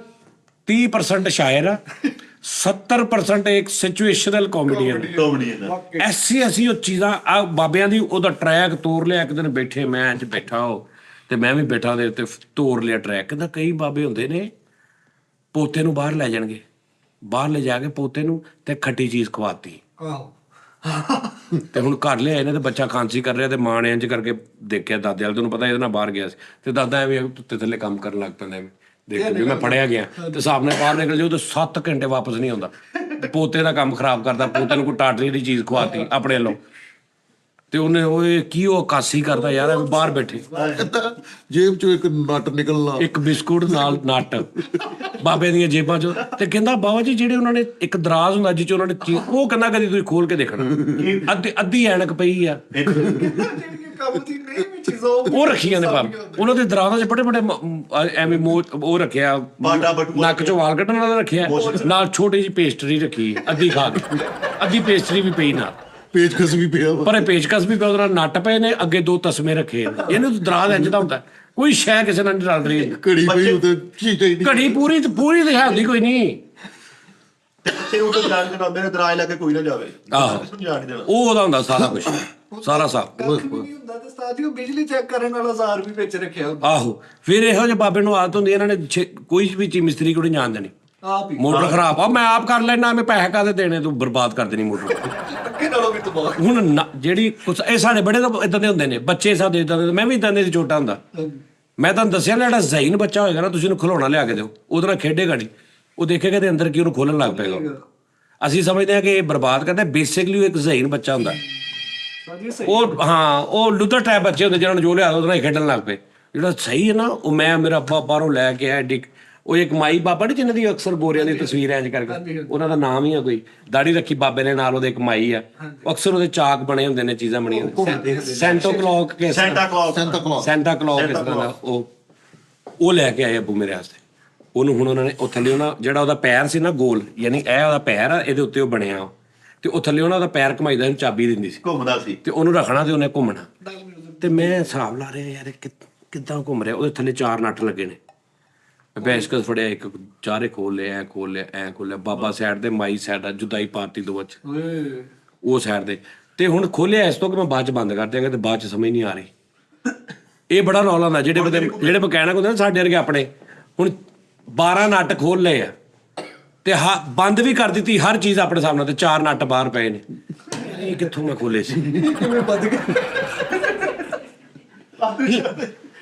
30% ਸ਼ਾਇਰ ਆ, 70% ਇੱਕ ਸਿਚੁਏਸ਼ਨਲ ਕਾਮੇਡੀਅਨ। ਐਸੀ ਉਹ ਚੀਜ਼ਾਂ ਆ ਬਾਬਿਆਂ ਦੀ। ਉਹਦਾ ਟਰੈਕ ਤੋੜ ਲਿਆ ਇੱਕ ਦਿਨ, ਬੈਠੇ ਮੈਂ ਇੰਜ ਬੈਠਾ ਹੋ ਤੇ ਮੈਂ ਵੀ ਬੈਠਾ ਦੇ ਉੱਤੇ, ਤੋੜ ਲਿਆ ਟਰੈਕ। ਕਹਿੰਦਾ ਕਈ ਬਾਬੇ ਹੁੰਦੇ ਨੇ ਪੋਤੇ ਨੂੰ ਬਾਹਰ ਲੈ ਜਾਣਗੇ, ਬਾਹਰ ਲੈ ਜਾ ਕੇ ਪੋਤੇ ਨੂੰ ਤੇ ਖੱਟੀ ਚੀਜ਼ ਖਵਾਤੀ, ਆਹੋ ਤੇ ਹੁਣ ਘਰ ਲਿਆਏ ਨੇ ਤੇ ਬੱਚਾ ਖਾਂਸੀ ਕਰ ਰਿਹਾ, ਤੇ ਮਾਂ ਨੇ ਇੰਜ ਕਰਕੇ ਦੇਖਿਆ ਦਾਦੇ ਵਾਲ, ਤੈਨੂੰ ਪਤਾ ਇਹਦੇ ਨਾਲ ਬਾਹਰ ਗਿਆ ਸੀ, ਤੇ ਦਾਦਾ ਐਵੇਂ ਉੱਤੇ ਥੱਲੇ ਕੰਮ ਕਰਨ ਲੱਗ ਪੈਂਦਾ, ਐਵੇਂ ਦੇਖ ਵੀ ਮੈਂ ਫੜਿਆ ਗਿਆ, ਤੇ ਹਿਸਾਬ ਨਾਲ ਬਾਹਰ ਨਿਕਲ ਜਾਓ ਤੇ 7 ਘੰਟੇ ਵਾਪਸ ਨਹੀਂ ਆਉਂਦਾ। ਪੋਤੇ ਦਾ ਕੰਮ ਖਰਾਬ ਕਰਦਾ, ਪੋਤੇ ਨੂੰ ਕੋਈ ਟਾਟਰੀ ਦੀ ਚੀਜ਼ ਖਵਾਤੀ ਆਪਣੇ ਵੱਲੋਂ, ਤੇ ਉਹਨੇ ਓਏ ਕੀ ਉਹ ਕਾਸੀ ਕਰਦਾ ਯਾਰ, ਐਵੇਂ ਬਾਹਰ ਬੈਠੇ ਜੇਬ ਚੋਂ ਇੱਕ ਨਟ ਨਿਕਲਣਾ, ਇੱਕ ਬਿਸਕੁਟ ਨਾਲ ਨੱਟ ਬਾਬੇ ਦੀਆਂ ਜੇਬਾਂ ਚੋਂ। ਤੇ ਕਹਿੰਦਾ ਬਾਬਾ ਜੀ ਜਿਹੜੇ ਉਹਨਾਂ ਨੇ ਇੱਕ ਦਰਾਜ਼ ਹੁੰਦਾ ਜਿਹ ਚ ਉਹਨਾਂ ਨੇ ਉਹ ਕਹਿੰਦਾ ਕਦੀ ਤੁਸੀਂ ਖੋਲ ਕੇ ਦੇਖਣਾ, ਅੱਧੀ ਐਨਕ ਪਈ ਆ, ਕੰਮ ਦੀ ਨਹੀਂ ਵੀ ਚੀਜ਼ਾਂ ਉਹ ਰੱਖੀਆਂ ਨੇ ਬਾਬੇ ਉਹਨਾਂ ਦੇ ਦਰਾਜ਼ਾਂ 'ਚ ਬੜੇ ਐਵੇਂ ਉਹ ਰੱਖਿਆ, ਨੱਕ ਚੋਂ ਵਾਲ ਕੱਢਣ ਵਾਲਾ ਰੱਖਿਆ, ਨਾਲ ਛੋਟੀ ਜਿਹੀ ਪੇਸਟਰੀ ਰੱਖੀ ਅੱਧੀ ਖਾ ਕੇ, ਅੱਧੀ ਪੇਸਟਰੀ ਵੀ ਪਈ ਨਾਲ, ਪੇਚਕਸ ਵੀ ਪਿਆ ਵਾ। ਪਰ ਇਹ ਪੇਚਕਸ ਵੀ ਪਿਆ, ਉਹਦੇ ਨਾਲ ਨੱਟ ਪਏ ਨੇ, ਅੱਗੇ 2 ਤਸਮੇ ਰੱਖੇ ਨੇ। ਇਹਨੂੰ ਦਰਾਜ਼ ਇੰਜ ਦਾ ਹੁੰਦਾ, ਕੋਈ ਸ਼ੈ ਕਿਸੇ ਨਾਲ ਨਹੀਂ ਰਲ ਰਹੀ। ਘੜੀ ਪਈ ਉਤੇ ਚੀਚੇ ਦੀ ਘੜੀ ਪੂਰੀ ਤੇ ਹੈ ਹੁੰਦੀ ਕੋਈ ਨਹੀਂ। ਤੇ ਉਹ ਤਾਂ ਜਾਣ ਕੇ ਮੇਰੇ ਦਰਾਜ ਲਾ ਕੇ ਕੋਈ ਨਾ ਜਾਵੇ। ਆਹੋ ਸਮਝਾ ਨਹੀਂ ਦੇਣਾ ਉਹ ਉਹਦਾ ਹੁੰਦਾ ਸਾਰਾ ਕੁਝ, ਸਾਰਾ ਸਾਫ। ਨਹੀਂ ਹੁੰਦਾ ਤੇ ਉਸਤਾਦ ਜੀ ਉਹ ਬਿਜਲੀ ਚੈੱਕ ਕਰਨ ਵਾਲਾ ਔਜ਼ਾਰ ਵੀ ਵਿੱਚ ਰੱਖਿਆ ਹੁੰਦਾ। ਆਹੋ ਫਿਰ ਇਹੋ ਜਿਹੇ ਬਾਬੇ ਨੂੰ ਆਦਤ ਹੁੰਦੀ, ਇਹਨਾਂ ਨੇ ਕੋਈ ਵੀ ਚੀਜ਼ ਮਿਸਤਰੀ ਕੋਲ ਨਹੀਂ ਜਾਣ ਦੇਣੀ। ਆਪ ਹੀ ਮੋਟਰ ਖਰਾਬ ਆ, ਮੈਂ ਆਪ ਕਰ ਲੈਣਾ, ਮੈਂ ਪੈਸੇ ਕਾਹਦੇ ਦੇਣੇ, ਤੂੰ ਬਰਬਾਦ ਕਰ ਦੇਣੀ ਮੋਟਰ। ਅੱਗੇ ਨਾਲੋਂ ਵੀ ਤਬਾਹ। ਹੁਣ ਜਿਹੜੀ ਕੁਛ ਇਹ ਸਾਡੇ ਬੜੇ ਤਾਂ ਇਦਾਂ ਦੇ ਹੁੰਦੇ ਨੇ, ਬੱਚੇ ਸਾਡੇ ਇਦਾਂ ਦੇ, ਮੈਂ ਵੀ ਇਦਾਂ ਦੇ ਸੀ ਛੋਟਾ ਹੁੰਦਾ। ਮੈਂ ਤੁਹਾਨੂੰ ਦੱਸਿਆ ਨਾ, ਜਿਹੜਾ ਜ਼ਹੀਨ ਬੱਚਾ ਹੋਏਗਾ ਨਾ, ਤੁਸੀਂ ਉਹਨੂੰ ਖਿਡੌਣਾ ਲਿਆ ਕੇ ਦਿਓ, ਉਹਦੇ ਨਾਲ ਖੇਡੇਗਾ ਨਹੀਂ, ਉਹ ਦੇਖੇਗਾ ਤੇ ਅੰਦਰ ਕੀ ਉਹਨੂੰ ਖੋਲਣ ਲੱਗ ਪਏਗਾ। ਅਸੀਂ ਸਮਝਦੇ ਹਾਂ ਕਿ ਇਹ ਬਰਬਾਦ ਕਰਦਾ, ਬੇਸਿਕਲੀ ਉਹ ਇੱਕ ਜ਼ਹੀਨ ਬੱਚਾ ਹੁੰਦਾ। ਉਹ ਹਾਂ ਉਹ ਲੁੱਦਰ ਟਾਈਪ ਬੱਚੇ ਹੁੰਦੇ ਜਿਹਨਾਂ ਨੂੰ ਜੋ ਲਿਆ ਉਹਦੇ ਨਾਲ ਖੇਡਣ ਲੱਗ ਪਏ। ਜਿਹੜਾ ਸਹੀ ਹੈ ਨਾ, ਉਹ ਮੇਰਾ ਅੱਬਾ ਬਾਹਰੋਂ ਲੈ ਕੇ ਆਇਆ ਡਿਕ, ਉਹ ਇੱਕ ਮਾਈ ਬਾਬਾ ਨਹੀਂ ਜਿਹਨਾਂ ਦੀ ਅਕਸਰ ਬੋਰਿਆਂ ਦੀ ਤਸਵੀਰ ਇੰਜ ਕਰਕੇ, ਉਹਨਾਂ ਦਾ ਨਾਮ ਹੀ ਆ ਕੋਈ, ਦਾੜੀ ਰੱਖੀ ਬਾਬੇ ਨੇ, ਨਾਲ ਉਹਦੇ ਇੱਕ ਮਾਈ ਆ, ਅਕਸਰ ਉਹਦੇ ਚਾਕ ਬਣੇ ਹੁੰਦੇ ਨੇ, ਚੀਜ਼ਾਂ ਬਣੀਆਂ, ਸੈਂਟਾ ਕਲੌਕ ਇਸ ਤਰ੍ਹਾਂ ਦਾ। ਉਹ ਲੈ ਕੇ ਆਏ ਅੱਬੂ ਮੇਰੇ ਵਾਸਤੇ। ਉਹਨੂੰ ਹੁਣ ਉਹਨਾਂ ਨੇ ਉਹ ਥੱਲੇ ਉਹਨਾਂ ਜਿਹੜਾ ਉਹਦਾ ਪੈਰ ਸੀ ਨਾ ਗੋਲ, ਯਾਨੀ ਇਹ ਉਹਦਾ ਪੈਰ ਆ, ਇਹਦੇ ਉੱਤੇ ਉਹ ਬਣਿਆ, ਤੇ ਉਹ ਥੱਲੇ ਉਹਨਾਂ ਦਾ ਪੈਰ ਘੁਮਾਈਦਾ, ਇਹਨੂੰ ਚਾਬੀ ਦਿੰਦੀ ਸੀ, ਘੁੰਮਦਾ ਸੀ, ਤੇ ਉਹਨੂੰ ਰੱਖਣਾ ਤੇ ਉਹਨੇ ਘੁੰਮਣਾ। ਤੇ ਮੈਂ ਹਿਸਾਬ ਲਾ ਰਿਹਾ ਯਾਰ ਕਿੱਦਾਂ ਘੁੰਮ ਰਿਹਾ, ਉਹਦੇ ਥੱਲੇ 4 ਨੱਟ ਲੱਗੇ ਨੇ। ਬੈਸਕਸ ਫੜਿਆ, ਇੱਕ ਚਾਰੇ ਖੋਲ ਲਿਆ, ਐ ਖੋਲ ਲਿਆ, ਐ ਖੋਲ ਲਿਆ, ਬਾਬਾ ਸਾਈਡ ਤੇ, ਮਾਈ ਸਾਈਡ, ਜੁਦਾਈ ਪਾਤੀ ਦੋਵਾਂ ਚ, ਉਹ ਸਾਈਡ ਦੇ। ਤੇ ਹੁਣ ਖੋਲਿਆ ਇਸ ਤੋਂ ਕਿ ਮੈਂ ਬਾਅਦ ਚ ਬੰਦ ਕਰ ਦਿਆਂਗਾ, ਤੇ ਬਾਅਦ ਚ ਸਮਝ ਨਹੀਂ ਆ ਰਹੀ। ਇਹ ਬੜਾ ਰੌਲਾ ਹੁੰਦਾ, ਜਿਹੜੇ ਮਕੈਨਿਕ ਹੁੰਦੇ ਨਾ ਸਾਡੇ ਵਰਗੇ ਆਪਣੇ, ਹੁਣ 12 ਨੱਟ ਖੋਲ ਲਏ ਆ, ਤੇ ਬੰਦ ਵੀ ਕਰ ਦਿੱਤੀ ਹਰ ਚੀਜ਼ ਆਪਣੇ ਸਾਹਮਣੇ, ਤੇ 4 ਨੱਟ ਬਾਹਰ ਪਏ ਨੇ। ਇਹ ਕਿੱਥੋਂ ਮੈਂ ਖੋਲੇ ਸੀ? ਕਿਵੇਂ ਵੱਧ ਗਏ?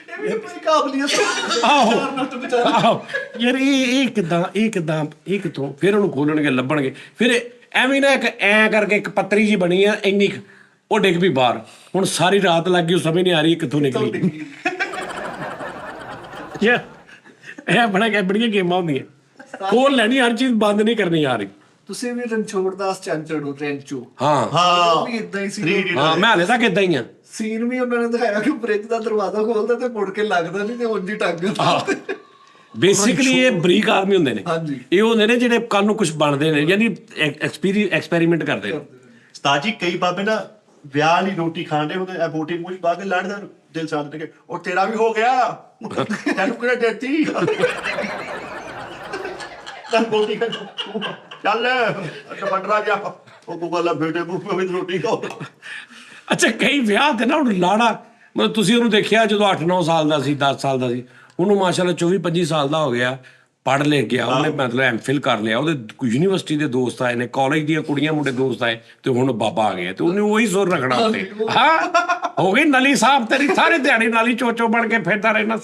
ਇਹ ਵੀ ਕੋਈ ਕਾਬਲੀਅਤ ਆਹੋ ਯਾਰ ਇਹ ਕਿੱਥੋਂ ਫਿਰ ਉਹਨੂੰ ਖੋਲਣਗੇ ਲੱਭਣਗੇ ਫਿਰ ਐਵੇਂ ਨਾ ਇੱਕ ਐ ਕਰਕੇ ਇੱਕ ਪੱਤਰੀ ਜੀ ਬਣੀ ਆ ਇੰਨੀ ਉਹ ਡਿੱਗ ਵੀ ਬਾਹਰ ਹੁਣ ਸਾਰੀ ਰਾਤ ਲੱਗ ਗਈ ਉਹ ਸਮਝ ਨਹੀਂ ਆ ਰਹੀ ਕਿੱਥੋਂ ਨਿਕਲੀ ਯਾਰ ਇਹ ਬੜੀਆਂ ਗੇਮਾਂ ਹੁੰਦੀਆਂ ਖੋਲ ਲੈਣੀ ਹਰ ਚੀਜ਼ ਬੰਦ ਨਹੀਂ ਕਰਨੀ ਆ ਰਹੀ ਤੁਸੀਂ ਵੀ ਰਣਛੋੜ ਦਾਸ ਚੰਚੜ ਹੋ ਟ੍ਰੈਂਚੋ ਹਾਂ ਵੀ ਇਦਾਂ ਹੀ ਸੀ ਹਾਂ ਮੈਂ ਹਲੇ ਤੱਕ ਇਦਾਂ ਹੀ ਆ ਸੀਨ ਵੀ ਉਹਨਾਂ ਨੇ ਦਿਖਾਇਆ ਕਿ ਫ੍ਰਿਜ ਦਾ ਦਰਵਾਜ਼ਾ ਖੋਲਦਾ ਤੇ ਮੁੜ ਕੇ ਲੱਗਦਾ ਨਹੀਂ ਤੇ ਉਂਝ ਹੀ ਟੰਗ ਬੇਸਿਕਲੀ ਇਹ ਬਰੀਕ ਆਦਮੀ ਹੁੰਦੇ ਨੇ ਹਾਂਜੀ। ਇਹ ਹੁੰਦੇ ਨੇ ਜਿਹੜੇ ਕੱਲ ਨੂੰ ਕੁਝ ਬਣਦੇ ਨੇ ਯਾਨੀ ਐਕਸਪੈਰੀਮੈਂਟ ਕਰਦੇ ਨੇ ਉਸਤਾਦ ਜੀ ਕਈ ਬਾਬੇ ਨਾ ਵਿਆਹ ਲਈ ਰੋਟੀ ਖਾਂਦੇ ਹੁੰਦੇ ਆ ਬੋਟੀ ਮੂੰਹ ਪਾ ਕੇ ਲੜਦਾ ਦਿਲ ਸਾਧ ਕੇ ਉਹ ਤੇਰਾ ਵੀ ਹੋ ਗਿਆ ਤੈਨੂੰ ਕਿਹੜਾ ਦਿੱਤੀ ਤਾਂ ਬੋਟੀ ਚੱਲ ਅੱਛਾ ਬੰਦਰਾ ਜਾ ਉਹ ਕੋ ਗੱਲ ਬੇਟੇ ਮੂੰਹ ਵਿੱਚ ਰੋਟੀ ਖਾਓ ਅੱਛਾ ਕਈ ਵਿਆਹ ਤੇ ਨਾ ਹੁਣ ਲਾੜਾ ਮਤਲਬ ਤੁਸੀਂ ਉਹਨੂੰ ਦੇਖਿਆ ਜਦੋਂ 8-9 ਸਾਲ ਦਾ ਸੀ 10 ਸਾਲ ਦਾ ਸੀ ਉਹਨੂੰ ਮਾਸ਼ਾਅੱਲਾ 24-25 ਸਾਲ ਦਾ ਹੋ ਗਿਆ ਪੜ੍ਹ ਲਿਖ ਗਿਆ ਉਹਨੇ ਮਤਲਬ ਐਮਫਿਲ ਕਰ ਲਿਆ ਉਹਦੇ ਯੂਨੀਵਰਸਿਟੀ ਦੇ ਦੋਸਤ ਆਏ ਨੇ ਕਾਲਜ ਦੀਆਂ ਕੁੜੀਆਂ ਮੁੰਡੇ ਦੋਸਤ ਆਏ ਤੇ ਹੁਣ ਬਾਬਾ ਆ ਗਿਆ ਤੇ ਉਹਨੇ ਉਹੀ ਸੁਰ ਰੱਖਣਾ ਉੱਤੇ ਹਾਂ ਹੋ ਗਈ ਨਲੀ ਸਾਹਿਬ ਤੇਰੀ ਸਾਰੇ ਦਿਹਾੜੀ ਨਾਲੀ ਚੋਚੋ ਬਣ ਕੇ ਫਿਰਦਾ ਰਹਿਣਾ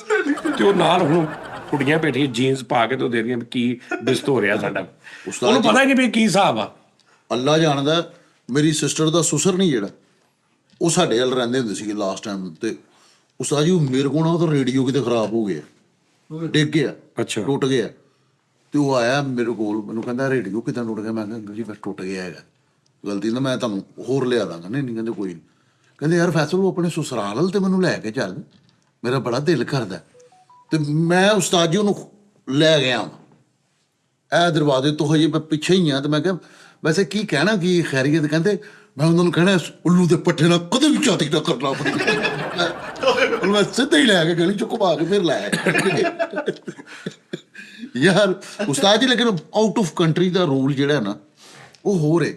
ਤੇ ਉਹ ਨਾਲ ਹੁਣ ਕੁੜੀਆਂ ਬੈਠੀਆਂ ਜੀਨਸ ਪਾ ਕੇ ਤੇ ਉਹ ਦੇ ਰਹੀਆਂ ਕੀ ਬਿਸਤ ਹੋ ਰਿਹਾ ਸਾਡਾ ਉਹਨੂੰ ਪਤਾ ਹੀ ਨਹੀਂ ਵੀ ਕੀ ਹਿਸਾਬ ਆ ਅੱਲਾ ਜਾਣਦਾ ਮੇਰੀ ਸਿਸਟਰ ਦਾ ਸੁਸਰ ਨਹੀਂ ਜਿਹੜਾ ਉਹ ਸਾਡੇ ਵੱਲ ਰਹਿੰਦੇ ਹੁੰਦੇ ਸੀਗੇ ਲਾਸਟ ਟਾਈਮ ਤੇ ਉਸਤਾਦ ਜੀ ਮੇਰੇ ਕੋਲ ਨਾ ਉਹਦਾ ਰੇਡੀਓ ਕਿਤੇ ਖਰਾਬ ਹੋ ਗਿਆ ਡਿੱਗ ਗਿਆ ਅੱਛਾ ਟੁੱਟ ਗਿਆ ਤੇ ਉਹ ਆਇਆ ਮੇਰੇ ਕੋਲ ਮੈਨੂੰ ਕਹਿੰਦਾ ਰੇਡੀਓ ਕਿੱਦਾਂ ਟੁੱਟ ਗਿਆ ਮੈਂ ਕਿਹਾ ਅੰਕਲ ਜੀ ਬਸ ਟੁੱਟ ਗਿਆ ਹੈਗਾ ਗਲਤੀ ਨਾਲ ਮੈਂ ਤੁਹਾਨੂੰ ਹੋਰ ਲਿਆ ਦਾਂਗਾ ਨਹੀਂ ਕਹਿੰਦੇ ਕੋਈ ਨਹੀਂ ਕਹਿੰਦੇ ਯਾਰ ਫੈਸਲ ਉਹ ਆਪਣੇ ਸਸੁਰਾਲ ਤੇ ਮੈਨੂੰ ਲੈ ਕੇ ਚੱਲ ਮੇਰਾ ਬੜਾ ਦਿਲ ਕਰਦਾ ਤੇ ਮੈਂ ਉਸਤਾਦ ਜੀ ਉਹਨੂੰ ਲੈ ਗਿਆ ਇਹ ਦਰਵਾਜ਼ੇ ਤੋਂ ਹਜੇ ਮੈਂ ਪਿੱਛੇ ਹੀ ਆ ਤੇ ਮੈਂ ਕਿਹਾ ਵੈਸੇ ਕੀ ਕਹਿਣਾ ਕੀ ਖੈਰੀਅਤ ਕਹਿੰਦੇ ਮੈਂ ਉਹਨਾਂ ਨੂੰ ਕਹਿਣਾ ਉੱਲੂ ਦੇ ਪੱਠੇ ਨਾਲ ਕਦੇ ਵੀ ਚਾਤੀ ਨਾ ਕਰਨਾ ਉਹਨੂੰ ਮੈਂ ਸਿੱਧਾ ਹੀ ਲੈ ਕੇ ਗਲੀ ਚੋਂ ਘੁਮਾ ਕੇ ਫਿਰ ਲੈ ਯਾਰ ਉਸਤਾਦ ਜੀ ਲੇਕਿਨ out of country the rule ਜਿਹੜਾ ਨਾ ਉਹ ਹੋਰ ਹੈ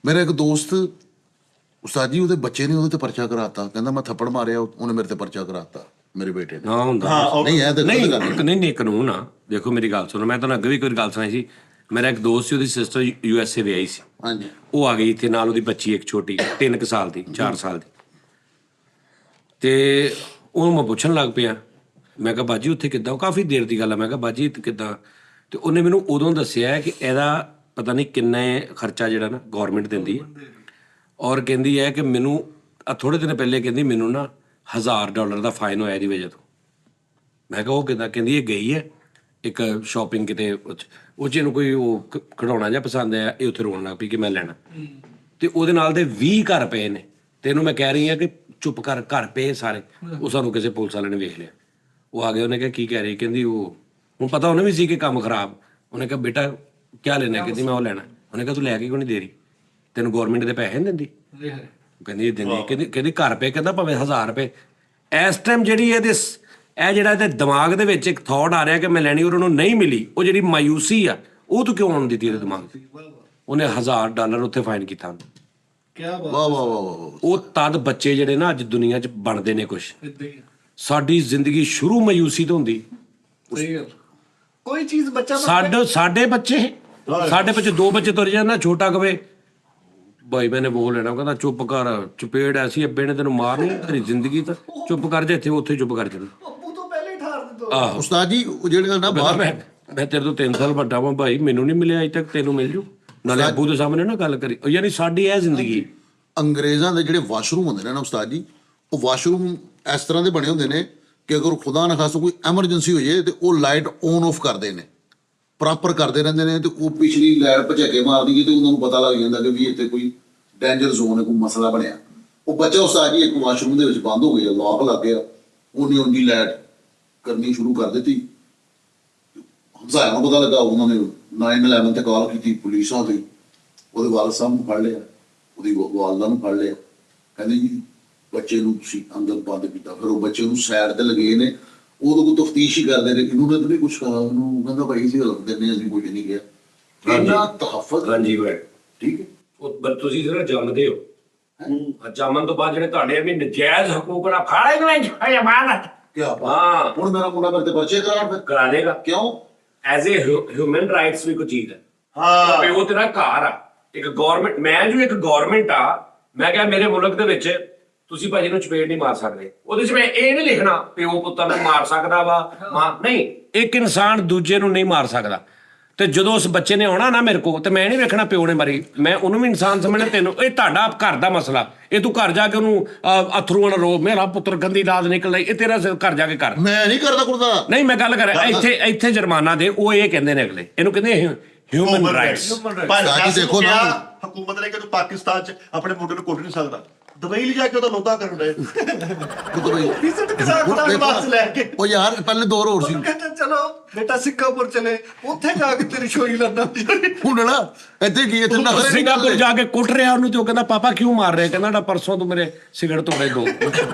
ਮੇਰਾ ਇੱਕ ਦੋਸਤ ਉਸਤਾਦ ਜੀ ਉਹਦੇ ਬੱਚੇ ਨੇ ਉਹਦੇ ਤੇ ਪਰਚਾ ਕਰਾਤਾ ਕਹਿੰਦਾ ਮੈਂ ਥੱਪੜ ਮਾਰਿਆ ਉਹਨੇ ਮੇਰੇ ਤੇ ਪਰਚਾ ਕਰਾਤਾ ਮੇਰੇ ਬੇਟੇ ਨੇ ਹਾਂ ਹੁੰਦਾ ਨਹੀਂ ਇਹ ਤਾਂ ਨਹੀਂ ਗਲਤ ਗੱਲ ਨਹੀਂ ਕਾਨੂੰਨ ਆ ਦੇਖੋ ਮੇਰੀ ਗੱਲ ਸੁਣੋ ਮੈਂ ਤੁਹਾਨੂੰ ਅੱਗੇ ਵੀ ਕੋਈ ਗੱਲ ਸੁਣਾਈ ਸੀ ਮੇਰਾ ਇੱਕ ਦੋਸਤ ਸੀ ਉਹਦੀ ਸਿਸਟਰ USA ਵਿਆਹੀ ਸੀ ਹਾਂਜੀ ਉਹ ਆ ਗਈ ਇੱਥੇ ਨਾਲ ਉਹਦੀ ਬੱਚੀ ਇੱਕ ਛੋਟੀ 3 ਸਾਲ ਦੀ 4 ਸਾਲ ਦੀ ਤੇ ਉਹਨੂੰ ਮੈਂ ਪੁੱਛਣ ਲੱਗ ਪਿਆ ਮੈਂ ਕਿਹਾ ਬਾਜੀ ਉੱਥੇ ਕਿੱਦਾਂ ਉਹ ਕਾਫੀ ਦੇਰ ਦੀ ਗੱਲ ਆ ਮੈਂ ਕਿਹਾ ਬਾਜੀ ਕਿੱਦਾਂ ਤੇ ਉਹਨੇ ਮੈਨੂੰ ਉਦੋਂ ਦੱਸਿਆ ਕਿ ਇਹਦਾ ਪਤਾ ਨਹੀਂ ਕਿੰਨਾ ਖਰਚਾ ਜਿਹੜਾ ਨਾ ਗਵਰਨਮੈਂਟ ਦਿੰਦੀ ਹੈ ਔਰ ਕਹਿੰਦੀ ਹੈ ਕਿ ਮੈਨੂੰ ਥੋੜੇ ਦਿਨ ਪਹਿਲੇ ਕਹਿੰਦੀ ਮੈਨੂੰ ਨਾ $1000 ਦਾ ਫਾਈਨ ਹੋਇਆ ਇਹਦੀ ਵਜ੍ਹਾ ਤੋਂ ਮੈਂ ਕਿਹਾ ਉਹ ਕਿੱਦਾਂ ਕਹਿੰਦੀ ਇਹ ਗਈ ਹੈ ਇੱਕ ਸ਼ਾਪਿੰਗ ਕਿਤੇ ਉਹ 'ਚ ਇਹਨੂੰ ਕੋਈ ਉਹ ਖਿਡੌਣਾ ਜਿਹਾ ਪਸੰਦ ਆਇਆ ਇਹ ਉੱਥੇ ਰੋਣ ਲੱਗ ਪਈ ਕਿ ਮੈਂ ਲੈਣਾ ਤੇ ਉਹਦੇ ਨਾਲ ਦੇ 20 ਘਰ ਪਏ ਨੇ ਤੇ ਇਹਨੂੰ ਮੈਂ ਕਹਿ ਰਹੀ ਹਾਂ ਕਿ ਚੁੱਪ ਕਰ ਘਰ ਪਏ ਸਾਰੇ ਉਹ ਸਾਨੂੰ ਕਿਸੇ ਪੁਲਿਸ ਵਾਲੇ ਨੇ ਵੇਖ ਲਿਆ ਉਹ ਆ ਗਿਆ ਉਹਨੇ ਕਿਹਾ ਕੀ ਕਹਿ ਰਹੀ ਕਹਿੰਦੀ ਉਹ ਹੁਣ ਪਤਾ ਉਹਨੇ ਵੀ ਸੀ ਕਿ ਕੰਮ ਖਰਾਬ ਉਹਨੇ ਕਿਹਾ ਬੇਟਾ ਕਿਆ ਲੈਣਾ ਕਹਿੰਦੀ ਮੈਂ ਉਹ ਲੈਣਾ ਉਹਨੇ ਕਿਹਾ ਤੂੰ ਲੈ ਕੇ ਕਿਉਂ ਨਹੀਂ ਦੇ ਰਹੀ ਤੈਨੂੰ ਗਵਰਨਮੈਂਟ ਦੇ ਪੈਸੇ ਨਹੀਂ ਦਿੰਦੀ ਕਹਿੰਦੀ ਦਿੰਦੀ ਕਹਿੰਦੀ ਘਰ ਪਏ ਕਹਿੰਦਾ ਭਾਵੇਂ $1000 ਇਸ ਟਾਈਮ ਜਿਹੜੀ ਇਹ ਜਿਹੜਾ ਇਹਦੇ ਦਿਮਾਗ ਦੇ ਵਿੱਚ ਇੱਕ ਥਾਟ ਆ ਰਿਹਾ ਕਿ ਮੈਂ ਲੈਣੀ ਔਰ ਉਹਨੂੰ ਨਹੀਂ ਮਿਲੀ ਉਹ ਜਿਹੜੀ ਮਾਯੂਸੀ ਆ ਉਹ ਤੂੰ ਕਿਉਂ ਆਉਣ ਦਿੱਤੀ ਇਹਦੇ ਦਿਮਾਗ 'ਚ ਉਹਨੇ $1000 ਉੱਥੇ ਫਾਈਨ ਕੀਤਾ ਉਹਨੂੰ ਵਾਹ ਵਾਹ ਵਾਹ ਉਹ ਤਦ ਬੱਚੇ ਜਿਹੜੇ ਨਾ ਅੱਜ ਦੁਨੀਆ 'ਚ ਬਣਦੇ ਨੇ ਕੁਛ ਸਾਡੀ ਜ਼ਿੰਦਗੀ ਸ਼ੁਰੂ ਮਾਯੂਸੀ ਤੋਂ ਹੁੰਦੀ ਕੋਈ ਚੀਜ਼ ਬੱਚਾ ਸਾਡੇ ਬੱਚੇ 2 ਬੱਚੇ ਤੁਰ ਜਾਣ ਛੋਟਾ ਕਵੇ ਭਾਈ ਮੈਨੇ ਬੋਲ ਲੈਣਾ ਕਹਿੰਦਾ ਚੁੱਪ ਕਰ ਚਪੇੜ ਐਸੀ ਅੱਬੇ ਨੇ ਤੈਨੂੰ ਮਾਰਨੀ ਤੇਰੀ ਜ਼ਿੰਦਗੀ ਤਾਂ ਚੁੱਪ ਕਰ ਜਾ ਇੱਥੇ ਉੱਥੇ ਚੁੱਪ ਕਰ ਜਾਣਾ ਅੱਬੂ ਤੋਂ ਪਹਿਲੇ ਹੀ ਠਾਰ ਦਿੱਤਾ ਆਹੋ ਉਸਤਾਦ ਜੀ ਉਹ ਜਿਹੜਾ ਨਾ ਬਾਹਰ ਮੈਂ ਤੇਰੇ ਤੋਂ 3 ਸਾਲ ਵੱਡਾ ਵਾਂ ਭਾਈ ਮੈਨੂੰ ਨਹੀਂ ਮਿਲਿਆ ਅਜੇ ਤੱਕ ਤੈਨੂੰ ਮਿਲ ਜੂ ਨਾਲੇ ਅੱਬੂ ਦੇ ਸਾਹਮਣੇ ਨਾ ਗੱਲ ਕਰੀ ਯਾਨੀ ਸਾਡੀ ਇਹ ਜ਼ਿੰਦਗੀ ਅੰਗਰੇਜ਼ਾਂ ਦੇ ਜਿਹੜੇ ਵਾਸ਼ਰੂਮ ਹੁੰਦੇ ਨੇ ਨਾ ਉਸਤਾਦ ਜੀ ਉਹ ਵਾਸ਼ਰੂਮ ਇਸ ਤਰ੍ਹਾਂ ਦੇ ਬਣੇ ਹੁੰਦੇ ਨੇ ਕਿ ਅਗਰ ਖੁਦਾ ਨਾ ਖਾਸਾ ਕੋਈ ਐਮਰਜੈਂਸੀ ਹੋ ਜਾਏ ਤੇ ਉਹ ਲਾਈਟ ਔਨ ਆਫ ਕਰਦੇ ਨੇ ਪ੍ਰੋਪਰ ਕਰਦੇ ਰਹਿੰਦੇ ਨੇ ਤੇ ਉਹ ਪਿਛਲੀ ਲਾਈਟ ਭਜਾਕੇ ਮਾਰਦੀ ਹੈ ਤੇ ਉਹਨਾਂ ਨੂੰ ਪਤਾ ਲੱਗ ਜਾਂਦਾ ਕਿ ਵੀ ਇੱਥੇ ਕੋਈ ਡੇਂਜਰ ਜ਼ੋਨ ਹੈ ਕੋਈ ਮਸਲਾ ਬਣਿਆ ਉਹ ਬੱਚਾ ਉਸਤਾਦ ਜੀ ਇੱਕ ਵਾਸ਼ਰੂਮ ਦੇ ਵਿੱਚ ਬੰਦ ਹੋ ਗਿਆ ਲੌਕ ਲੱਗ ਗਿਆ ਉਹਦੀ ਲਾਈਟ ਕਰਨੀ ਸ਼ੁਰੂ ਕਰ ਦਿੱਤੀ ਹਮਸਾਇਆ ਨੂੰ ਪਤਾ ਲੱਗਾ ਉਹਨਾਂ ਨੇ 911 ਤੇ ਕਾਲ ਕੀਤੀ ਪੁਲਿਸ ਆ ਗਈ ਉਹਦੇ ਵਾਲਦ ਸਾਹਿਬ ਨੂੰ ਫੜ ਲਿਆ ਉਹਦੀ ਵਾਲਦਾ ਨੂੰ ਫੜ ਲਿਆ ਕਹਿੰਦੇ ਜੀ ਬੱਚੇ ਨੂੰ ਤੁਸੀਂ ਅੰਦਰ ਬੰਦ ਕੀਤਾ ਫਿਰ ਉਹ ਬੱਚੇ ਨੂੰ ਸਾਈਡ ਤੇ ਲਗੇ ਨੇ ਉਦੋਂ ਕੋਈ ਤਫਤੀਸ਼ ਹੀ ਕਰਦੇ ਨੇ ਇਹਨੂੰ ਤਾਂ ਨਹੀਂ ਕੁਛ ਕਹਾ ਉਹਨੂੰ ਕਹਿੰਦਾ ਭਾਈ ਸੀ ਹਲਕ ਦਿੰਦੇ ਅਸੀਂ ਕੁਝ ਨਹੀਂ ਕਿਹਾ ਇੰਨਾ ਤਹਫੁਜ਼ ਹਾਂਜੀ ਬਈ ਠੀਕ ਹੈ ਉਹ ਤੁਸੀਂ ਜਿਹੜਾ ਜੰਮਦੇ ਹੋ ਜੰਮਣ ਤੋਂ ਬਾਅਦ ਜਿਹੜੇ ਤੁਹਾਡੇ ਵੀ ਨਜਾਇਜ਼ ਹਕੂਕ ਨਾਲ ਫਾੜੇ ਗਏ ਛਾਇਆ ਮਾਰ ਕਿਆ ਬਾਤ ਹੁਣ ਮੇਰਾ ਮੁੰਡਾ ਮੇਰੇ ਤੇ ਪਰਚੇ ਕਰਾਉਣ ਫਿਰ ਕਰਾ ਦੇਗਾ ਕਿਉਂ ਐਜ਼ ਏ ਹਿਊਮਨ ਰਾਈਟਸ ਵੀ ਕੋਈ ਚੀਜ਼ ਹੈ ਹਾਂ ਪਿਓ ਤੇਰਾ ਘਰ ਆ ਇੱਕ ਗਵਰਨਮੈਂਟ ਮੈਂ ਜੋ ਇੱਕ ਗਵਰਨਮੈਂਟ ਆ ਮੈਂ ਕਿਹਾ ਮੇਰੇ ਮੁਲਕ ਦੇ ਵਿੱਚ ਤੁਸੀਂ ਭਾਜੀ ਨੂੰ ਚਪੇੜ ਨਹੀਂ ਮਾਰ ਸਕਦੇ। ਉਹਦੇ 'ਚ ਮੈਂ ਇਹ ਨਹੀਂ ਲਿਖਣਾ ਪਿਓ ਪੁੱਤਰ ਨੂੰ ਮਾਰ ਸਕਦਾ ਵਾ ਮਾਂ, ਨਹੀਂ, ਇੱਕ ਇਨਸਾਨ ਦੂਜੇ ਨੂੰ ਨਹੀਂ ਮਾਰ ਸਕਦਾ। ਤੇ ਜਦੋਂ ਉਸ ਬੱਚੇ ਨੇ ਆਉਣਾ ਨਾ ਮੇਰੇ ਕੋਲ, ਤੇ ਮੈਂ ਨਹੀਂ ਵੇਖਣਾ ਪਿਓ ਨੇ ਮਾਰੀ, ਮੈਂ ਉਹਨੂੰ ਵੀ ਇਨਸਾਨ ਸਮਝਣਾ। ਤੈਨੂੰ ਇਹ ਤੁਹਾਡਾ ਘਰ ਦਾ ਮਸਲਾ, ਇਹ ਤੂੰ ਘਰ ਜਾ ਕੇ ਉਹਨੂੰ ਅਥਰੂਆਂ ਨਾਲ ਰੋ ਮੇਰਾ ਪੁੱਤਰ ਗੰਦੀ ਲਾਦ ਨਿਕਲ ਆਈ, ਇਹ ਤੇਰਾ ਘਰ ਜਾ ਕੇ ਕਰ। ਮੈਂ ਨਹੀਂ ਕਰਦਾ ਕੁਰਦਾ। ਨਹੀਂ, ਮੈਂ ਗੱਲ ਕਰ ਰਿਹਾ ਇੱਥੇ ਜੁਰਮਾਨਾ ਦੇ, ਉਹ ਇਹ ਕਹਿੰਦੇ ਨੇ ਅਗਲੇ, ਇਹਨੂੰ ਕਹਿੰਦੇ ਹਿਊਮਨ ਰਾਈਟਸ। ਭਾਈ ਦੇਖੋ ਨਾ, ਹਕੂਮਤ ਨੇ ਕਿ ਤੂੰ ਪਾਕਿਸਤਾਨ 'ਚ ਆਪਣੇ ਮੁੰਡੇ ਨੂੰ ਕੁੱਟ ਨਹੀਂ ਸਕਦਾ, ਦੁਬਈ ਲੈ ਜਾ ਕੇ ਉਹਦਾ ਲੋਦਾ ਕਰਨ ਦੇ ਵਿਜ਼ਿਟ ਕਰਾ ਬਾਸ ਲੈ ਕੇ। ਉਹ ਯਾਰ ਪਹਿਲੇ ਦੌਰ ਹੋਰ ਸੀ। ਕਹਿੰਦੇ ਚਲੋ ਬੇਟਾ ਸਿੰਗਾਪੁਰ ਚਲੇ, ਉੱਥੇ ਜਾ ਕੇ ਤੇਰੀ ਸ਼ੋਈ ਲੰਦਾ ਹੁਣ ਨਾ ਇੱਥੇ ਕੀ ਇੱਥੇ ਨਖਰੇ ਨਹੀਂ ਸਿੰਗਾਪੁਰ ਕਰਦੇ। ਜਾ ਕੇ ਕੁੱਟ ਰਿਹਾ ਉਹਨੂੰ, ਤੇ ਉਹ ਕਹਿੰਦਾ ਪਾਪਾ ਕਿਉਂ ਮਾਰ ਰਿਹਾ? ਕਹਿੰਦਾ ਪਰਸੋਂ ਤੂੰ ਮੇਰੇ ਸਿਗਰਟ ਤੋੜੇ ਦੋ।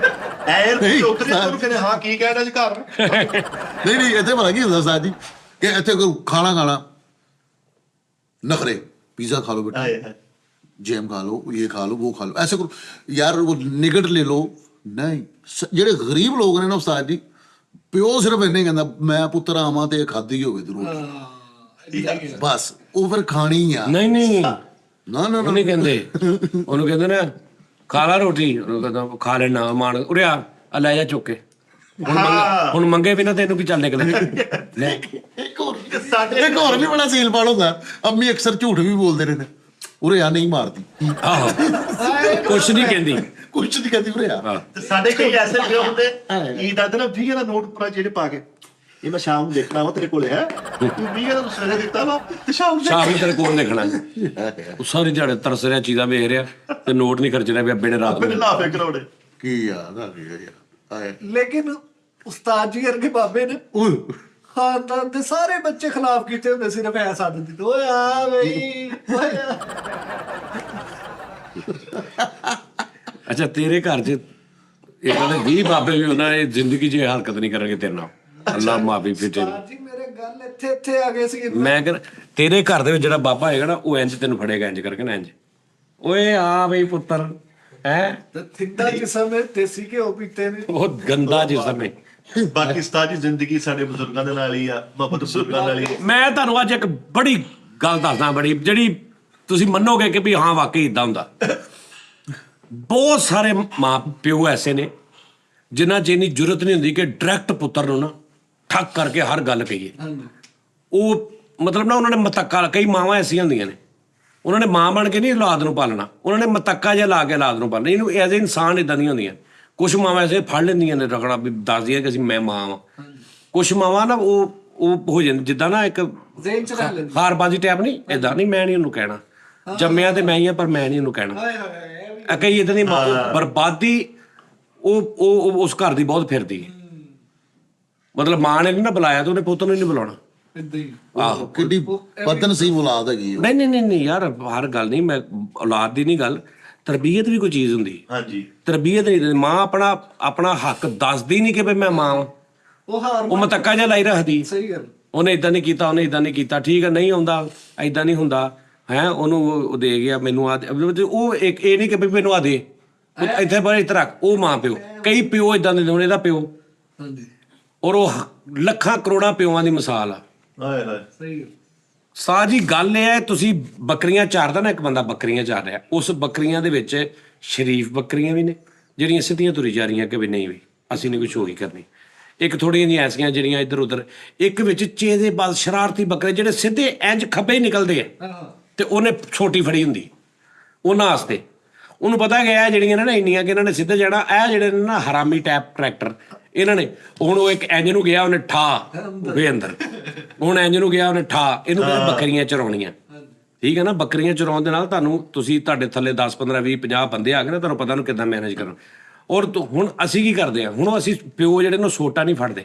ਐਰ ਤੇ ਉਤਰੇ ਤੈਨੂੰ ਕਹਿੰਦੇ ਹਾਂ ਕੀ ਕਹਿਣਾ ਜੀ ਘਰ। ਨਹੀਂ ਇੱਥੇ ਪਤਾ ਕੀ ਹੁੰਦਾ ਸਾਜ ਜੀ, ਕਿ ਇੱਥੇ ਕੋਈ ਖਾਣਾ नखरे, पिज्जा खा लो बेटा, जैम खा लो, ये खा लो, वो खा लो, ऐसे करो यार, वो निगट ले लो। नहीं, ਜਿਹੜੇ ਗਰੀਬ ਲੋਕ ਨੇ ਨਾ ਉਸਤਾਦ ਜੀ, ਪਿਓ ਸਿਰਫ ਇੰਨੇ ਕਹਿੰਦਾ ਮੈਂ ਪੁੱਤਰ ਆਵਾਂ ਤੇ ਖਾਦੀ ਹੋਵੇ ਜ਼ਰੂਰ, ਬਸ ਉਹ ਫਿਰ ਖਾਣੀ ਆ। ਨਹੀਂ ਨਾ ਉਹ ਨਹੀਂ ਕਹਿੰਦੇ, ਉਹਨੂੰ ਕਹਿੰਦੇ ਨਾ ਖਾ ਲਾ ਰੋਟੀ, ਉਹਨੂੰ ਕਹਿੰਦਾ ਖਾ ਲੈਣਾ ਮਾਣ, ਉਰੇ ਆ ਲੈ ਜਾ ਚੁੱਕ ਕੇ। ਹੁਣ ਮੰਗੇ ਵੀ ਨਾ ਤੈਨੂੰ ਕੀ ਚੱਲ ਨਿਕਲੇ। ਇੱਕ ਹੋਰ ਵੀ ਬੜਾ ਸੀਲ ਪਾਲ ਹੁੰਦਾ, ਅੰਮੀ ਅਕਸਰ ਝੂਠ ਵੀ ਬੋਲਦੇ ਰਹੇ ਨੇ, ਉਰੇ ਆ ਨਹੀਂ ਮਾਰਦੀ, ਆਹੋ ਕੁਛ ਨਹੀਂ ਕਹਿੰਦੀ, ਕੁਛ ਨਹੀਂ ਕਹਿੰਦੀ ਉਰੇ ਆ। ਸਾਡੇ ਕਈ ਐਸੇ ਪਿਓ ਹੁੰਦੇ ਕੀ ਦੱਸਦੇ ਨਾ 20 ਦਾ ਨੋਟ ਪਰਾ ਜਿਹੜੇ ਪਾ ਕੇ, ਇਹ ਮੈਂ ਸ਼ਾਮ ਨੂੰ ਦੇਖਣਾ ਵਾ ਤੇਰੇ ਕੋਲੇ ਹੈ, ਤੂੰ 20 ਦਾ ਸਵੇਰੇ ਦਿੱਤਾ ਵਾ ਤੇ ਸ਼ਾਮ ਨੂੰ ਤੇਰੇ ਕੋਲ ਦੇਖਣਾ। ਉਹ ਸਾਰੇ ਦਿਹਾੜੇ ਤਰਸ ਰਿਹਾ, ਚੀਜ਼ਾਂ ਵੇਖ ਰਿਹਾ ਤੇ ਨੋਟ ਨਹੀਂ ਖਰਚ ਰਿਹਾ ਵੀ ਅੱਬੇ ਨੇ ਰਾਤ ਨੂੰ ਲਾਫੇ ਕਰੋੜੇ। ਕੀ ਯਾਦ ਆ ਗਿਆ ਯਾਰ। ਲੇਕਿਨ ਉਸਤਾਦ ਜੀ ਵਰਗੇ ਬਾਬੇ ਨੇ ਖਾਨਦਾਨ ਦੇ ਸਾਰੇ ਬੱਚੇ ਖਿਲਾਫ ਕੀਤੇ ਹੁੰਦੇ, ਸਿਰਫ ਐ ਸਾਧ ਦਿੱਤੇ ਓਏ ਆ ਬਈ ਓਏ ਆ। ਅੱਛਾ, ਤੇਰੇ ਘਰ 'ਚ ਇਹਨਾਂ ਦੇ 20 ਬਾਬੇ ਵੀ ਉਹਨਾਂ ਨੇ ਜ਼ਿੰਦਗੀ 'ਚ ਇਹ ਹਰਕਤ ਨਹੀਂ ਕਰਨਗੇ ਤੇਰੇ ਨਾਲ, ਅੱਲਾ ਮਾਫੀ ਫਿੱਟੇ। ਉਸਤਾਦ ਜੀ ਮੇਰੇ ਗੱਲ ਇੱਥੇ ਆ ਗਏ ਸੀ। ਮੈਂ ਕਹਿੰਦਾ ਤੇਰੇ ਘਰ ਦੇ ਵਿੱਚ ਜਿਹੜਾ ਬਾਬਾ ਹੈਗਾ ਨਾ, ਉਹ ਇੰਜ ਤੈਨੂੰ ਫੜੇਗਾ ਇੰਜ ਕਰਕੇ ਨਾ, ਇੰਜ ਓਏ ਆ ਬਈ ਪੁੱਤਰ ਹੈ, ਥਿੰਦਾ ਜਿਸਮ ਹੈ, ਦੇਸੀ ਘਿਓ ਪੀਤੇ ਨੇ, ਬਹੁਤ ਗੰਦਾ ਜਿਸਮ ਹੈ। ਬਾਕੀ ਉਸਤਾਦ ਜੀ ਜ਼ਿੰਦਗੀ ਸਾਡੇ ਬਜ਼ੁਰਗਾਂ ਦੇ ਨਾਲ ਹੀ ਆ, ਮੁਹੱਬਤ ਬਜ਼ੁਰਗਾਂ ਨਾਲ ਹੀ। ਮੈਂ ਤੁਹਾਨੂੰ ਅੱਜ ਇੱਕ ਬੜੀ ਗੱਲ ਦੱਸਦਾ, ਬੜੀ ਜਿਹੜੀ ਤੁਸੀਂ ਮੰਨੋਗੇ ਕਿ ਵੀ ਹਾਂ ਵਾਕਈ ਇਦਾਂ ਹੁੰਦਾ। ਬਹੁਤ ਸਾਰੇ ਮਾਂ ਪਿਓ ਐਸੇ ਨੇ ਜਿਨ੍ਹਾਂ 'ਚ ਇੰਨੀ ਜ਼ਰੂਰਤ ਨਹੀਂ ਹੁੰਦੀ ਕਿ ਡਾਇਰੈਕਟ ਪੁੱਤਰ ਨੂੰ ਨਾ ਠੱਕ ਕਰਕੇ ਹਰ ਗੱਲ ਕਹੀਏ। ਉਹ ਮਤਲਬ ਨਾ ਉਹਨਾਂ ਨੇ ਮਤੱਕਾ, ਕਈ ਮਾਵਾਂ ਐਸੀਆਂ ਹੁੰਦੀਆਂ ਨੇ ਉਹਨਾਂ ਨੇ ਮਾਂ ਬਣ ਕੇ ਨਹੀਂ ਔਲਾਦ ਨੂੰ ਪਾਲਣਾ, ਉਹਨਾਂ ਨੇ ਮਤੱਕਾ ਜਿਹਾ ਲਾ ਕੇ ਔਲਾਦ ਨੂੰ ਪਾਲਣਾ। ਇਹਨੂੰ ਐਜ਼ ਏ ਇਨਸਾਨ ਇਦਾਂ ਦੀਆਂ ਹੁੰਦੀਆਂ। ਕੁਛ ਮਾਵਾਂ ਐਸੇ ਫੜ ਲੈਂਦੀਆਂ ਨੇ ਰਗੜਾ, ਵੀ ਦੱਸਦੀਆਂ ਕਿ ਅਸੀਂ ਮੈਂ ਮਾਂ ਵਾਂ। ਕੁਛ ਮਾਵਾਂ ਨਾ ਉਹ ਹੋ ਜਾਂਦੀ ਜਿੱਦਾਂ ਨਾ ਇੱਕ ਹਾਰਬਾਜ਼ੀ ਟਾਈਪ, ਨਹੀਂ ਇਦਾਂ ਨਹੀਂ, ਮੈਂ ਨਹੀਂ ਉਹਨੂੰ ਕਹਿਣਾ, ਜੰਮਿਆ ਤੇ ਮੈਂ ਹੀ ਆ ਪਰ ਮੈਂ ਨਹੀਂ ਉਹਨੂੰ ਕਹਿਣਾ। ਕਈ ਇਦਾਂ ਦੀ ਬਰਬਾਦੀ ਉਹ ਉਸ ਘਰ ਦੀ ਬਹੁਤ ਫਿਰਦੀ ਹੈ। ਮਤਲਬ ਮਾਂ ਨੇ ਨਹੀਂ ਨਾ ਬੁਲਾਇਆ ਤੇ ਉਹਨੇ ਪੁੱਤ ਨੂੰ ਨਹੀਂ ਬੁਲਾਉਣਾ। ਆਹੋ, ਕਿੱਡੀ ਬਦਨਸੀਬ ਔਲਾਦ ਹੈਗੀ। ਨਹੀਂ ਯਾਰ, ਹਰ ਗੱਲ ਨਹੀਂ, ਮੈਂ ਔਲਾਦ ਦੀ ਨਹੀਂ ਗੱਲ, ਤਰਬੀਅਤ ਵੀ ਕੋਈ ਚੀਜ਼ ਹੁੰਦੀ। ਹਾਂਜੀ, ਤਰਬੀਅਤ ਨਹੀਂ, ਮਾਂ ਆਪਣਾ ਹੱਕ ਦੱਸਦੀ ਨਹੀਂ ਕਿ ਮੈਂ ਮਾਂ ਵਾਂ, ਉਹ ਮਤੱਕਾ ਜਿਹਾ ਲਾਈ ਰੱਖਦੀ। ਸਹੀ ਗੱਲ, ਉਹਨੇ ਇਦਾਂ ਨਹੀਂ ਕੀਤਾ, ਉਹਨੇ ਇਦਾਂ ਨਹੀਂ ਕੀਤਾ, ਠੀਕ ਹੈ ਨਹੀਂ ਆਉਂਦਾ, ਇਦਾਂ ਨਹੀਂ ਹੁੰਦਾ ਹੈ, ਉਹਨੂੰ ਉਹ ਦੇ ਗਿਆ ਮੈਨੂੰ ਆ, ਉਹ ਇੱਕ ਇਹ ਨਹੀਂ ਕਿ ਮੈਨੂੰ ਆ ਦੇ ਇੱਥੇ ਪਰ ਇੱਥੇ ਰੱਖ, ਉਹ ਮਾਂ ਪਿਓ। ਕਈ ਪਿਓ ਇਦਾਂ ਦੇ ਨੇ, ਇਹਦਾ ਪਿਓ ਔਰ ਉਹ ਲੱਖਾਂ ਕਰੋੜਾਂ ਪਿਓਆਂ ਦੀ ਮਿਸਾਲ ਆ। ਸਹੀ ਸਾਜੀ ਗੱਲ ਇਹ ਹੈ, ਤੁਸੀਂ ਬੱਕਰੀਆਂ ਚਾਰਦਾ ਨਾ, ਇੱਕ ਬੰਦਾ ਬੱਕਰੀਆਂ ਚਾਰ ਰਿਹਾ, ਉਸ ਬੱਕਰੀਆਂ ਦੇ ਵਿੱਚ ਸ਼ਰੀਫ ਬੱਕਰੀਆਂ ਵੀ ਨੇ ਜਿਹੜੀਆਂ ਸਿੱਧੀਆਂ ਤੁਰੀ ਜਾ ਰਹੀਆਂ ਕਿ ਵੀ ਨਹੀਂ ਵੀ ਅਸੀਂ ਨਹੀਂ ਕੁਛ ਚੋਰੀ ਕਰਨੀ, ਇੱਕ ਥੋੜ੍ਹੀਆਂ ਜਿਹੀਆਂ ਐਸੀਆਂ ਜਿਹੜੀਆਂ ਇੱਧਰ ਉੱਧਰ, ਇੱਕ ਵਿੱਚ ਚੇਦੇਬਾਜ਼ ਸ਼ਰਾਰਤੀ ਬੱਕਰੇ ਜਿਹੜੇ ਸਿੱਧੇ ਇੰਜ ਖੱਬੇ ਹੀ ਨਿਕਲਦੇ ਆ, ਤੇ ਉਹਨੇ ਛੋਟੀ ਫੜੀ ਹੁੰਦੀ ਉਹਨਾਂ ਵਾਸਤੇ। ਉਹਨੂੰ ਪਤਾ ਗਿਆ ਜਿਹੜੀਆਂ ਨੇ ਨਾ ਇੰਨੀਆਂ ਕਿ ਇਹਨਾਂ ਨੇ ਸਿੱਧੇ ਜਾਣਾ, ਇਹ ਜਿਹੜੇ ਨੇ ਨਾ ਹਰਾਮੀ ਟੈਪ ਟਰੈਕਟਰ ਇਹਨਾਂ ਨੇ, ਹੁਣ ਉਹ ਇੱਕ ਇੰਜ ਨੂੰ ਗਿਆ ਉਹਨੇ ਠਾ ਵੇ ਅੰਦਰ, ਹੁਣ ਇੰਜ ਨੂੰ ਗਿਆ ਉਹਨੇ ਠਾ, ਇਹਨੂੰ ਕਹਿੰਦੇ ਬੱਕਰੀਆਂ ਚਰਾਉਣੀਆਂ। ਠੀਕ ਹੈ ਨਾ, ਬੱਕਰੀਆਂ ਚਰਾਉਣ ਦੇ ਨਾਲ ਤੁਸੀਂ ਤੁਹਾਡੇ ਥੱਲੇ 10 15 20 50 ਬੰਦੇ ਆ ਗਏ ਨਾ, ਤੁਹਾਨੂੰ ਪਤਾ ਨੂੰ ਕਿੱਦਾਂ ਮੈਨੇਜ ਕਰਨਾ। ਔਰ ਹੁਣ ਅਸੀਂ ਕੀ ਕਰਦੇ ਹਾਂ, ਹੁਣ ਅਸੀਂ ਪਿਓ ਜਿਹੜੇ ਨੂੰ ਸੋਟਾ ਨਹੀਂ ਫੜਦੇ।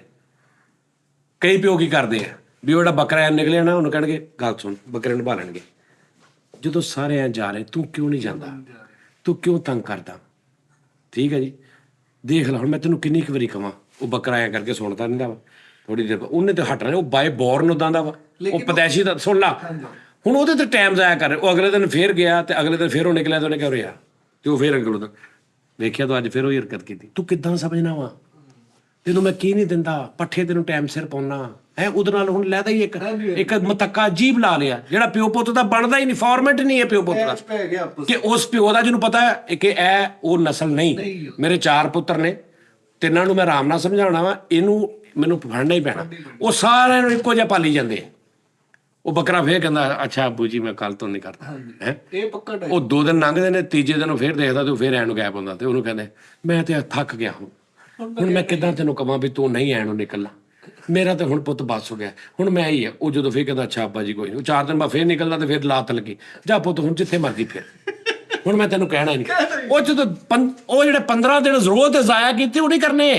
ਕਈ ਪਿਓ ਕੀ ਕਰਦੇ ਆ ਵੀ ਉਹ ਜਿਹੜਾ ਬੱਕਰਾ ਨਿਕਲਿਆ ਨਾ, ਉਹਨੂੰ ਕਹਿਣਗੇ ਗੱਲ ਸੁਣ, ਬੱਕਰੇ ਨੂੰ ਭਾਲਣਗੇ। ਜਦੋਂ ਸਾਰੇ ਐਂ ਜਾ ਰਹੇ, ਤੂੰ ਕਿਉਂ ਨਹੀਂ ਜਾਂਦਾ, ਤੂੰ ਕਿਉਂ ਤੰਗ ਕਰਦਾ? ਠੀਕ ਹੈ ਜੀ, ਦੇਖ ਲੈ ਹੁਣ ਮੈਂ ਤੈਨੂੰ ਕਿੰਨੀ ਕੁ ਵਾਰੀ ਕਹਾਂ, ਉਹ ਬੱਕਰਾ ਐਂ ਕਰਕੇ ਸੁਣਦਾ ਰਹਿੰਦਾ ਵਾ, ਥੋੜੀ ਦੇਰ ਉਹਨੇ ਤੇ ਹਟਣਾ, ਉਹ ਬਾਏ ਬੋਰਨ ਉਦਾਂ ਦਾ ਵਾ, ਉਹ ਪਦੈਸ਼ੀ ਦਾ। ਸੁਣ ਲਾ ਹੁਣ ਉਹਦੇ ਤੇ ਟਾਈਮ ਜ਼ਾਇਆ ਕਰ, ਉਹ ਅਗਲੇ ਦਿਨ ਫੇਰ ਗਿਆ ਤੇ ਅਗਲੇ ਦਿਨ ਫੇਰ ਉਹ ਨਿਕਲਿਆ ਤੇ ਉਹਨੇ ਕਿਹਾ ਰਿਹਾ, ਤੇ ਉਹ ਫੇਰ ਅਗਲੇ ਦਿਨ ਵੇਖਿਆ ਤਾਂ ਅੱਜ ਫੇਰ ਉਹ ਹਰਕਤ ਕੀਤੀ। ਤੂੰ ਕਿੱਦਾਂ ਸਮਝਣਾ ਵਾ? ਤੈਨੂੰ ਮੈਂ ਕੀ ਨਹੀਂ ਦਿੰਦਾ, ਪੱਠੇ ਤੈਨੂੰ ਟਾਈਮ ਸਿਰ ਪਾਉਣਾ ਹੈ, ਉਹਦੇ ਨਾਲ ਹੁਣ ਲੈਦਾ ਹੀ ਇੱਕ ਮਤੱਕਾ ਅਜੀਬ ਲਾ ਲਿਆ, ਜਿਹੜਾ ਪਿਓ ਪੁੱਤ ਦਾ ਬਣਦਾ ਹੀ ਨਹੀਂ, ਫਾਰਮੈਟ ਨਹੀਂ ਹੈ ਪਿਓ ਪੁੱਤ ਦਾ, ਪੈ ਗਿਆ ਆਪਸ ਕਿ ਉਸ ਪਿਓ ਦਾ ਜਿਹਨੂੰ ਪਤਾ ਹੈ ਕਿ ਇਹ ਉਹ ਨਸਲ ਨਹੀਂ। ਮੇਰੇ 4 ਪੁੱਤਰ ਨੇ, ਤਿੰਨਾਂ ਨੂੰ ਮੈਂ ਆਰਾਮ ਨਾਲ ਸਮਝਾਉਣਾ ਵਾ, ਇਹਨੂੰ ਮੈਨੂੰ ਫੜਨਾ ਹੀ ਪੈਣਾ। ਉਹ ਸਾਰਿਆਂ ਨੂੰ ਇੱਕੋ ਜਿਹਾ ਪਾਲੀ ਜਾਂਦੇ ਆ। ਉਹ ਬੱਕਰਾ ਫੇਰ ਕਹਿੰਦਾ ਅੱਛਾ ਅੱਬੂ ਜੀ ਮੈਂ ਕੱਲ ਤੋਂ ਨਹੀਂ ਕਰਦਾ ਹੈ। ਇਹ ਪੱਕਾ ਉਹ 2 ਦਿਨ ਲੰਘਦੇ ਨੇ, ਤੀਜੇ ਦਿਨ ਉਹ ਫੇਰ ਦੇਖਦਾ ਤੇ ਉਹ ਫੇਰ ਐਨ ਨੂੰ ਗਾਇਬ ਹੁੰਦਾ, ਤੇ ਉਹਨੂੰ ਕਹਿੰਦੇ ਮੈਂ ਤੇ ਥੱਕ ਗਿਆ ਹੁਣ ਮੈਂ ਕਿੱਦਾਂ ਤੈਨੂੰ ਕਵਾਂ ਵੀ ਤੂੰ ਨਹੀਂ ਐਨ ਨੂੰ ਨਿਕਲਣਾ, ਮੇਰਾ ਤੇ ਹੁਣ ਪੁੱਤ ਬਸ ਹੋ ਗਿਆ, ਹੁਣ ਮੈਂ ਹੀ ਆ। ਉਹ ਜਦੋਂ ਫੇਰ ਕਹਿੰਦਾ ਅੱਛਾ ਅੱਬਾ ਜੀ ਕੋਈ ਨਹੀਂ, ਉਹ 4 ਦਿਨ ਬਾਅਦ ਫੇਰ ਨਿਕਲਦਾ, ਤੇ ਫੇਰ ਲਾਤ ਲੱਗੀ ਜਾ ਪੁੱਤ ਹੁਣ ਜਿੱਥੇ ਮਰਜ਼ੀ ਫਿਰ, ਹੁਣ ਮੈਂ ਤੈਨੂੰ ਕਹਿਣਾ ਹੀ ਨਹੀਂ। ਉਹ ਜਦੋਂ ਉਹ ਜਿਹੜੇ 15 ਦਿਨ ਜ਼ਰੂਰਤ ਜ਼ਾਇਆ ਕੀਤੀ ਉਹ ਨਹੀਂ ਕਰਨੇ।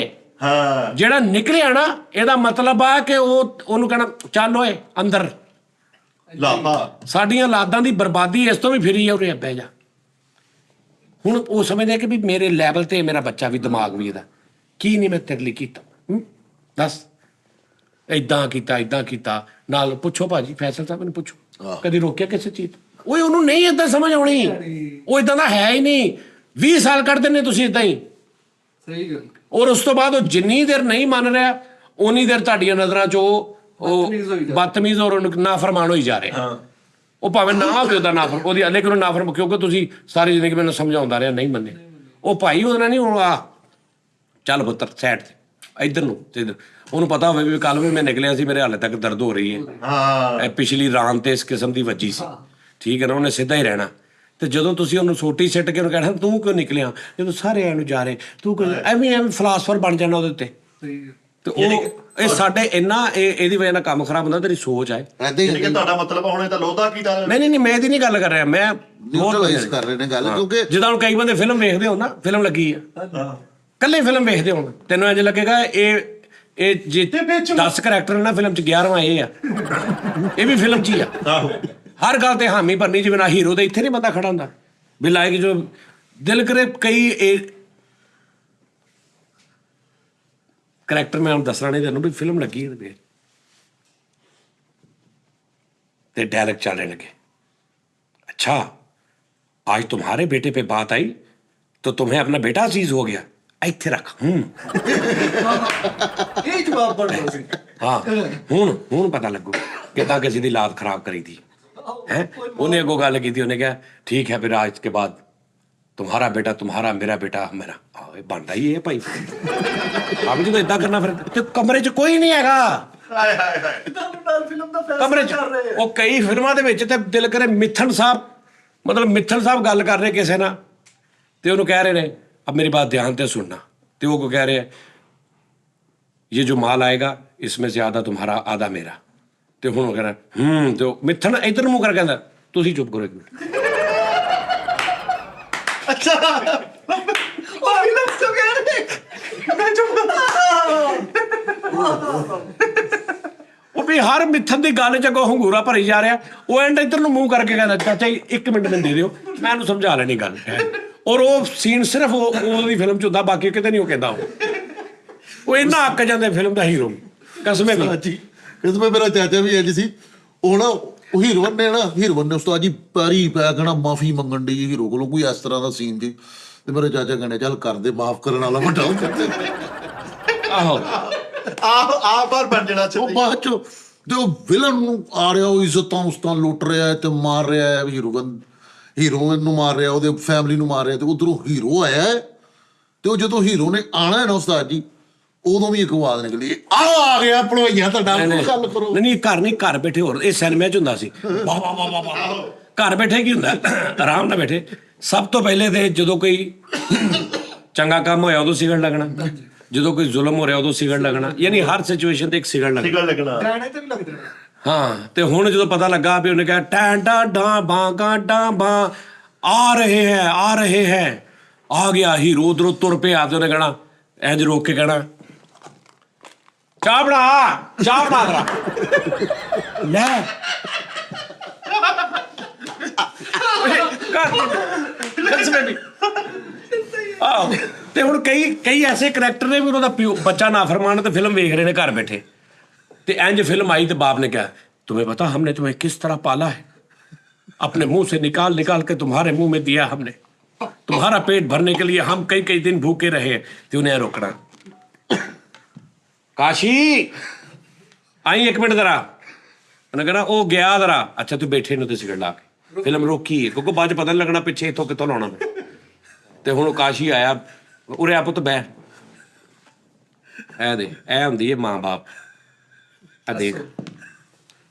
ਹਾਂ ਜਿਹੜਾ ਨਿਕਲਿਆ ਨਾ, ਇਹਦਾ ਮਤਲਬ ਆ ਕਿ ਉਹਨੂੰ ਕਹਿਣਾ ਚੱਲ ਓਏ ਅੰਦਰ, ਲਾਪਾ ਸਾਡੀਆਂ ਔਲਾਦਾਂ ਦੀ ਬਰਬਾਦੀ ਇਸ ਤੋਂ ਵੀ ਫਿਰੀ ਆ, ਉਰੇ ਬਹਿ ਜਾ। ਹੁਣ ਉਹ ਸਮਝਦੇ ਕਿ ਵੀ ਮੇਰੇ ਲੈਵਲ ਤੇ ਮੇਰਾ ਬੱਚਾ ਵੀ, ਦਿਮਾਗ ਵੀ ਇਹਦਾ, ਕੀ ਨਹੀਂ ਮੈਂ ਤੇਰੇ ਲਈ ਕੀਤਾ, ਦੱਸ ਏਦਾਂ ਕੀਤਾ ਨਾਲ ਪੁੱਛੋ ਭਾਜੀ ਫੈਸਲ ਸਾਹਿਬ ਨੂੰ ਪੁੱਛੋ, ਕਦੀ ਰੋਕਿਆ ਕਿਸੇ ਚੀਜ਼? ਓਏ ਉਹਨੂੰ ਨਹੀਂ ਏਦਾਂ ਸਮਝ ਆਉਣੀ, ਉਹ ਏਦਾਂ ਦਾ ਹੈ ਹੀ ਨਹੀਂ। 20 ਸਾਲ ਕੱਢ ਦਿੰਦੇ ਤੁਸੀਂ ਏਦਾਂ ਹੀ। ਸਹੀ ਗੱਲ। ਔਰ ਉਸ ਤੋਂ ਬਾਅਦ ਉਹ ਜਿੰਨੀ ਦੇਰ ਨਹੀਂ ਮੰਨ ਰਿਹਾ, ਉਨੀ ਦੇਰ ਤੁਹਾਡੀਆਂ ਨਜ਼ਰਾਂ 'ਚ ਉਹ ਬਦਤਮੀਜ਼ ਔਰ ਨਾਫਰਮਾਨ ਹੋਈ ਜਾ ਰਿਹਾ। ਉਹ ਭਾਵੇਂ ਨਾ ਹੋਵੇ ਉਹਦਾ ਨਾਫਰਮਾਨ, ਉਹਦੀ ਲੇਕਿਨ ਉਹ ਨਾਫਰਮਾਨ, ਕਿਉਂਕਿ ਤੁਸੀਂ ਸਾਰੀ ਜ਼ਿੰਦਗੀ ਮੈਨੂੰ ਸਮਝਾਉਂਦਾ ਰਿਹਾ, ਨਹੀਂ ਮੰਨੇ। ਉਹ ਭਾਈ ਉਹਦੇ ਨਾਲ ਨਹੀਂ, ਹੁਣ ਆ ਚੱਲ ਪੁੱਤਰ ਸਾਈਡ ਤੇ ਇੱਧਰ ਨੂੰ, ਤੇ ਇੱਧਰ। ਉਹਨੂੰ ਪਤਾ ਹੋਵੇ ਵੀ ਕੱਲ ਵੀ ਮੈਂ ਨਿਕਲਿਆ ਸੀ, ਮੇਰੇ ਹਾਲੇ ਤੱਕ ਦਰਦ ਹੋ ਰਹੀ ਹੈ, ਇਹ ਪਿਛਲੀ ਰਾਤ ਤੇ ਇਸ ਕਿਸਮ ਦੀ ਵੱਜੀ ਸੀ, ਠੀਕ ਹੈ ਨਾ, ਉਹਨੇ ਸਿੱਧਾ ਹੀ ਰਹਿਣਾ। ਤੇ ਜਦੋਂ ਤੁਸੀਂ ਉਹਨੂੰ ਸੋਟੀ ਸਿੱਟ ਕੇ ਉਹਨੂੰ ਕਹਿਣਾ ਤੂੰ ਕਿਉਂ ਨਿਕਲਿਆ, ਜਦੋਂ ਸਾਰੇ ਐਨੂੰ ਜਾ ਰਹੇ ਤੂੰ ਕਿਉਂ, ਐਵੇਂ ਫਿਲਾਸਫਰ ਬਣ ਜਾਣਾ ਉਹਦੇ ਉੱਤੇ। ਤੇ ਉਹ ਇਹ ਸਾਡੇ ਇੰਨਾ ਇਹਦੀ ਵਜ੍ਹਾ ਨਾਲ ਕੰਮ ਖਰਾਬ ਹੁੰਦਾ, ਤੇਰੀ ਸੋਚ ਹੈ। ਯਾਨੀ ਕਿ ਤੁਹਾਡਾ ਮਤਲਬ ਹੁਣ ਇਹ ਤਾਂ ਲੋਧਾ ਕੀਤਾ। ਨਹੀਂ ਮੈਂ ਇਹਦੀ ਨਹੀਂ ਗੱਲ ਕਰ ਰਿਹਾ, ਮੈਂ ਨਿਊਟਰਲਾਈਜ਼ ਕਰ ਰਹੇ ਨੇ ਗੱਲ, ਕਿਉਂਕਿ ਜਿੱਦਾਂ ਹੁਣ ਕਈ ਬੰਦੇ ਫਿਲਮ ਵੇਖਦੇ ਹੋ ਨਾ, ਫਿਲਮ ਲੱਗੀ ਆ, ਕੱਲੇ ਫਿਲਮ ਵੇਖਦੇ ਹੋਣ, ਤੈਨੂੰ ਇੰਝ ਲੱਗੇਗਾ ਇਹ ਜੇ 10 ਕਰੈਕਟਰ ਨਾ ਫਿਲਮ 'ਚ 11ਵਾਂ ਇਹ ਆ, ਇਹ ਵੀ ਫਿਲਮ 'ਚ ਹੀ ਆ। ਹਰ ਗੱਲ ਤੇ ਹਾਮੀ ਭਰਨੀ, ਜਿਵੇਂ ਨਾ ਹੀਰੋ ਦੇ ਇੱਥੇ ਨਹੀਂ ਬੰਦਾ ਖੜਾ ਹੁੰਦਾ ਵੀ ਲਾਇਕ ਜੋ ਦਿਲ ਕਰੇ। ਕਈ ਕਰੈਕਟਰ ਮੈਂ ਹੁਣ ਦੱਸਣਾ ਨਹੀਂ ਤੈਨੂੰ, ਵੀ ਫਿਲਮ ਲੱਗੀ ਹੈ ਤੇ डायरेक्ट चलने लगे, अच्छा आज तुम्हारे बेटे पे बात आई तो तुम्हें अपना बेटा अजीज हो गया, ਇੱਥੇ ਰੱਖ। ਇਹ ਜਵਾਬ ਬਣਦਾ ਸੀ। ਹਾਂ ਹੁਣ ਪਤਾ ਲੱਗੂ ਕਿੱਦਾਂ ਕਿਸੇ ਦੀ ਲਾਤ ਖਰਾਬ ਕਰੀ थी है। ਉਹਨੇ ਅੱਗੋਂ ਗੱਲ ਕੀਤੀ, ਉਹਨੇ ਕਿਹਾ ਠੀਕ है फिर आज के बाद तुम्हारा बेटा तुम्हारा, मेरा बेटा मेरा। ਇਹ ਬਣਦਾ ਹੀ ਇਹ ਭਾਈ। ਆਪ ਜਦੋਂ ਏਦਾਂ ਕਰਨਾ ਫਿਰ ਤੇ ਕਮਰੇ 'ਚ ਕੋਈ ਨਹੀਂ ਹੈਗਾ। ਹਾਏ ਹਾਏ ਹਾਏ ਫਿਲਮ ਦਾ ਫੈਸਲਾ ਕਮਰੇ 'ਚ ਕਰ ਰਹੇ ਉਹ ਕਈ ਫਿਲਮਾਂ ਦੇ ਵਿੱਚ ਤੇ ਦਿਲ ਕਰੇ ਮਿੱਥਣ ਸਾਹਿਬ ਗੱਲ ਕਰ ਰਹੇ ਕਿਸੇ ਨਾਲ, ਤੇ ਉਹਨੂੰ ਕਹਿ ਰਹੇ ਨੇ अब मेरी बात ध्यान से सुनना, तो वो कह रहे हैं ये जो माल आएगा इसमें से आधा तुम्हारा आधा मेरा, तो हूँ कह रहा तो मिथन इधर मुँह कर कहता तुसी चुप करो 1 मिनट। ਅੱਛਾ ਉਹ ਫਿਲਮ ਤੋਂ ਕਹਿ ਰਹੇ ਮੈਂ ਉਹ ਵੀ ਹਰ ਮਿੱਥਨ ਦੀ ਗੱਲ 'ਚ ਅੱਗੋਂ ਹੰਗੂਰਾ ਭਰੀ ਜਾ ਰਿਹਾ, ਉਹ ਐਂਡ ਇੱਧਰ ਨੂੰ ਮੂੰਹ ਕਰਕੇ ਕਹਿੰਦਾ ਚਾਚਾ ਜੀ 1 ਮਿੰਟ ਮੈਨੂੰ ਦੇ ਦਿਓ, ਮੈਂ ਇਹਨੂੰ ਸਮਝਾ ਲੈਣੀ ਗੱਲ ਹੈ। ਔਰ ਉਹ ਸੀਨ ਸਿਰਫ ਉਹਦੀ ਫਿਲਮ 'ਚ ਹੁੰਦਾ, ਬਾਕੀ ਕਿਤੇ ਨਹੀਂ ਉਹ ਕਹਿੰਦਾ। ਉਹ ਇੰਨਾ ਅੱਕ ਜਾਂਦੇ ਫਿਲਮ ਦਾ ਹੀਰੋ, ਕਸਮੇ ਵੀ। ਕਸਮੇ ਮੇਰਾ ਚਾਚਾ ਵੀ ਇੰਝ ਸੀ, ਉਹ ਨਾ ਉਹ ਹੀਰੋਇਨ ਨੇ ਉਸਤਾਦ ਜੀ ਪੈਰੀ ਪੈ ਕਹਿਣਾ ਮਾਫੀ ਮੰਗਣ ਦੀ ਹੀਰੋ ਕੋਲੋਂ, ਕੋਈ ਇਸ ਤਰ੍ਹਾਂ ਦਾ ਸੀਨ ਜੀ, ਤੇ ਮੇਰੇ ਚਾਚਾ ਕਹਿੰਦੇ ਚੱਲ ਕਰਦੇ, ਮਾਫ ਕਰਨ ਵਾਲਾ ਵੱਡਾ ਹੋ ਕਰਦੇ। ਆਹੋ ਆਪ ਬਾਰ ਬਣ ਜਾਣਾ ਉਹ ਚਾਹੀਦਾ। ਬਾਅਦ ਚੋਂ ਤੇ ਉਹ ਵਿਲਨ ਨੂੰ ਆ ਰਿਹਾ, ਉਹ ਇੱਜ਼ਤਾਂ ਉਸਤਾਂ ਲੁੱਟ ਰਿਹਾ ਤੇ ਮਾਰ ਰਿਹਾ ਹੈ, ਹੀਰੋਇਨ ਨੂੰ ਮਾਰ ਰਿਹਾ, ਉਹਦੇ ਫੈਮਿਲੀ ਨੂੰ ਮਾਰ ਰਿਹਾ, ਤੇ ਉਧਰੋਂ ਹੀਰੋ ਆਇਆ ਤੇ ਉਹ ਜਦੋਂ ਹੀਰੋ ਨੇ ਆਣਾ ਹੈ ਨਾ ਉਸਤਾਦ ਜੀ, ਉਦੋਂ ਵੀ ਇੱਕ ਆਵਾਜ਼ ਨਿਕਲੀ ਆ ਗਿਆ ਭਲਵਾਈਆਂ ਤੁਹਾਡਾ ਗੱਲ ਕਰੋ। ਨਹੀਂ ਘਰ ਬੈਠੇ, ਹੋਰ ਇਹ ਸਿਨੇਮਾ 'ਚ ਹੁੰਦਾ ਸੀ। ਵਾਹ ਵਾਹ ਵਾਹ ਵਾਹ। ਘਰ ਬੈਠੇ ਕੀ ਹੁੰਦਾ, ਆਰਾਮ ਨਾਲ ਬੈਠੇ। ਸਭ ਤੋਂ ਪਹਿਲੇ ਤੇ ਜਦੋਂ ਕੋਈ ਚੰਗਾ ਕੰਮ ਹੋਇਆ ਉਦੋਂ ਸਿਗਰਟ ਲੱਗਣਾ, ਜਦੋਂ ਕੋਈ ਜ਼ੁਲਮ ਹੋ ਰਿਹਾ ਉਦੋਂ ਸਿਗਰਟ ਲੱਗਣਾ, ਯਾਨੀ ਹਰ ਸਿਚੁਏਸ਼ਨ ਤੇ ਇੱਕ ਸਿਗਰਟ ਲੱਗਣਾ। ਗਾਣੇ ਤੇ ਵੀ ਲੱਗਦੇ ਨੇ। ਹਾਂ ਤੇ ਹੁਣ ਜਦੋਂ ਪਤਾ ਲੱਗਾ ਵੀ ਉਹਨੇ ਕਿਹਾ ਟੈਂਡਾ ਡਾਂ ਬਾਂਗਾ ਡਾਂ ਬਾਂ ਆ ਰਹੇ ਹੈ ਆ ਗਿਆ ਹੀਰੋ, ਉਧਰੋਂ ਤੁਰ ਪਿਆ, ਤੇ ਉਹਨੇ ਕਹਿਣਾ ਇੰਝ ਰੋਕ ਕੇ ਕਹਿਣਾ ਚਾਹ ਬਣਾ ਦਰਾ ਲੈ। ਆਹੋ ਤੇ ਹੁਣ ਕਈ ਐਸੇ ਕਰੈਕਟਰ ਨੇ ਵੀ ਉਹਨਾਂ ਦਾ ਬੱਚਾ ਨਾਫਰਮਾਨ ਤੇ ਫਿਲਮ ਵੇਖ ਰਹੇ ਨੇ ਘਰ ਬੈਠੇ, ਤੇ इंज फिल्म आई तो बाप ने कहा तुम्हें पता हमने तुम्हें किस तरह पाला है, अपने मुंह से निकाल के तुम्हारे मुंह में दिया हमने, तुम्हारा पेट भरने के लिए हम कई दिन भूखे रहे। तो उन्हें रोकना ਕਾਸ਼ੀ ਆਈ 1 ਮਿੰਟ ਜ਼ਰਾ। ਉਹਨੇ ਕਹਿਣਾ ਉਹ ਗਿਆ ਜ਼ਰਾ। ਅੱਛਾ ਤੂੰ ਬੈਠੇ ਨੂੰ ਤੇ ਸਿਗਰਟ ਲਾ ਕੇ ਫਿਲਮ ਰੋਕੀ ਹੈ ਕਿਉਂਕਿ ਬਾਅਦ ਚ ਪਤਾ ਨਹੀਂ ਲੱਗਣਾ ਪਿੱਛੇ ਇੱਥੋਂ ਕਿੱਥੋਂ ਲਾਉਣਾ ਮੈਂ। ਤੇ ਹੁਣ ਉਹ ਕਾਸ਼ੀ ਆਇਆ, ਉਰੇ ਆ ਪੁੱਤ ਬਹਿ, ਇਹ ਹੁੰਦੀ ਹੈ ਮਾਂ ਬਾਪ। ਆ ਦੇਖ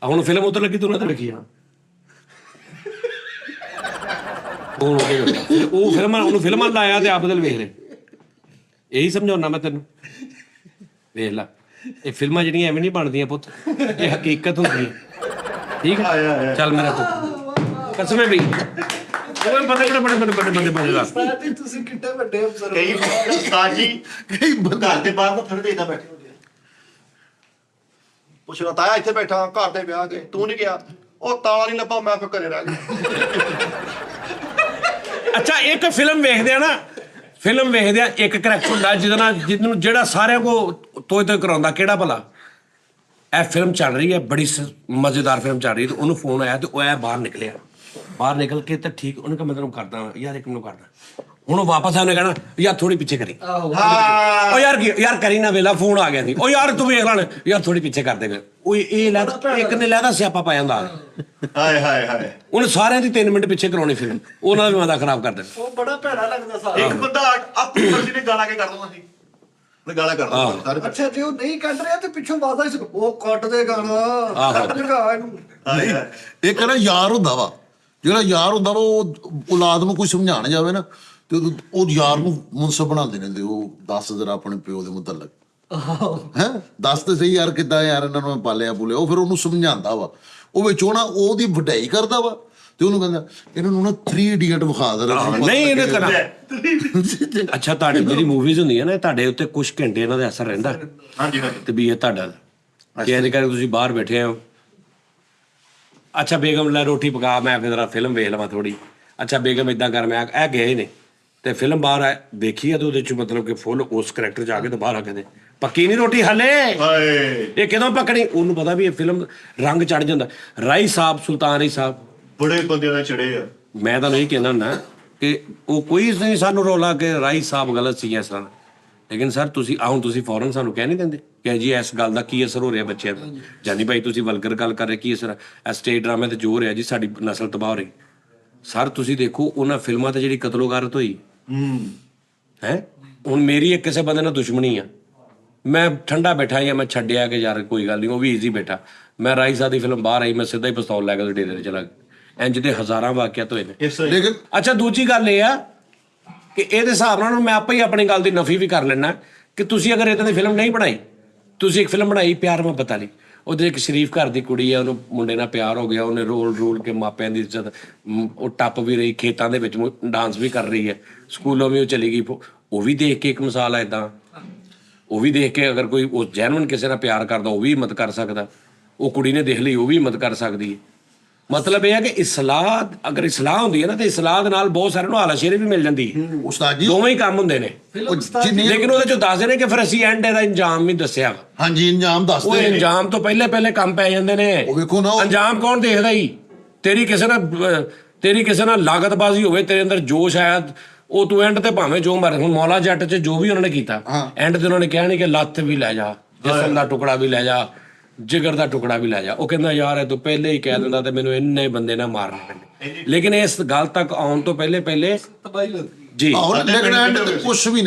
ਹੁਣ ਫਿਲਮ ਉਧਰ ਲੱਗੀ ਤੂੰ ਨਾ ਤੇ ਵੇਖੀ ਆ ਉਹ ਫਿਲਮਾਂ ਉਹਨੂੰ ਫਿਲਮਾਂ ਲਾਇਆ ਤੇ ਆਪ ਬਦਲ ਵੇਖ ਲੈ। ਇਹੀ ਸਮਝਾਉਣਾ ਮੈਂ ਤੈਨੂੰ, ਵੇਖ ਲੈ ਇਹ ਫਿਲਮਾਂ ਜਿਹੜੀਆਂ ਐਵੇਂ ਨਹੀਂ ਬਣਦੀਆਂ ਪੁੱਤ, ਇਹ ਹਕੀਕਤ ਹੁੰਦੀ ਹੈ। ਠੀਕ ਹੈ ਚੱਲ ਮੇਰਾ ਪੁੱਤ ਕਸਮੇ ਵੀ ਪਤਾ ਕਿਹੜੇ ਬੜੇ ਬੰਦੇ ਬਣੇਗਾ। ਉਸਤਾਦ ਜੀ ਤੁਸੀਂ ਕਿੱਡੇ ਵੱਡੇ ਅਫਸਰ ਕਈ ਉਸਤਾਦ ਜੀ ਕਈ ਘਰ ਦੇ ਬਾਹਰ ਤਾਂ ਫਿਰਦੇ ਇਦਾਂ ਬੈਠੇ ਹੁੰਦੇ ਆ। ਪੁੱਛਣਾ ਤਾਇਆ ਇੱਥੇ ਬੈਠਾ ਘਰ ਦੇ ਵਿਆਹ ਗਏ ਤੂੰ ਨਹੀਂ ਗਿਆ, ਉਹ ਤਾਲਾ ਨਹੀਂ ਲੱਭਾ ਮੈਂ ਫਿਰ ਘਰੇ ਰਹਿ ਗਿਆ। ਅੱਛਾ ਇੱਕ ਫਿਲਮ ਵੇਖਦੇ ਆ ਨਾ, ਫਿਲਮ ਵੇਖਦੇ ਆ ਇੱਕ ਕਰੈਕਟਰ ਹੁੰਦਾ ਜਿਹਨੂੰ ਜਿਹੜਾ ਸਾਰਿਆਂ ਕੋ ਤੋਏ ਕਰਾਉਂਦਾ, ਕਿਹੜਾ ਭਲਾ? ਇਹ ਫਿਲਮ ਚੱਲ ਰਹੀ ਹੈ, ਬੜੀ ਮਜ਼ੇਦਾਰ ਫਿਲਮ ਚੱਲ ਰਹੀ ਹੈ ਤੇ ਉਹਨੂੰ ਫੋਨ ਆਇਆ ਤੇ ਉਹ ਐ ਬਾਹਰ ਨਿਕਲਿਆ। ਬਾਹਰ ਨਿਕਲ ਕੇ ਤਾਂ ਠੀਕ ਉਹਨੇ ਕਿਹਾ ਮੈਂ ਤੈਨੂੰ ਕਰਦਾ ਯਾਰ, ਇੱਕ ਮੈਨੂੰ ਕਰਦਾ। ਹੁਣ ਉਹ ਵਾਪਸ ਆਨੇ ਕਹਿਣਾ ਯਾਰ ਥੋੜੀ ਪਿੱਛੇ ਕਰੀ। ਉਹ ਯਾਰ ਕਰੀ ਨਾ, ਵੇਲਾ ਫੋਨ ਆ ਗਿਆ ਸੀ। ਉਹ ਯਾਰ ਤੂੰ ਵੇਖ ਲੈਣ ਯਾਰ ਥੋੜੀ ਪਿੱਛੇ ਕਰਦੇ ਗਏ। ਉਹ ਇਹ ਲੈ ਇੱਕ ਨੇ ਲੈਦਾ ਸਿਆਪਾ ਪਾ ਜਾਂਦਾ। ਹਾਏ ਹਾਏ ਹਾਏ ਉਹਨੇ ਸਾਰਿਆਂ ਦੀ 3 ਮਿੰਟ ਪਿੱਛੇ ਕਰਾਉਣੀ ਫਿਲਮ, ਉਹਨਾਂ ਦਾ ਵੀ ਮਾਦਾ ਖਰਾਬ ਕਰ ਦੇਣਾ। ਉਹ ਬੜਾ ਭੈੜਾ ਲੱਗਦਾ ਸਾਰਾ। ਇੱਕ ਬੰਦਾ ਆਪਣੀ ਮਰਜ਼ੀ ਨੇ ਗਾਲਾਂ ਕੇ ਕਰ ਦਵਾਂ ਸੀ, ਗਾਲਾਂ ਕਰ ਦਵਾਂ ਸਾਰੇ। ਅੱਛਾ ਜੇ ਉਹ ਨਹੀਂ ਕੱਢ ਰਿਹਾ ਤੇ ਪਿੱਛੋਂ ਵਾਦਾ ਹੀ ਉਹ ਕੱਟ ਦੇ ਗਾਣਾ, ਕੱਟ ਦੇਗਾ ਇਹਨੂੰ। ਹਾਏ ਹਾਏ ਇਹ ਕਹਿੰਦਾ ਯਾਰ ਹੁੰਦਾ ਵਾ, ਜਿਹੜਾ ਯਾਰ ਹੁੰਦਾ ਵਾ ਉਹ ਔਲਾਦ ਨੂੰ ਕੋਈ ਸਮਝਾਣ ਜਾਵੇ ਨਾ ਤੇ ਉਹ ਯਾਰ ਨੂੰ ਮੁਨਸਬ ਬਣਾਉਂਦੇ ਰਹਿੰਦੇ। ਉਹ ਦੱਸ ਜ਼ਰਾ ਆਪਣੇ ਪਿਓ ਦੇ ਮੁਤਲਕ, ਹੈਂ ਦੱਸ ਤੇ ਸਹੀ ਯਾਰ ਕਿੱਦਾਂ ਯਾਰ ਇਹਨਾਂ ਨੂੰ ਮੈਂ ਪਾਲਿਆ ਪੂਲਿਆ। ਉਹ ਫਿਰ ਉਹਨੂੰ ਸਮਝਾਉਂਦਾ ਵਾ, ਉਹ ਵਿੱਚੋਂ ਨਾ ਉਹਦੀ ਵਡਿਆਈ ਕਰਦਾ ਵਾ ਤੇ ਉਹਨੂੰ ਕਹਿੰਦਾ ਇਹਨਾਂ ਨੂੰ ਨਾ 3 ਇਡੀਅਟ ਵਿਖਾ ਦੇ। ਨਹੀਂ ਇਹਨੇ ਕਰਾ। ਅੱਛਾ ਤੁਹਾਡੀ ਜਿਹੜੀ ਮੂਵੀਜ਼ ਹੁੰਦੀਆਂ ਨੇ ਤੁਹਾਡੇ ਉੱਤੇ ਕੁਝ ਘੰਟੇ ਇਹਨਾਂ ਦਾ ਅਸਰ ਰਹਿੰਦਾ। ਹਾਂਜੀ ਹਾਂਜੀ ਤੇ ਵੀ ਇਹ ਤੁਹਾਡਾ ਕਿ ਅੱਜ ਕੱਲ੍ਹ ਤੁਸੀਂ ਬਾਹਰ ਬੈਠੇ ਹੋ। ਅੱਛਾ ਬੇਗਮ ਲੈ ਰੋਟੀ ਪਕਾ, ਮੈਂ ਫਿਰ ਫਿਲਮ ਵੇਖ ਲਵਾਂ ਥੋੜੀ। ਅੱਛਾ ਬੇਗਮ ਇਦਾਂ ਕਰ, ਮੈਂ ਇਹ ਗਏ ਨੇ ਤੇ ਫਿਲਮ ਬਾਹਰ ਦੇਖੀ ਆ ਤੇ ਉਹਦੇ ਚ ਮਤਲਬ ਕਿ ਫੁੱਲ ਉਸ ਕਰੈਕਟਰ ਚ ਆ ਕੇ ਤੇ ਬਾਹਰ ਆ ਕੇ ਪੱਕੀ ਨਹੀਂ ਰੋਟੀ ਹਾਲੇ, ਹਾਏ ਇਹ ਕਿਦੋਂ ਪੱਕਣੀ? ਉਹਨੂੰ ਪਤਾ ਵੀ ਇਹ ਫਿਲਮ ਰੰਗ ਚੜ ਜਾਂਦਾ। ਰਾਈ ਸਾਹਿਬ, ਸੁਲਤਾਨ ਰਾਈ ਸਾਹਿਬ ਬੜੇ ਬੰਦਿਆਂ ਦਾ ਚੜੇ ਆ। ਮੈਂ ਤਾਂ ਨਹੀਂ ਕਹਿੰਦਾ ਹੁੰਦਾ ਕਿ ਉਹ ਕੋਈ ਨਹੀਂ ਸਾਨੂੰ ਰੋਲਾ ਕਿ ਰਾਈ ਸਾਹਿਬ ਗਲਤ ਸੀ ਇਸ ਤਰ੍ਹਾਂ, ਲੇਕਿਨ ਸਰ ਤੁਸੀਂ ਹੁਣ ਤੁਸੀਂ ਫੌਰਨ ਸਾਨੂੰ ਕਹਿ ਨਹੀਂ ਦਿੰਦੇ ਕਿ ਜੀ ਇਸ ਗੱਲ ਦਾ ਕੀ ਅਸਰ ਹੋ ਰਿਹਾ ਬੱਚਿਆਂ ਦਾ। ਜਾਨੀ ਭਾਈ ਤੁਸੀਂ ਵਲਗਰ ਗੱਲ ਕਰ ਰਹੇ, ਕੀ ਅਸਰ ਹੈ ਸਟੇਟ ਡਰਾਮੇ ਤੇ ਜੋ ਹੋ ਰਿਹਾ ਜੀ, ਸਾਡੀ ਨਸਲ ਤਬਾਹ ਹੋ ਰਹੀ। ਸਰ ਤੁਸੀਂ ਦੇਖੋ ਉਹਨਾਂ ਫਿਲਮਾਂ ਤੇ ਜਿਹੜੀ ਕਤਲੋਗਾਰਤ ਹੋਈ ਹੈ। ਹੁਣ ਮੇਰੀ ਇੱਕ ਕਿਸੇ ਬੰਦੇ ਨਾਲ ਦੁਸ਼ਮਣੀ ਆ, ਮੈਂ ਠੰਡਾ ਬੈਠਾ ਜਾਂ ਮੈਂ ਛੱਡਿਆ ਕਿ ਯਾਰ ਕੋਈ ਗੱਲ ਨਹੀਂ, ਉਹ ਵੀ ਈਜ਼ੀ ਬੈਠਾ। ਮੈਂ ਰਾਈ ਸਾਹਿਬ ਦੀ ਫਿਲਮ ਬਾਹਰ ਆਈ, ਮੈਂ ਸਿੱਧਾ ਹੀ ਪਿਸਤੌਲ ਲੈ ਕੇ ਡੇਰੇ ਤੇ ਚਲਾ ਗਿਆ। ਇੰਜ ਦੇ ਹਜ਼ਾਰਾਂ ਵਾਕਿਆਤ ਹੋਏ ਨੇ। ਲੇਕਿਨ ਅੱਛਾ ਦੂਜੀ ਗੱਲ ਇਹ ਆ ਕਿ ਇਹਦੇ ਹਿਸਾਬ ਨਾਲ ਮੈਂ ਆਪੇ ਹੀ ਆਪਣੀ ਗੱਲ ਦੀ ਨਫੀ ਵੀ ਕਰ ਲੈਣਾ ਕਿ ਤੁਸੀਂ ਅਗਰ ਇਦਾਂ ਦੀ ਫਿਲਮ ਨਹੀਂ ਬਣਾਈ, ਤੁਸੀਂ ਇੱਕ ਫਿਲਮ ਬਣਾਈ ਪਿਆਰ ਮੁਹੱਬਤ ਵਾਲੀ, ਉਹਦੇ ਇੱਕ ਸ਼ਰੀਫ ਘਰ ਦੀ ਕੁੜੀ ਆ, ਉਹਨੂੰ ਮੁੰਡੇ ਨਾਲ ਪਿਆਰ ਹੋ ਗਿਆ, ਉਹਨੇ ਰੋਲ ਕੇ ਮਾਪਿਆਂ ਦੀ ਇੱਜ਼ਤ, ਉਹ ਟੱਪ ਵੀ ਰਹੀ, ਖੇਤਾਂ ਦੇ ਵਿੱਚ ਡਾਂਸ ਵੀ ਕਰ ਰਹੀ ਹੈ, ਸਕੂਲੋਂ ਵੀ ਉਹ ਚਲੀ ਗਈ। ਉਹ ਵੀ ਦੇਖ ਕੇ ਇੱਕ ਮਿਸਾਲ ਆ ਇੱਦਾਂ। ਉਹ ਵੀ ਦੇਖ ਕੇ ਅਗਰ ਕੋਈ ਉਸ ਜੈਨੂਇਨ ਕਿਸੇ ਨਾਲ ਪਿਆਰ ਕਰਦਾ ਉਹ ਵੀ ਹਿੰਮਤ ਕਰ ਸਕਦਾ। ਉਹ ਕੁੜੀ ਨੇ ਦੇਖ ਲਈ, ਉਹ ਵੀ ਹਿੰਮਤ ਕਰ ਸਕਦੀ ਹੈ। ਮਤਲਬ ਇਹ ਹੈ ਕਿ ਇਸਲਾਹ ਅਗਰ ਇਸਲਾਹ ਹੁੰਦੀ ਹੈ ਨਾ ਤੇ ਇਸਲਾਹ ਦੇ ਨਾਲ ਬਹੁਤ ਸਾਰੇ ਨੂੰ ਹਾਲਾਸ਼ੇਰੀ ਵੀ ਮਿਲ ਜਾਂਦੀ ਹੈ। ਉਸਤਾਦ ਜੀ ਦੋਵੇਂ ਹੀ ਕੰਮ ਹੁੰਦੇ ਨੇ, ਲੇਕਿਨ ਉਹਦੇ ਚੋਂ ਦੱਸਦੇ ਨੇ ਕਿ ਫਿਰ ਅਸੀਂ ਐਂਡ ਇਹਦਾ ਇੰਜਾਮ ਵੀ ਦੱਸਿਆ। ਹਾਂਜੀ ਇੰਜਾਮ ਉਹ ਦੱਸਦੇ ਨੇ। ਇੰਜਾਮ ਤੋਂ ਪਹਿਲੇ ਕੰਮ ਪੈ ਜਾਂਦੇ ਨੇ। ਉਹ ਵੇਖੋ ਨਾ ਅੰਜਾਮ ਕੌਣ ਦੇਖਦਾ ਹੀ? ਤੇਰੀ ਕਿਸੇ ਨਾਲ ਲਾਗਤਬਾਜ਼ੀ ਹੋਵੇ, ਤੇਰੇ ਅੰਦਰ ਜੋਸ਼ ਆਇਆ, ਉਹ ਤੂੰ ਐਂਡ ਤੇ ਭਾਵੇਂ ਜੋ ਮਰ। ਹੁਣ ਮੌਲਾ ਜੱਟ 'ਚ ਜੋ ਵੀ ਉਹਨਾਂ ਨੇ ਕੀਤਾ ਐਂਡ ਤੇ ਉਹਨਾਂ ਨੇ ਕਿਹਾ ਨਹੀਂ ਕਿ ਲੱਤ ਵੀ ਲੈ ਜਾ, ਜਿਸਮ ਦਾ ਟੁਕੜਾ ਵੀ ਲੈ ਜਾ, ਜਿਗਰ ਦਾ ਟੁਕੜਾ ਵੀ ਲੈ ਜਾ। ਉਹ ਕਹਿੰਦਾ ਯਾਰ ਇਹ ਤੂੰ ਪਹਿਲੇ ਹੀ ਕਹਿ ਦਿੰਦਾ ਤੇ ਮੈਨੂੰ ਇੰਨੇ ਬੰਦੇ ਨਾ ਮਾਰਨੇ ਪੈਂਦੇ। ਲੇਕਿਨ ਇਸ ਗੱਲ ਤੱਕ ਆਉਣ ਤੋਂ ਪਹਿਲੇ ਤਬਾਹੀ ਲੱਗਦੀ ਜੀ ਲੇਕਿਨ ਐਂਡ ਤੇ ਕੁਛ ਵੀ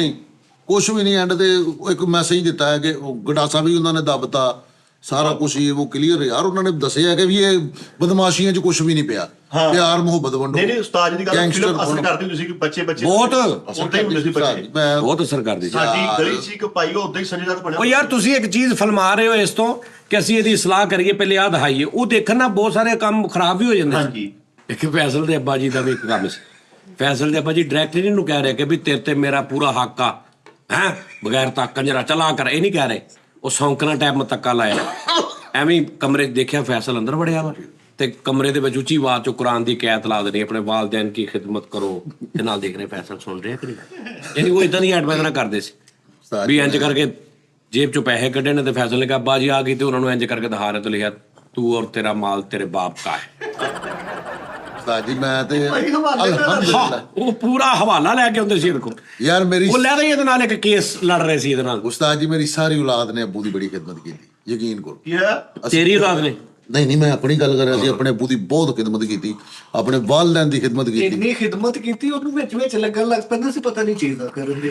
ਨਹੀਂ ਐਂਡ ਤੇ ਇੱਕ ਮੈਸੇਜ ਦਿੱਤਾ ਹੈ ਕਿ ਉਹ ਗੰਡਾਸਾ ਵੀ ਉਹਨਾਂ ਨੇ ਦੱਬਤਾ, ਸਾਰਾ ਕੁਝ ਹੀ ਉਹ ਕਲੀਅਰ ਯਾਰ। ਉਹਨਾਂ ਨੇ ਦੱਸਿਆ ਕਿ ਵੀ ਇਹ ਬਦਮਾਸ਼ੀਆਂ 'ਚ ਕੁਝ ਵੀ ਨਹੀਂ ਪਿਆ, ਪਿਆਰ ਮੁਹੱਬਤ ਵੰਡੋ। ਨਹੀਂ ਉਸਤਾਦ ਜੀ ਦੀ ਗੱਲ ਫਿਲਮ ਅਸਰ ਕਰਦੀ ਹੁੰਦੀ ਸੀ ਕਿ ਬੱਚੇ ਬਹੁਤ ਉਦਾਂ ਹੀ ਹੁੰਦੇ ਸੀ ਬੱਚੇ। ਬਹੁਤ ਅਸਰ ਕਰਦੀ ਸੀ। ਸਾਡੀ ਗਲੀ ਸੀ ਕਿ ਭਾਈ ਉਹ ਉਦਾਂ ਹੀ ਸੰਜੇਦਾਰ ਬਣਿਆ। ਉਹ ਯਾਰ ਤੁਸੀਂ ਇੱਕ ਚੀਜ਼ ਫਿਲਮਾ ਰਹੇ ਹੋ ਇਸ ਤੋਂ ਕਿ ਅਸੀਂ ਇਹਦੀ ਇਸਲਾਹ ਕਰੀਏ, ਪਹਿਲੇ ਆਹ ਦਿਖਾਈਏ। ਉਹ ਦੇਖਣ ਨਾਲ ਬਹੁਤ ਸਾਰੇ ਕੰਮ ਖਰਾਬ ਵੀ ਹੋ ਜਾਂਦੇ ਸੀ। ਹਾਂਜੀ ਇੱਕ ਫੈਸਲ ਦੇ ਅੱਬਾ ਜੀ ਦਾ ਵੀ ਇੱਕ ਕੰਮ ਸੀ। ਫੈਸਲ ਦੇ ਅੱਬਾ ਜੀ ਡਾਇਰੈਕਟਰ ਨੂੰ ਕਹਿ ਰਹੇ ਕਿ ਵੀ ਤੇਰੇ ਤੇ ਮੇਰਾ ਪੂਰਾ ਹੱਕ ਆ, ਹੈ ਬਗੈਰ ਤਾਕਨ ਜਰਾ ਚਲਾ ਕਰ। ਇਹ ਨਹੀਂ ਕਹਿ ਰਹੇ, ਉਹ ਸੌਂਕਣਾ ਟਾਈਪ ਮਤੱਕਾ ਲਾਇਆ। ਐਵੇਂ ਕਮਰੇ 'ਚ ਦੇਖਿਆ ਫੈਸਲ ਅੰਦਰ ਵੜਿਆ ਵਾ ਤੇ ਕਮਰੇ ਦੇ ਵਿੱਚ ਉੱਚੀ ਆਵਾਜ਼ 'ਚ ਕੁਰਾਨ ਦੀ ਕੈਤ ਲਾ ਦੇਣੀ, ਆਪਣੇ ਵਾਲਦੈਨ ਕੀ ਖਿਦਮਤ ਕਰੋ, ਤੇ ਨਾਲ ਦੇਖ ਰਹੇ ਫੈਸਲ ਸੁਣ ਰਹੇ ਕਿ ਨਹੀਂ। ਯਾਨੀ ਉਹ ਇਦਾਂ ਦੀ ਐਡਵਾਈਸ ਕਰਦੇ ਸੀ ਵੀ ਇੰਜ ਕਰਕੇ ਜੇਬ 'ਚੋਂ ਪੈਸੇ ਕੱਢੇ ਨੇ ਤੇ ਫੈਸਲ ਨੇ ਕਿਹਾ ਅੱਬਾ ਜੀ ਆ ਗਈ ਤੇ ਉਹਨਾਂ ਨੂੰ ਇੰਜ ਕਰਕੇ ਦਿਖਾ ਰਹੇ ਤੇ ਲਿਖਿਆ ਤੂੰ ਔਰ ਤੇਰਾ ਮਾਲ ਤੇਰੇ ਬਾਪ ਕਾ ਹੈ। ਉਸਤਾਦ ਜੀ ਮੈਂ ਤੇ ਭਾਈ ਹਵਾਲੇ ਨਾਲ ਅਲਹਮਦੁਲਿਲਾ ਉਹ ਪੂਰਾ ਹਵਾਲਾ ਲੈ ਕੇ ਆਉਂਦੇ ਸੀ ਇਹਦੇ ਕੋਲ। ਯਾਰ ਮੇਰੀ ਉਹ ਲੈ ਦੇ ਇਹਦੇ ਨਾਲ ਇੱਕ ਕੇਸ ਲੜ ਰਹੇ ਸੀ ਇਹਦੇ ਨਾਲ। ਉਸਤਾਦ ਜੀ ਮੇਰੀ ਸਾਰੀ ਔਲਾਦ ਨੇ ਅੱਬੂ ਦੀ ਬੜੀ ਖਿਦਮਤ ਕੀਤੀ, ਯਕੀਨ ਕਰੋ। ਕੀ ਹੈ ਤੇਰੀ ਔਲਾਦ ਨੇ? ਨਹੀਂ ਮੈਂ ਆਪਣੀ ਗੱਲ ਕਰ ਰਿਹਾ ਸੀ। ਆਪਣੇ ਅੱਬੂ ਦੀ ਬਹੁਤ ਖਿਦਮਤ ਕੀਤੀ, ਆਪਣੇ ਵਾਲਿदैन ਦੀ ਖਿਦਮਤ ਕੀਤੀ। ਇੰਨੀ ਖਿਦਮਤ ਕੀਤੀ ਉਹਨੂੰ ਵਿੱਚ ਲੱਗਣ ਲੱਗ ਪੈਂਦਾ ਸੀ ਪਤਾ ਨਹੀਂ ਚੀਜ਼ਾਂ ਕਰਨ ਦੀ।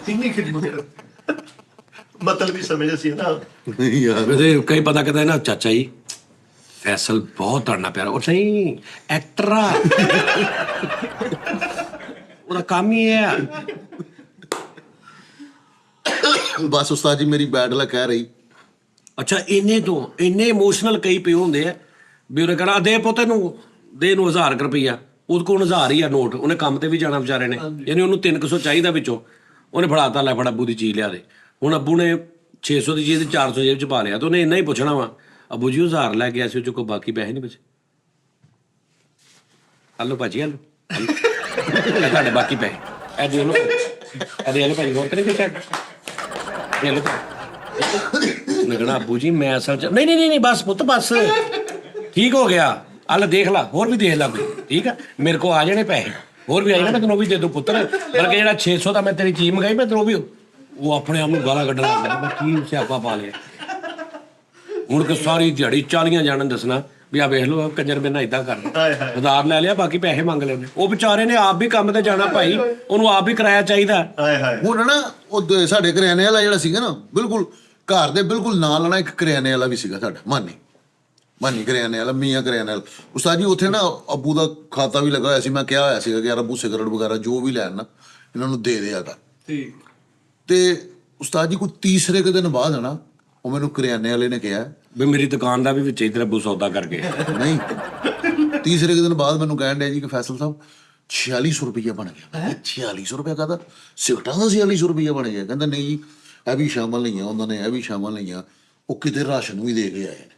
ਇੰਨੀ ਖਿਦਮਤ ਕਰ ਮਤਲਬ ਵੀ ਸਮਝ ਸੀ ਨਾ। ਨਹੀਂ ਯਾਰ ਵੈਸੇ ਕਈ ਪਤਾ ਕਹਿੰਦਾ ਨਾ ਚਾਚਾ ਜੀ ਫੈਸਲ ਬਹੁਤ ਤੁਹਾਡਾ ਪਿਆਰਾ। ਉਹ ਨਹੀਂ ਐਕਟਰ ਆ, ਉਹਦਾ ਕੰਮ ਹੀ ਇਹ ਆ। ਬਸ ਉਸਤਾਦ ਜੀ ਮੇਰੀ ਬੈਡ ਲੱਕ ਕਹਿ ਰਹੀ ਅੱਛਾ ਇੰਨੇ ਤੋਂ ਇੰਨੇ ਇਮੋਸ਼ਨਲ ਕਈ ਪਏ ਹੁੰਦੇ ਆ ਵੀ ਉਹਨੇ ਕਹਿਣਾ ਦੇ ਪੁੱਤ ਨੂੰ ਦੇ ਨੂੰ 1000 ਰੁਪਈਆ, ਉਹਦੇ ਕੋਲ 1000 ਹੀ ਆ ਨੋਟ, ਉਹਨੇ ਕੰਮ ਤੇ ਵੀ ਜਾਣਾ ਵਿਚਾਰੇ ਨੇ, ਯਾਨੀ ਉਹਨੂੰ 300 ਚਾਹੀਦਾ ਵਿੱਚੋਂ, ਉਹਨੇ ਫੜਾਤਾ ਲੈ ਫੜ ਅੱਬੂ ਦੀ ਚੀਜ਼ ਲਿਆ ਦੇ। ਹੁਣ ਅੱਬੂ ਨੇ 600 ਦੀ ਚੀਜ਼ 400 ਜੇਬ ਚ ਪਾ ਲਿਆ ਤੇ ਉਹਨੇ ਇੰਨਾ ਹੀ ਪੁੱਛਣਾ ਵਾ ਅੱਬੂ ਜੀ 1000 ਲੈ ਕੇ ਆਇਆ ਸੀ ਉਹ 'ਚੋਂ ਕੋਈ ਬਾਕੀ ਪੈਸੇ ਨਹੀਂ ਬਚੇ। ਹਲੋ ਭਾਜੀ ਹਲੋ ਇਹ ਤੁਹਾਡੇ ਬਾਕੀ ਪੈਸੇ ਇਹ ਦੇ ਲਓ, ਇਹ ਦੇ ਲਓ ਭਾਜੀ, ਹੋਰ ਤਾਂ ਨਹੀਂ ਕੁਛ ਦੇ ਲਓ। ਮੈਂ ਕਹਿਣਾ ਅੱਬੂ ਜੀ ਮੈਂ ਅਸਲ ਚ ਨਹੀਂ ਬਸ ਪੁੱਤ ਬਸ ਠੀਕ ਹੋ ਗਿਆ, ਅੱਲ ਦੇਖ ਲਾ ਹੋਰ ਵੀ ਦੇਖ ਲਾ ਕੋਈ, ਠੀਕ ਆ ਮੇਰੇ ਕੋ ਆ ਜਾਣੇ ਪੈਸੇ ਹੋਰ ਵੀ ਆ ਜਾਣੇ, ਮੈਂ ਤੈਨੂੰ ਉਹ ਵੀ ਦੇ ਦੂੰ ਪੁੱਤਰ। ਬਲਕਿ ਜਿਹੜਾ 600 ਦਾ ਮੈਂ ਤੇਰੀ ਚੀਜ਼ ਮੰਗਾਈ ਮੈਂ ਤੈਨੂੰ ਉਹ ਆਪਣੇ ਆਪ ਨੂੰ ਗਾਲਾਂ ਕੱਢਣ ਲੱਗ ਗਿਆ, ਮੈਂ ਕੀ ਸਿਆਪਾ ਪਾ ਲਿਆ। ਹੁਣ ਕਿ ਸਾਰੀ ਦਿਹਾੜੀ 40 ਜਾਣਨ ਦੱਸਣਾ ਵੀ ਆ ਵੇਖ ਲਓ ਕੰਜਰ ਮੇਰੇ ਨਾਲ ਇਦਾਂ ਕਰਦਾ, ਉਧਾਰ ਲੈ ਲਿਆ ਬਾਕੀ ਪੈਸੇ ਮੰਗ ਲੈਣੇ। ਉਹ ਵਿਚਾਰੇ ਨੇ ਆਪ ਵੀ ਕੰਮ ਤੇ ਜਾਣਾ ਭਾਈ, ਉਹਨੂੰ ਆਪ ਵੀ ਕਿਰਾਇਆ ਚਾਹੀਦਾ। ਹੁਣ ਨਾ ਉਹ ਸਾਡੇ ਕਰਿਆਨੇ ਵਾਲਾ ਜਿਹੜਾ ਸੀਗਾ ਨਾ, ਬਿਲਕੁਲ ਘਰ ਦੇ ਬਿਲਕੁਲ ਨਾਲ ਨਾ ਇੱਕ ਕਰਿਆਨੇ ਵਾਲਾ ਵੀ ਸੀਗਾ ਸਾਡਾ, ਮਾਨੀ ਕਰਿਆਨੇ ਵਾਲਾ, ਮੀਆਂ ਕਰਿਆਨੇ ਵਾਲਾ। ਉਸਤਾਦ ਜੀ ਉੱਥੇ ਨਾ ਅੱਬੂ ਦਾ ਖਾਤਾ ਵੀ ਲੱਗਾ ਹੋਇਆ ਸੀ। ਮੈਂ ਕਿਹਾ ਹੋਇਆ ਸੀਗਾ ਕਿ ਯਾਰ ਅੱਬੂ ਸਿਗਰਟ ਵਗੈਰਾ ਜੋ ਵੀ ਲੈਣ ਨਾ ਇਹਨਾਂ ਨੂੰ ਦੇ ਦਿਆ ਕਰ। ਤੇ ਉਸਤਾਦ ਜੀ ਕੋਈ ਤੀਸਰੇ ਕੁ ਦਿਨ ਬਾਅਦ ਨਾ ਉਹ ਮੈਨੂੰ ਕਰਿਆਨੇ ਵਾਲੇ ਨੇ ਕਿਹਾ ਵੀ ਮੇਰੀ ਦੁਕਾਨ ਦਾ ਵੀ ਵਿੱਚ ਇਧਰ ਅੱਬੂ ਸੌਦਾ ਕਰਕੇ ਨਹੀਂ, ਤੀਸਰੇ ਕੁ ਦਿਨ ਬਾਅਦ ਮੈਨੂੰ ਕਹਿਣ ਡਿਆ ਜੀ ਕਿ ਫੈਸਲ ਸਾਹਿਬ 4600 ਰੁਪਈਆ ਬਣ ਗਿਆ। 4600 ਰੁਪਇਆ ਕਹਦਾ ਸਿਗਰਟਾਂ ਦਾ 4600 ਰੁਪਈਆ ਬਣ ਗਿਆ। ਕਹਿੰਦਾ ਨਹੀਂ ਜੀ ਇਹ ਵੀ ਸ਼ਾਮਲ ਨਹੀਂ ਆ, ਉਹਨਾਂ ਨੇ ਇਹ ਵੀ ਸ਼ਾਮਲ ਨਹੀਂ ਆ, ਉਹ ਕਿਤੇ ਰਾਸ਼ਨ ਵੀ ਦੇ ਕੇ ਆਏ ਨੇ,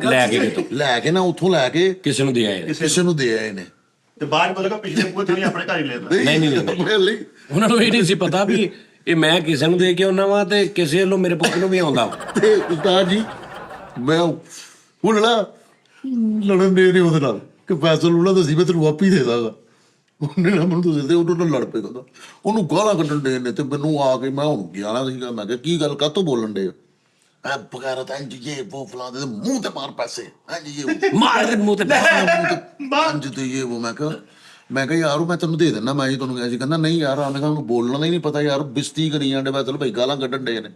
ਲੈ ਕੇ ਕਿਤੋਂ ਲੈ ਕੇ ਨਾ ਉੱਥੋਂ ਲੈ ਕੇ ਕਿਸੇ ਨੂੰ ਦੇ ਆਏ। ਕਿਸੇ ਨੂੰ ਦੇ ਆਏ ਨੇ। ਤੇ ਬਾਅਦ ਮਤਲਬ ਪਿਛਲੇ ਪੂਰੇ ਨਹੀਂ ਆਪਣੇ ਘਰ ਹੀ ਲੈਂਦਾ। ਨਹੀਂ ਆਪਣੇ ਲਈ ਉਹਨਾਂ ਨੂੰ ਇਹ ਨਹੀਂ ਸੀ ਪਤਾ ਵੀ ਇਹ ਮੈਂ ਕਿਸੇ ਨੂੰ ਦੇ ਕੇ ਆਉਣਾ ਵਾ ਤੇ ਕਿਸੇ ਵੱਲੋਂ ਮੇਰੇ ਪੁੱਤ ਨੂੰ ਵੀ ਆਉਂਦਾ। ਤੇ ਉਸਤਾਦ ਜੀ ਮੈਂ ਹੁਣ ਨਾ ਲੜਨ ਦੇ ਨਹੀਂ ਉਹਦੇ ਨਾਲ ਕਿ ਫੈਸਲ ਉਹਨਾਂ ਦਾ ਸੀ ਮੈਂ ਤੈਨੂੰ ਵਾਪੀ ਦੇ ਦਾਂਗਾ। ਉਹਨੇ ਨਾ ਮੈਨੂੰ ਦੱਸਿਆ ਤੇ ਉਹਨੂੰ ਨਾਲ ਲੜ ਪਏ, ਕਹਿੰਦਾ ਉਹਨੂੰ ਗਾਲਾਂ ਕੱਢਣ ਦੇ ਨੇ। ਤੇ ਮੈਨੂੰ ਆ ਕੇ ਮੈਂ ਹੁਣ ਗਿਆ ਨਾ ਸੀਗਾ, ਮੈਂ ਕਿਹਾ ਕੀ ਗੱਲ ਕਾਹਤੋਂ ਬੋਲਣ ਦੇ ਐ ਬਗੈਰ ਤਾਂ ਇੰਜ ਇਹ ਉਹ ਫਲਾ ਦੇ ਮੂੰਹ ਤੇ ਮਾਰ ਪੈਸੇ ਇੰਜ ਇਹ ਮਾਰ ਦੇ ਮੂੰਹ ਤੇ ਇੰਜ ਤੇ ਇਹ ਉਹ। ਮੈਂ ਕਿਹਾ ਯਾਰ ਮੈਂ ਤੈਨੂੰ ਦੇ ਦਿੰਦਾ, ਮੈਂ ਜੀ ਤੁਹਾਨੂੰ ਕਿਹਾ ਸੀ। ਕਹਿੰਦਾ ਨਹੀਂ ਯਾਰ ਉਹਨੇ ਉਹਨੂੰ ਬੋਲਣਾ ਹੀ ਨਹੀਂ ਪਤਾ ਯਾਰ, ਬਿਸਤੀ ਕਰੀ ਜਾਂਦੇ। ਮੈਂ ਚਲ ਭਾਈ ਗਾਲਾਂ ਕੱਢਣ ਦੇ ਨੇ।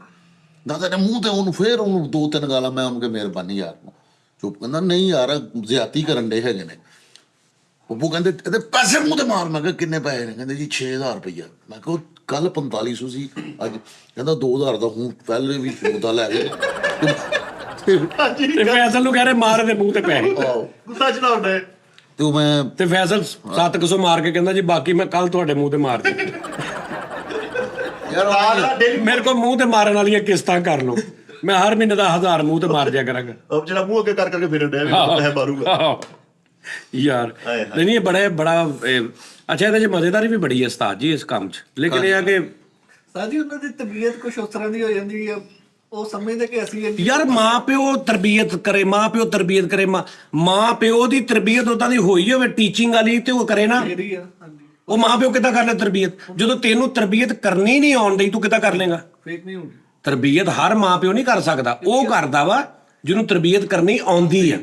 ਦਾਦਾ ਨੇ ਮੂੰਹ ਤੇ ਉਹਨੂੰ ਫੇਰ ਉਹਨੂੰ 2-3 ਗਾਲਾਂ। ਮੈਂ ਉਹਨੂੰ ਕਿਹਾ ਮਿਹਰਬਾਨੀ ਯਾਰ ਚੁੱਪ। ਕਹਿੰਦਾ ਨਹੀਂ ਯਾਰ ਜ਼ਿਆਦਤੀ ਕਰਨ ਦੇ ਹੈਗੇ ਨੇ। ਉਹ ਕਹਿੰਦੇ ਇਹਦੇ ਪੈਸੇ ਮੂੰਹ ਤੇ ਮਾਰ। ਮੈਂ ਕਿਹਾ ਕਿੰਨੇ ਪੈਸੇ ਨੇ? ਕਹਿੰਦੇ ਜੀ 6000 ਰੁਪਈਆ। ਮੈਂ ਕਿਹਾ ਕੱਲ 4500 ਸੀ, ਅੱਜ ਕਹਿੰਦਾ 2000 ਦਾ ਹੁਣ ਪਹਿਲੇ ਵੀ ਉਹਦਾ ਲੈ ਗਏ। ਤੇ ਫੈਸਲ ਨੂੰ ਕਹਿ ਰਹੇ ਮਾਰ ਦੇ ਮੂੰਹ ਤੇ ਪੈਸੇ। ਗੁੱਸਾ ਚੜਾਉਂਦਾ ਤੇ ਉਹ ਮੈਂ ਤੇ ਫੈਸਲ 700 ਮਾਰ ਕੇ ਕਹਿੰਦਾ ਜੀ ਬਾਕੀ ਮੈਂ ਕੱਲ ਤੁਹਾਡੇ ਮੂੰਹ ਤੇ ਮਾਰ ਦੇ। ਯਾਰ ਮੇਰੇ ਕੋਲ ਮੂੰਹ ਤੇ ਮਾਰਨ ਵਾਲੀਆਂ ਕਿਸ਼ਤਾਂ ਕਰ ਲਓ, ਮੈਂ ਹਰ ਮਹੀਨੇ ਦਾ 1000 ਮੂੰਹ ਤੇ ਮਾਰ ਦਿਆ ਕਰਾਂਗਾ। ਉਹ ਜਿਹੜਾ ਮੂੰਹ ਅੱਗੇ ਕਰਕੇ ਫਿਰਨ ਡਿਆ ਪੈਸੇ ਮਾਰੂਗਾ ਯਾਰ ਨਹੀਂ ਇਹ ਬੜਾ ਅੱਛਾ ਇਹਦੇ ਚ ਮਜ਼ੇਦਾਰੀ ਵੀ ਬੜੀ ਹੈ ਉਸਤਾਦ ਜੀ ਇਸ ਕੰਮ 'ਚ। ਲੇਕਿਨ ਇਹ ਆ ਕਿ ਸਾਜੀ ਉਹਨਾਂ ਦੀ ਤਬੀਅਤ ਕੁਛ ਉਸ ਤਰ੍ਹਾਂ ਦੀ ਹੋ ਜਾਂਦੀ ਹੈ, ਉਹ ਸਮਝਦੇ ਕਿ ਅਸੀਂ ਯਾਰ ਮਾਂ ਪਿਓ ਤਰਬੀਅਤ ਕਰੇ, ਮਾਂ ਪਿਓ ਦੀ ਤਰਬੀਅਤ ਉਦਾਂ ਦੀ ਹੋਈ ਹੋਵੇ ਟੀਚਿੰਗ ਵਾਲੀ ਤੇ ਉਹ ਕਰੇ ਨਾ। ਉਹ ਮਾਂ ਪਿਓ ਕਿੱਦਾਂ ਕਰ ਲੈ ਤਰਬੀਅਤ ਜਦੋਂ ਤੈਨੂੰ ਤਰਬੀਅਤ ਕਰਨੀ ਨਹੀਂ ਆਉਣ ਡਈ, ਤੂੰ ਕਿੱਦਾਂ ਕਰ ਲੇਗਾ? ਫੇਕ ਨਹੀਂ ਹੁੰਦੀ ਤਰਬੀਅਤ ਹਰ ਮਾਂ ਪਿਓ ਨਹੀਂ ਕਰ ਸਕਦਾ, ਉਹ ਕਰਦਾ ਵਾ ਜਿਹਨੂੰ ਤਰਬੀਅਤ ਕਰਨੀ ਆਉਂਦੀ ਆ,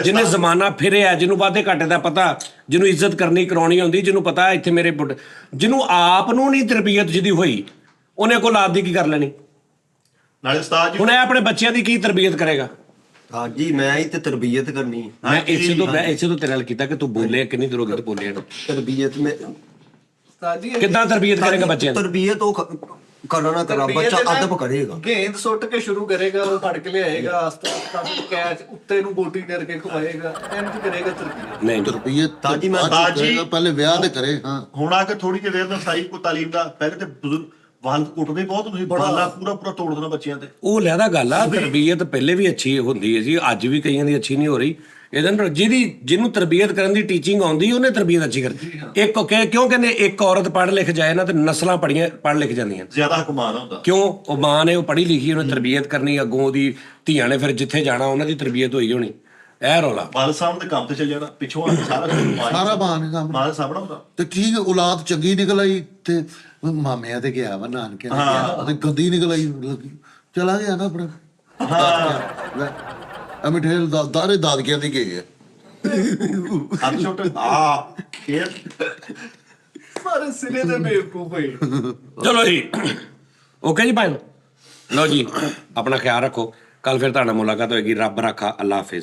ਜਿਹਨੇ ਜ਼ਮਾਨਾ ਫਿਰਿਆ, ਜਿਹਨੂੰ ਵਾਧੇ ਘਾਟੇ ਦਾ ਪਤਾ, ਜਿਹਨੂੰ ਇੱਜ਼ਤ ਕਰਨੀ ਕਰਾਉਣੀ ਆਉਂਦੀ, ਜਿਹਨੂੰ ਪਤਾ ਇੱਥੇ ਮੇਰੇ ਪੁੱਤ, ਜਿਹਨੂੰ ਆਪ ਨੂੰ ਨਹੀਂ ਤਰਬੀਅਤ ਜਿਹਦੀ ਹੋਈ ਉਹਨੇ ਕੋਲ ਆਪ ਦੀ ਕੀ ਕਰ ਲੈਣੀ। ਨਾਲੇ ਉਸਤਾਦ ਜੀ ਹੁਣ ਇਹ ਆਪਣੇ ਬੱਚਿਆਂ ਦੀ ਕੀ ਤਰਬੀਅਤ ਕਰੇਗਾ? ਹਾਂਜੀ ਮੈਂ ਹੀ ਤੇ ਤਰਬੀਅਤ ਕਰਨੀ ਹੈ। ਮੈਂ ਇਸੇ ਤੋਂ ਤੇਰੇ ਨਾਲ ਕੀਤਾ ਕਿ ਤੂੰ ਬੋਲੇ ਕਿੰਨੀ ਦੂਰੋਂ ਕਿ ਤੂੰ ਬੋਲੇ ਨਾ ਤਰਬੀਅਤ ਮੈਂ ਸਾਜੀ ਕਿੱਦਾਂ ਤਰਬੀਅਤ ਕਰੇਗਾ ਬੱਚਿਆਂ ਦੀ? ਤਰਬੀਅਤ ਉਹ ਕਰਨਾ ਨਾ ਕਰਾ, ਬੱਚਾ ਅਦਬ ਕਰੇਗਾ। ਗੇਂਦ ਸੁੱਟ ਕੇ ਸ਼ੁਰੂ ਕਰੇਗਾ, ਉਹ ਫੜ ਕੇ ਲਿਆਏਗਾ, ਆਸਤਾ ਆਸਤਾ ਕੈਚ ਉੱਤੇ ਨੂੰ ਬੋਟੀ ਕਰਕੇ ਖਵਾਏਗਾ, ਇੰਜ ਕਰੇਗਾ ਤਰਬੀਅਤ। ਨਹੀਂ ਤਰਬੀਅਤ ਤਾਜੀ ਮੈਂ ਪਹਿਲੇ ਵਿਆਹ ਤੇ ਕਰੇ। ਹਾਂ ਹੁਣ ਆ ਕੇ ਥੋੜੀ ਜਿਹੀ ਦੇਰ ਦਾ ਸਾਈ ਕੋ ਤਾਲੀਮ ਦਾ ਪਹਿਲੇ ਤੇ ਬਜ਼ੁਰਗ ਵਾਲ ਕੁੱਟਦੇ ਬਹੁਤ ਤੁਸੀਂ ਬਾਲਾ ਪੂਰਾ ਤੋੜ ਦੇਣਾ ਬੱਚਿਆਂ ਤੇ। ਉਹ ਲੈਦਾ ਗੱਲ ਆ, ਤਰਬੀਅਤ ਪਹਿਲੇ ਵੀ ਅੱਛੀ ਹੁੰਦੀ ਹੈ ਜੀ, ਅੱਜ ਵੀ ਕਈਆਂ ਦੀ ਅੱਛੀ ਨਹੀਂ ਹੋ ਰਹੀ। ਇਹਦੇ ਨਾਲ ਜਿਹਨੂੰ ਤਰਬੀਅਤ ਕਰਨ ਦੀ ਟੀਚਿੰਗ ਆਉਂਦੀ ਉਹਨੇ ਤਰਬੀਅਤ ਅੱਛੀ ਕਰਦੀ। ਕਿਉਂ ਕਹਿੰਦੇ ਇੱਕ ਔਰਤ ਪੜ੍ਹ ਲਿਖ ਜਾਏ ਨਾ ਤੇ ਨਸਲਾਂ ਪੜ੍ਹ ਲਿਖ ਜਾਂਦੀਆਂ। ਜ਼ਿਆਦਾ ਹਕਮਾਨ ਹੁੰਦਾ ਕਿਉਂ? ਉਹ ਮਾਂ ਨੇ ਉਹ ਪੜ੍ਹੀ ਲਿਖੀ, ਉਹਨੇ ਤਰਬੀਅਤ ਕਰਨੀ, ਅੱਗੋਂ ਉਹਦੀ ਧੀਆਂ ਨੇ ਫਿਰ ਜਿੱਥੇ ਜਾਣਾ ਉਹਨਾਂ ਦੀ ਤਰਬੀਅਤ ਹੋਈ ਹੋਣੀ। ਇਹ ਰੌਲਾ ਮਾਲ ਸਾਹਿਬ ਦੇ ਕੰਮ ਤੇ ਚੱਲ ਜਾਣਾ ਪਿੱਛੋਂ ਆ ਕੇ ਸਾਰਾ ਸਾਰਾ ਬਾਣ ਸਾਹਮਣੇ ਮਾਲ ਸਾਹਿਬ ਨਾ ਹੁੰਦਾ ਤੇ ਠੀਕ ਔਲਾਦ ਚੰਗੀ ਨਿਕਲ ਆਈ ਤੇ ਮਾਮਿਆਂ ਤੇ ਗਿਆ ਵਾ ਨਾਨਕੇ ਨੇ ਗਿਆ ਤੇ ਗੰਦੀ ਨਿਕਲ ਆਈ ਚਲਾ ਗਿਆ ਨਾ ਆਪਣਾ ਆ ਮਿਠੇ ਦਾਰੇ ਦਾਦਕਿਆਂ ਦੀ ਗਏ ਆ ਹੱਥ ਛੋਟੇ ਖੇਰ ਸਾਰੇ ਸਿਰੇ ਦੇ ਬੇਵਕੂਫ ਹੋਏ। ਚਲੋ ਜੀ ਓਕੇ ਜੀ ਭਾਈ ਲਓ ਜੀ ਆਪਣਾ ਖਿਆਲ ਰੱਖੋ ਕੱਲ ਫਿਰ ਤੁਹਾਡਾ ਮੁਲਾਕਾਤ ਹੋਏਗੀ ਰੱਬ ਰਾਖਾ ਅੱਲਾ ਹਾਫਿਜ਼